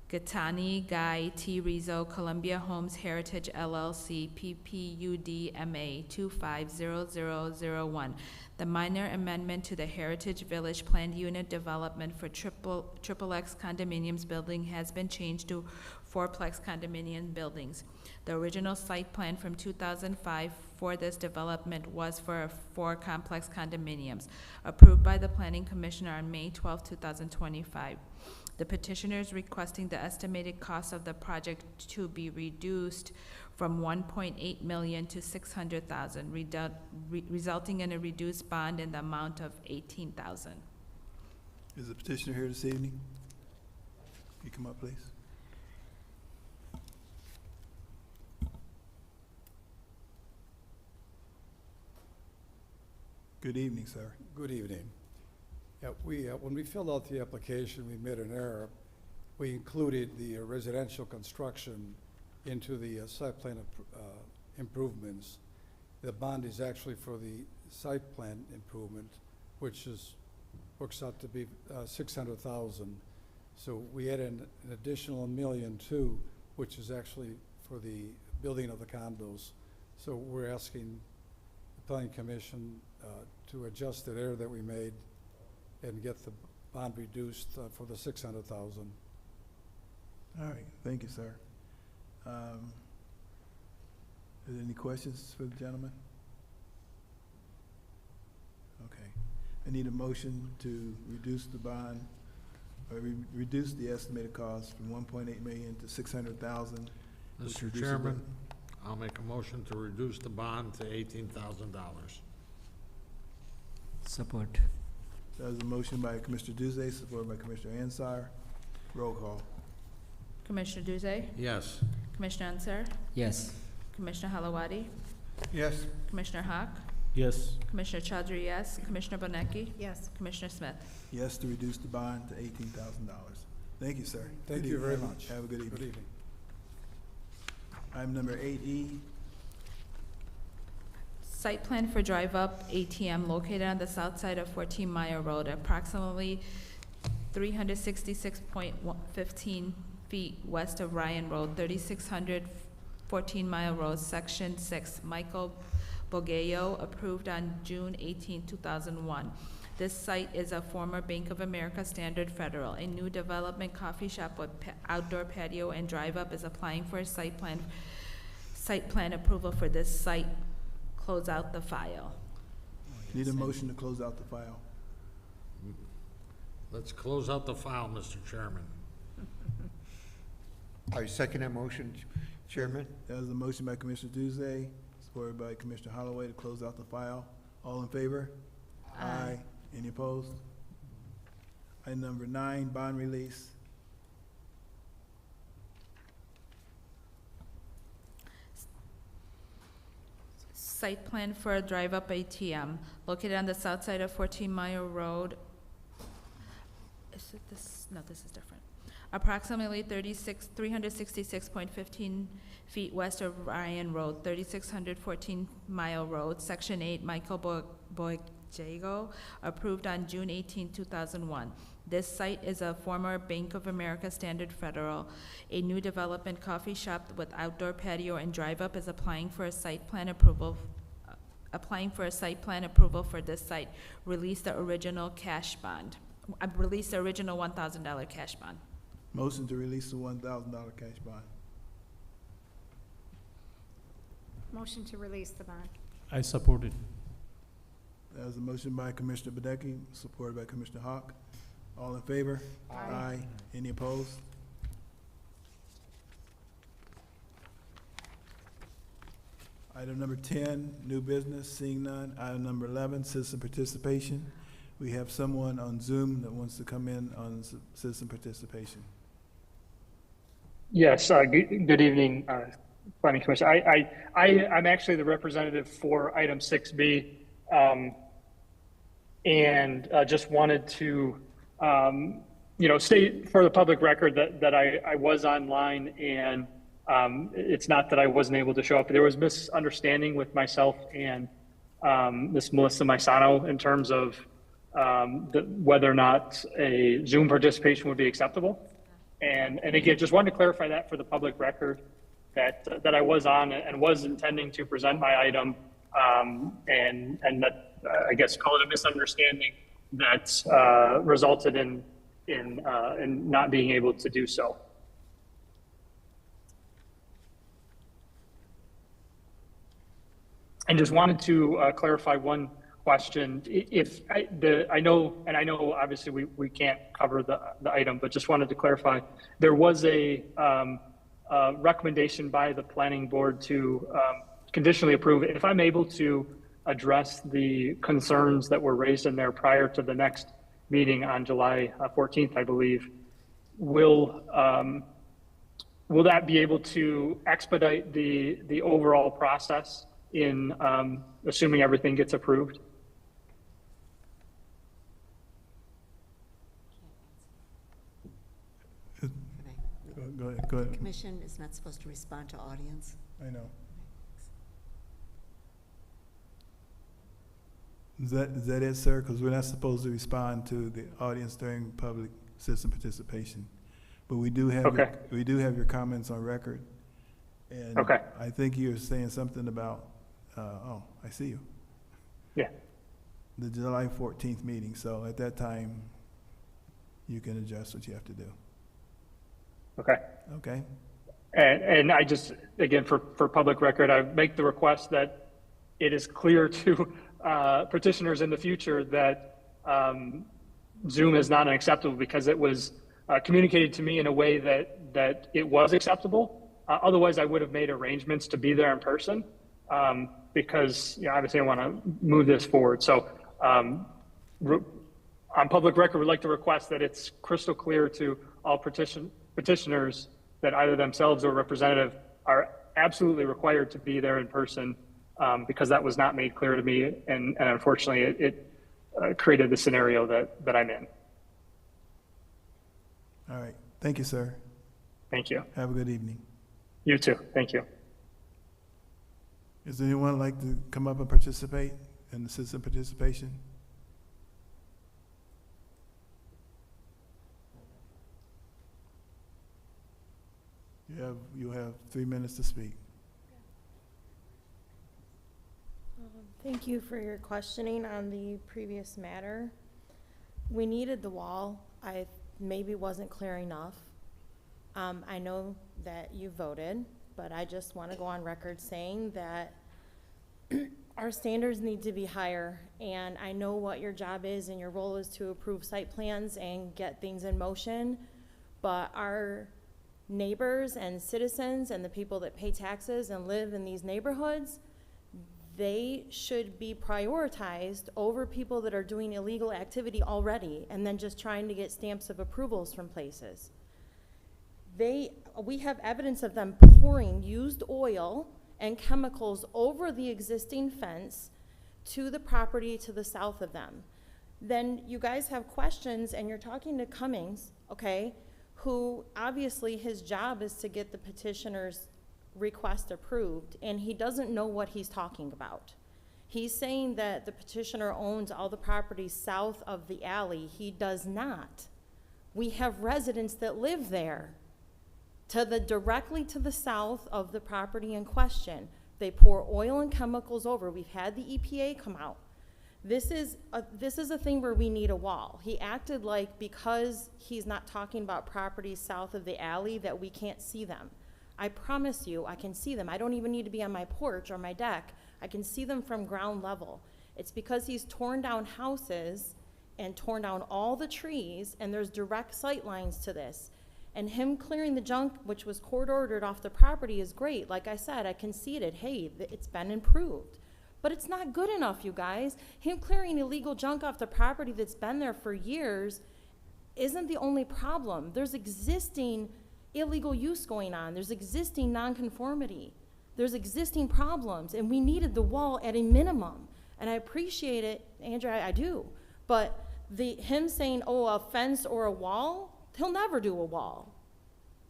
Gatani Guy T. Rizzo, Columbia Homes Heritage LLC, PPUD-MA 250001. The minor amendment to the Heritage Village Planned Unit Development for Triple X condominiums building has been changed to fourplex condominium buildings. The original site plan from 2005 for this development was for 4 complex condominiums, approved by the Planning Commissioner on May 12, 2025. The petitioner is requesting the estimated cost of the project to be reduced from $1.8 million to $600,000, resulting in a reduced bond in the amount of $18,000. Is the petitioner here this evening? Can you come up, please? Good evening, sir. Good evening. Yeah, when we filled out the application, we made an error. We included the residential construction into the site plan improvements. The bond is actually for the site plan improvement, which works out to be $600,000. So we add an additional $1.2 million, which is actually for the building of the condos. So we're asking the Planning Commission to adjust that error that we made and get the bond reduced for the $600,000. All right, thank you, sir. Are there any questions for the gentleman? Okay. I need a motion to reduce the bond, or reduce the estimated cost from $1.8 million to $600,000. Mr. Chairman, I'll make a motion to reduce the bond to $18,000. Support. That was a motion by Commissioner Duzay, supported by Commissioner Ansar. Roll call. Commissioner Duzay? Yes. Commissioner Ansar? Yes. Commissioner Halawadi? Yes. Commissioner Hawk? Yes. Commissioner Chowdhury, yes. Commissioner Bonecki? Yes. Commissioner Smith? Yes, to reduce the bond to $18,000. Thank you, sir. Thank Good you evening. very much. Have a good evening. Good evening. Item number 8E, Site plan for drive-up ATM located on the south side of 14 Mile Road, approximately 366.15 feet west of Ryan Road, 3600 14 Mile Road, Section 6. Michael Bogello, approved on June 18, 2001. This site is a former Bank of America Standard Federal. A new development coffee shop with outdoor patio and drive-up is applying for a site plan approval for this site. Close out the file. need a motion to close out the file. Let's close out the file, Mr. Chairman. I second that motion, Chairman. That was a motion by Commissioner Duzay, supported by Commissioner Holloway to close out the file. All in favor? Aye. Any opposed? Item number 9, bond release. Site plan for a drive-up ATM located on the south side of 14 Mile Road. Is it this? No, this is different. Approximately 366.15 feet west of Ryan Road, 3614 Mile Road, Section 8, Michael Bogello, approved on June 18, 2001. This site is a former Bank of America Standard Federal. A new development coffee shop with outdoor patio and drive-up is applying for a site plan approval for this site. Release the original cash bond. Release the original $1,000 cash bond. Motion to release the $1,000 cash bond. Motion to release the bond. I support it. That was a motion by Commissioner Badecki, supported by Commissioner Hawk. All in favor? Aye. Any opposed? Item number 10, new business, seeing none. Item number 11, citizen participation. We have someone on Zoom that wants to come in on citizen participation. Yes, good evening, Planning Commission. I'm actually the representative for item 6B, and just wanted to state for the public record that I was online, and it's not that I wasn't able to show up. There was misunderstanding with myself and Ms. Melissa Maisano in terms of whether or not a Zoom participation would be acceptable. And again, just wanted to clarify that for the public record, that I was on and was intending to present my item, and that I guess call it a misunderstanding that resulted in not being able to do so. And just wanted to clarify one question. I know obviously we can't cover the item, but just wanted to clarify. There was a recommendation by the planning board to conditionally approve it. If I'm able to address the concerns that were raised in there prior to the next meeting on July 14th, I believe, will that be able to expedite the overall process in assuming everything gets approved? Go ahead. The commission is not supposed to respond to audience. I know. Is that it, sir? Because we're not supposed to respond to the audience during public citizen participation. But we do have your comments on record. And I think you're saying something about, oh, I see you. Yeah. The July 14th meeting. So at that time, you can adjust what you have to do. Okay. Okay. And I just, again, for public record, I make the request that it is clear to petitioners in the future that Zoom is not unacceptable, because it was communicated to me in a way that it was acceptable. Otherwise, I would have made arrangements to be there in person, because obviously I want to move this forward. So on public record, we'd like to request that it's crystal clear to all petitioners that either themselves or representative are absolutely required to be there in person, because that was not made clear to me, and unfortunately it created the scenario that I'm in. All right. Thank you, sir. Thank you. Have a good evening. You too. Thank you. Is anyone like to come up and participate in the citizen participation? You have 3 minutes to speak. Thank you for your questioning on the previous matter. We needed the wall. I maybe wasn't clear enough. I know that you voted, but I just want to go on record saying that our standards need to be higher, and I know what your job is, and your role is to approve site plans and get things in motion, but our neighbors and citizens and the people that pay taxes and live in these neighborhoods, they should be prioritized over people that are doing illegal activity already and then just trying to get stamps of approvals from places. We have evidence of them pouring used oil and chemicals over the existing fence to the property to the south of them. Then you guys have questions, and you're talking to Cummings, okay, who obviously his job is to get the petitioner's request approved, and he doesn't know what he's talking about. He's saying that the petitioner owns all the properties south of the alley. He does not. We have residents that live there directly to the south of the property in question. They pour oil and chemicals over. We've had the EPA come out. This is a thing where we need a wall. He acted like because he's not talking about properties south of the alley that we can't see them. I promise you, I can see them. I don't even need to be on my porch or my deck. I can see them from ground level. It's because he's torn down houses and torn down all the trees, and there's direct sight lines to this. And him clearing the junk, which was court ordered off the property, is great. Like I said, I conceded, hey, it's been improved. But it's not good enough, you guys. Him clearing illegal junk off the property that's been there for years isn't the only problem. There's existing illegal use going on. There's existing nonconformity. There's existing problems, and we needed the wall at a minimum. And I appreciate it, Andrea, I do. But him saying, oh, a fence or a wall, he'll never do a wall.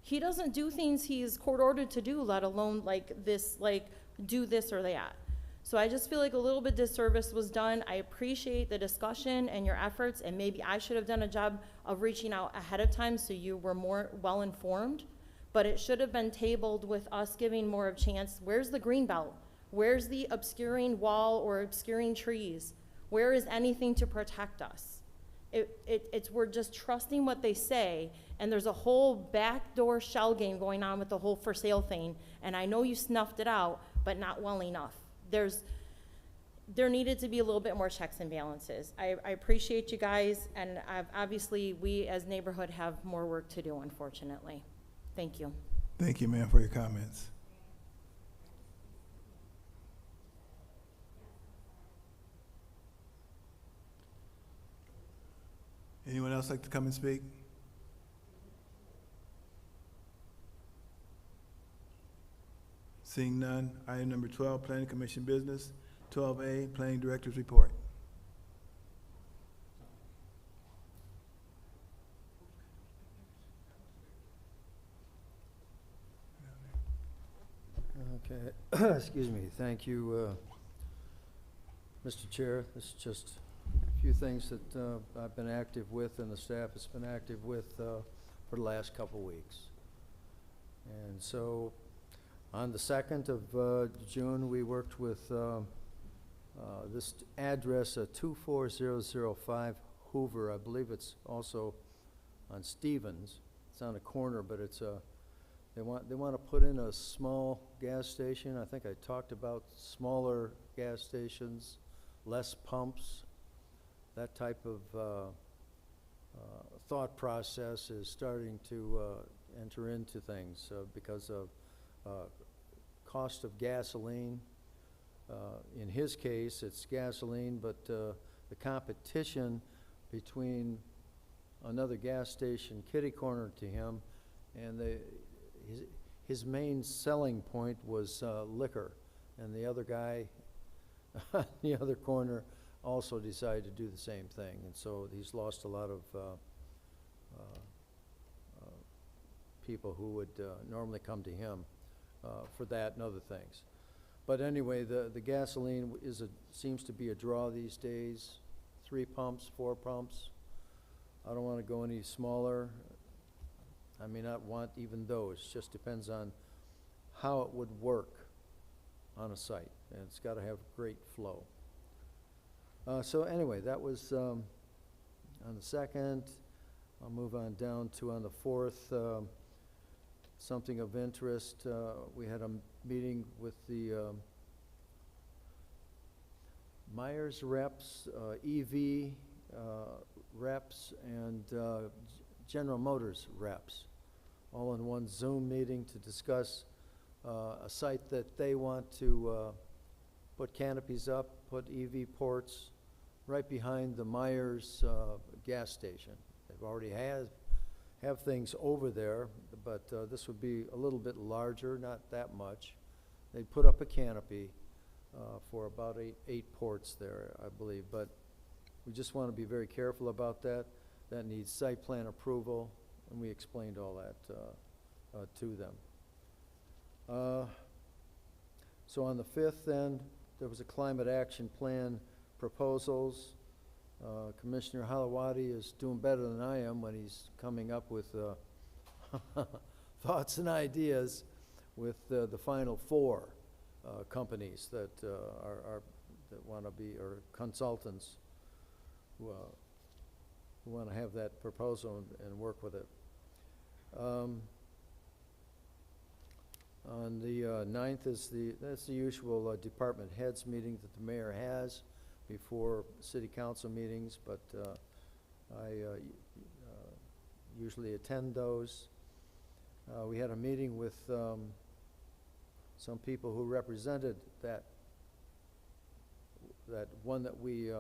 He doesn't do things he's court ordered to do, let alone like this, like do this or that. So I just feel like a little bit disservice was done. I appreciate the discussion and your efforts, and maybe I should have done a job of reaching out ahead of time so you were more well-informed, but it should have been tabled with us giving more of a chance. Where's the green belt? Where's the obscuring wall or obscuring trees? Where is anything to protect us? We're just trusting what they say, and there's a whole backdoor shell game going on with the whole for sale thing, and I know you snuffed it out, but not well enough. There needed to be a little bit more checks and balances. I appreciate you guys, and obviously we as neighborhood have more work to do, unfortunately. Thank you. Thank you, ma'am, for your comments. Anyone else like to come and speak? Seeing none, item number 12, Planning Commission business. 12A, Planning Director's report. Okay, excuse me, thank you, Mr. Chair. This is just a few things that I've been active with and the staff has been active with for the last couple weeks. And so on the 2nd of June, we worked with this address, 24005 Hoover. I believe it's also on Stevens. It's on a corner, but it's they want to put in a small gas station. I think I talked about smaller gas stations, less pumps. That type of thought process is starting to enter into things because of cost of gasoline. In his case, it's gasoline, but the competition between another gas station kitty corner to him and his main selling point was liquor, and the other guy on the other corner also decided to do the same thing, and so he's lost a lot of people who would normally come to him for that and other things. But anyway, the gasoline seems to be a draw these days. 3 pumps, 4 pumps. I don't want to go any smaller. I may not want even those. Just depends on how it would work on a site, and it's got to have great flow. So anyway, that was on the 2nd. I'll move on down to on the 4th. Something of interest, we had a meeting with the Myers reps, EV reps, and General Motors reps, all in one Zoom meeting to discuss a site that they want to put canopies up, put EV ports right behind the Myers gas station. They've already have things over there, but this would be a little bit larger, not that much. They'd put up a canopy for about eight ports there, I believe, but we just want to be very careful about that. That needs site plan approval, and we explained all that to them. So on the 5th then, there was a climate action plan proposals. Commissioner Halawadi is doing better than I am when he's coming up with thoughts and ideas with the final 4 companies that that want to be, or consultants who want to have that proposal and work with it. On the 9th that's the usual department heads meeting that the mayor has before city council meetings, but I usually attend those. We had a meeting with some people who represented that one that we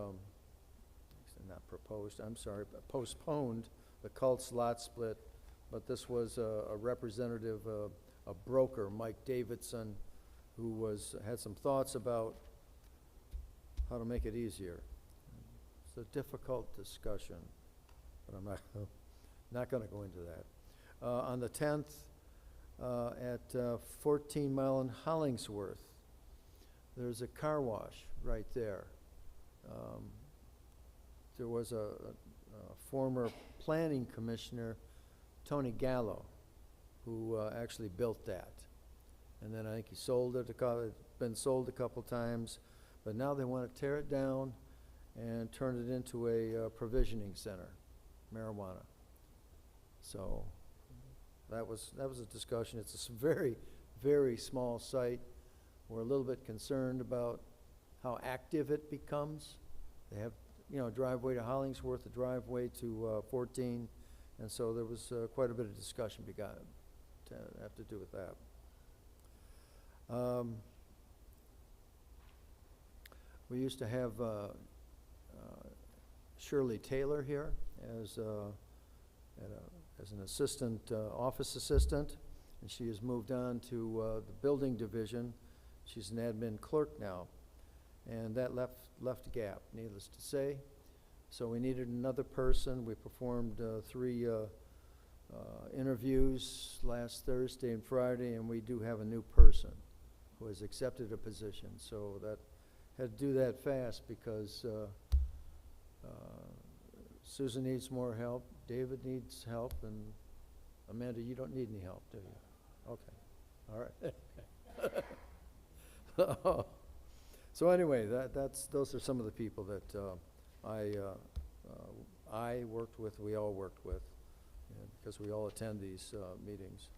not proposed, I'm sorry, but postponed, the Cults lot split, but this was a representative, a broker, Mike Davidson, who had some thoughts about how to make it easier. It's a difficult discussion, but I'm not gonna go into that. On the 10th, at 14 Mile and Hollingsworth, there's a car wash right there. There was a former planning commissioner, Tony Gallo, who actually built that. And then I think he sold it, it's been sold a couple times, but now they want to tear it down and turn it into a provisioning center, marijuana. So that was a discussion. It's a very, very small site. We're a little bit concerned about how active it becomes. They have, a driveway to Hollingsworth, a driveway to 14, and so there was quite a bit of discussion to have to do with that. We used to have Shirley Taylor here as an assistant, office assistant, and she has moved on to the building division. She's an admin clerk now, and that left a gap, needless to say. So we needed another person. We performed 3 interviews last Thursday and Friday, and we do have a new person who has accepted a position. So that had to do that fast because Susan needs more help, David needs help, and Amanda, you don't need any help, do you? Okay, all right. So anyway, those are some of the people that I worked with, we all worked with, because we all attend these meetings.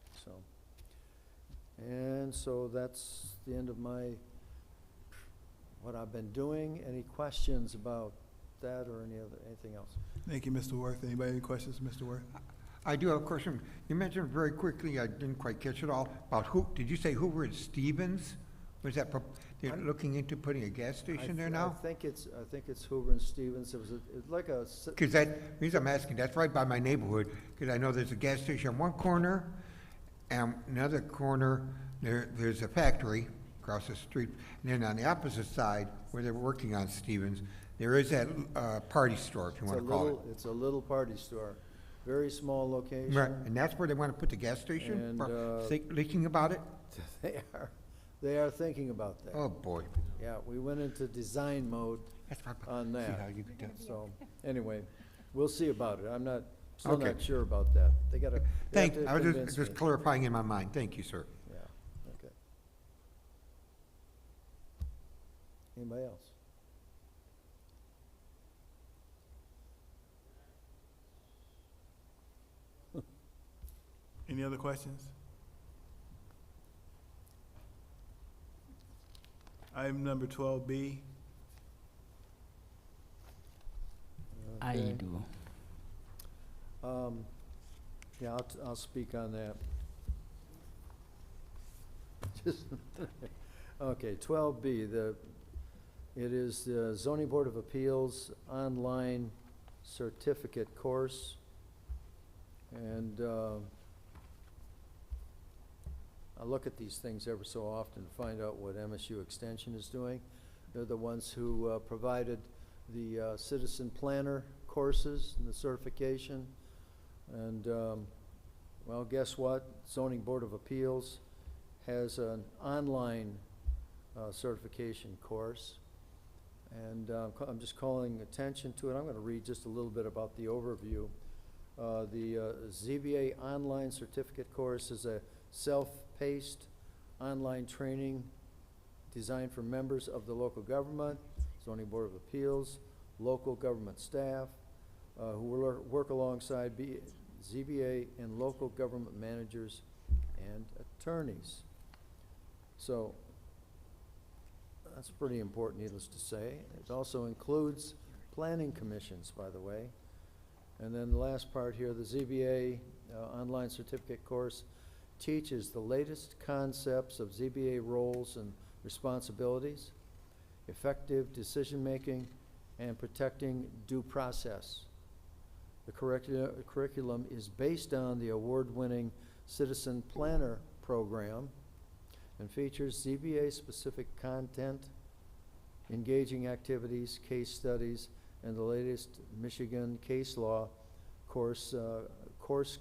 And so that's the end of what I've been doing. Any questions about that or anything else? Thank you, Mr. Worth. Anybody have any questions, Mr. Worth? I do have a question. You mentioned very quickly, I didn't quite catch it all, about did you say Hoover and Stevens? Was that, they're looking into putting a gas station there now? I think it's Hoover and Stevens. It's like a. Because the reason I'm asking, that's right by my neighborhood, because I know there's a gas station on one corner, and another corner, there's a factory across the street. And then on the opposite side, where they're working on Stevens, there is that party store, if you want to call it. It's a little party store. Very small location. Right, and that's where they want to put the gas station? And, Leaking about it? They are thinking about that. Oh, boy. Yeah, we went into design mode on that. See how you could do it. So, anyway, we'll see about it. I'm still not sure about that. They gotta. I was just clarifying in my mind. Thank you, sir. Yeah, okay. Anybody else? Any other questions? Item number 12B. I Okay. do. Yeah, I'll speak on that. Just, okay, 12B, it is the Zoning Board of Appeals online certificate course. And I look at these things ever so often to find out what MSU Extension is doing. They're the ones who provided the citizen planner courses and the certification. And, well, guess what? Zoning Board of Appeals has an online certification course. And I'm just calling attention to it. I'm going to read just a little bit about the overview. The ZBA online certificate course is a self-paced online training designed for members of the local government, Zoning Board of Appeals, local government staff, who will work alongside ZBA and local government managers and attorneys. So that's pretty important, needless to say. It also includes planning commissions, by the way. And then the last part here, the ZBA online certificate course teaches the latest concepts of ZBA roles and responsibilities, effective decision-making, and protecting due process. The curriculum is based on the award-winning Citizen Planner program and features ZBA-specific content, engaging activities, case studies, and the latest Michigan case law. Course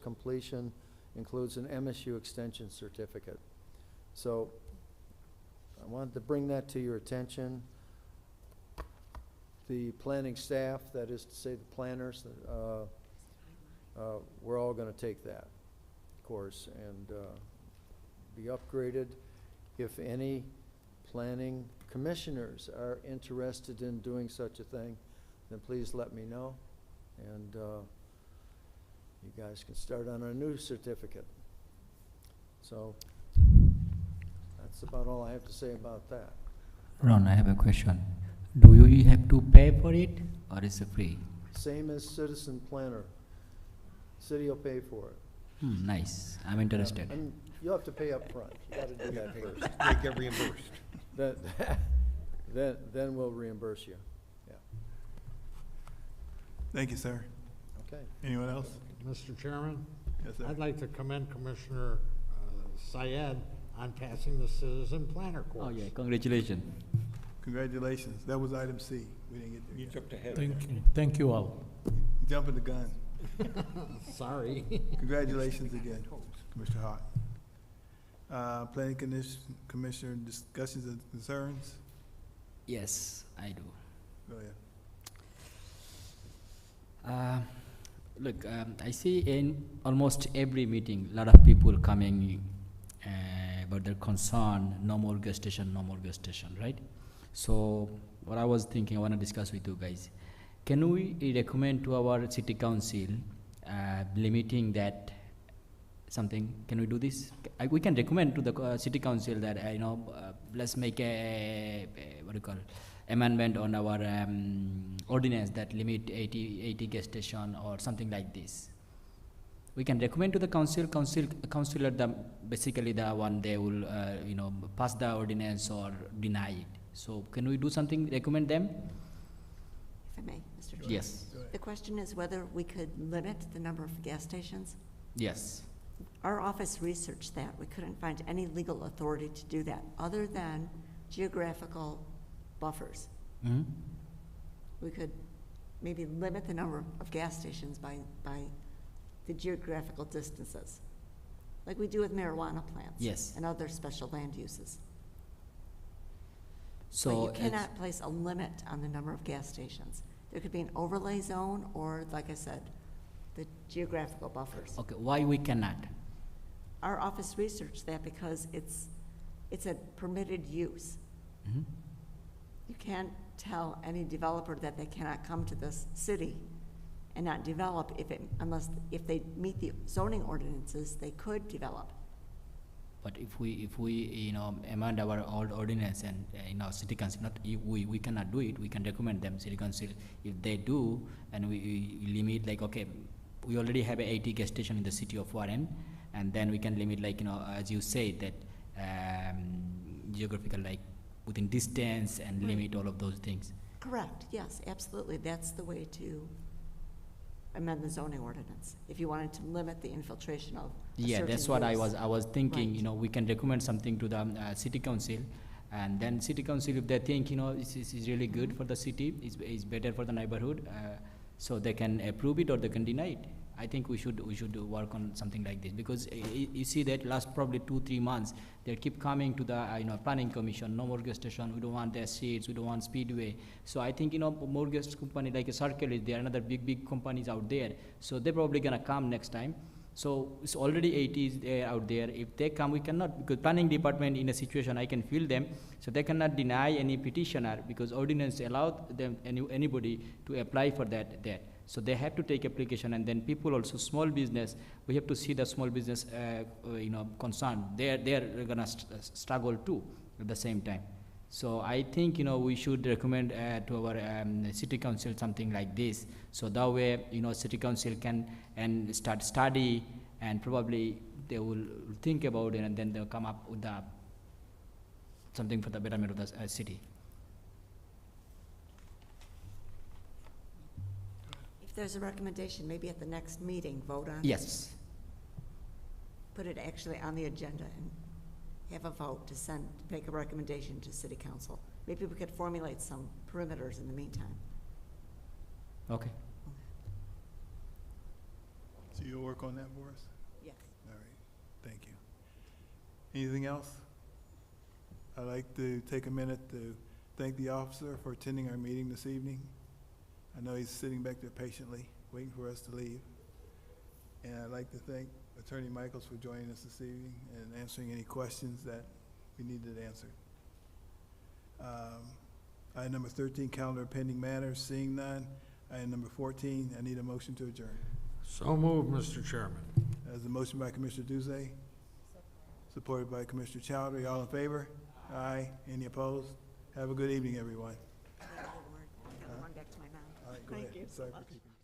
completion includes an MSU extension certificate. So I wanted to bring that to your attention. The planning staff, that is to say the planners, we're all gonna take that course and be upgraded. If any planning commissioners are interested in doing such a thing, then please let me know, and you guys can start on a new certificate. So that's about all I have to say about that. Ron, I have a question. Do you have to pay for it, or is it free? Same as citizen planner. City will pay for it. Nice. I'm interested. And you'll have to pay up front. You gotta do that first. They get reimbursed. Then we'll reimburse you. Yeah. Thank you, sir. Okay. Anyone else? Mr. Chairman? Yes, sir. I'd like to commend Commissioner Syed on passing the citizen planner course. Oh, yeah, congratulations. Congratulations. That was item C. We didn't get there You yet. jumped ahead. Thank you all. Jumping the gun. Sorry. Congratulations again, Commissioner Hart. Planning Commissioner, discussions and concerns? Yes, I do. Go ahead. Look, I see in almost every meeting, a lot of people coming about their concern, no more gas station, right? So what I was thinking, I want to discuss with you guys. Can we recommend to our city council limiting that something? Can we do this? We can recommend to the city council that, let's make a amendment on our ordinance that limit 80 gas station or something like this. We can recommend to the councillor, basically the one they will, pass the ordinance or deny it. So can we do something, recommend them? If I may, Mr. Chair. Yes. The question is whether we could limit the number of gas stations. Yes. Our office researched that. We couldn't find any legal authority to do that, other than geographical buffers. Mm-hmm. We could maybe limit the number of gas stations by the geographical distances, like we do with marijuana plants. Yes. And other special land uses. So But you cannot place a limit on the number of gas stations. There could be an overlay zone, or, like I said, the geographical buffers. Okay, why we cannot? Our office researched that because it's a permitted use. Mm-hmm. You can't tell any developer that they cannot come to this city and not develop if they meet the zoning ordinances, they could develop. But if we amend our old ordinance and city council, not if we cannot do it, we can recommend them city council if they do, and we limit, like, okay, we already have a 80 gas station in the city of Warren, and then we can limit, like, as you say, that geographical, like within distance, and limit all of those things. Correct, yes, absolutely. That's the way to amend the zoning ordinance, if you wanted to limit the infiltration of a Yeah, certain that's what I use. was thinking. Right. We can recommend something to the city council, and then city council, if they think this is really good for the city, is better for the neighborhood, so they can approve it or they can deny it. I think we should work on something like this, because you see that last probably 2-3 months they keep coming to the planning commission, no more gas station, we don't want the seats, we don't want speedway. So I think more gas company like a Circle is there, another big companies out there, so they're probably gonna come next time. So it's already 80s out there. If they come, we cannot, because planning department in a situation, I can feel them, so they cannot deny any petitioner, because ordinance allowed them, anybody to apply for that. So they have to take application, and then people also, small business, we have to see the small business, concern. They're gonna struggle too at the same time. So I think, we should recommend to our city council something like this. So that way, city council can start study, and probably they will think about it, and then they'll come up with something for the betterment of the city. If there's a recommendation, maybe at the next meeting, vote on it. Yes. Put it actually on the agenda and have a vote to make a recommendation to city council. Maybe we could formulate some perimeters in the meantime. Okay. So you'll work on that for us? Yes. All right, thank you. Anything else? I'd like to take a minute to thank the officer for attending our meeting this evening. I know he's sitting back there patiently, waiting for us to leave. And I'd like to thank Attorney Michaels for joining us this evening and answering any questions that we needed answered. Item number 13, calendar of pending matters, seeing none. Item number 14, I need a motion to adjourn. So moved, Mr. Chairman. As a motion by Commissioner Duzay, supported by Commissioner Chowdhury. All in favor? Aye. Any opposed? Have a good evening, everyone. Run back to my mom. All right, go Thank ahead. you so Sorry for much. keeping you.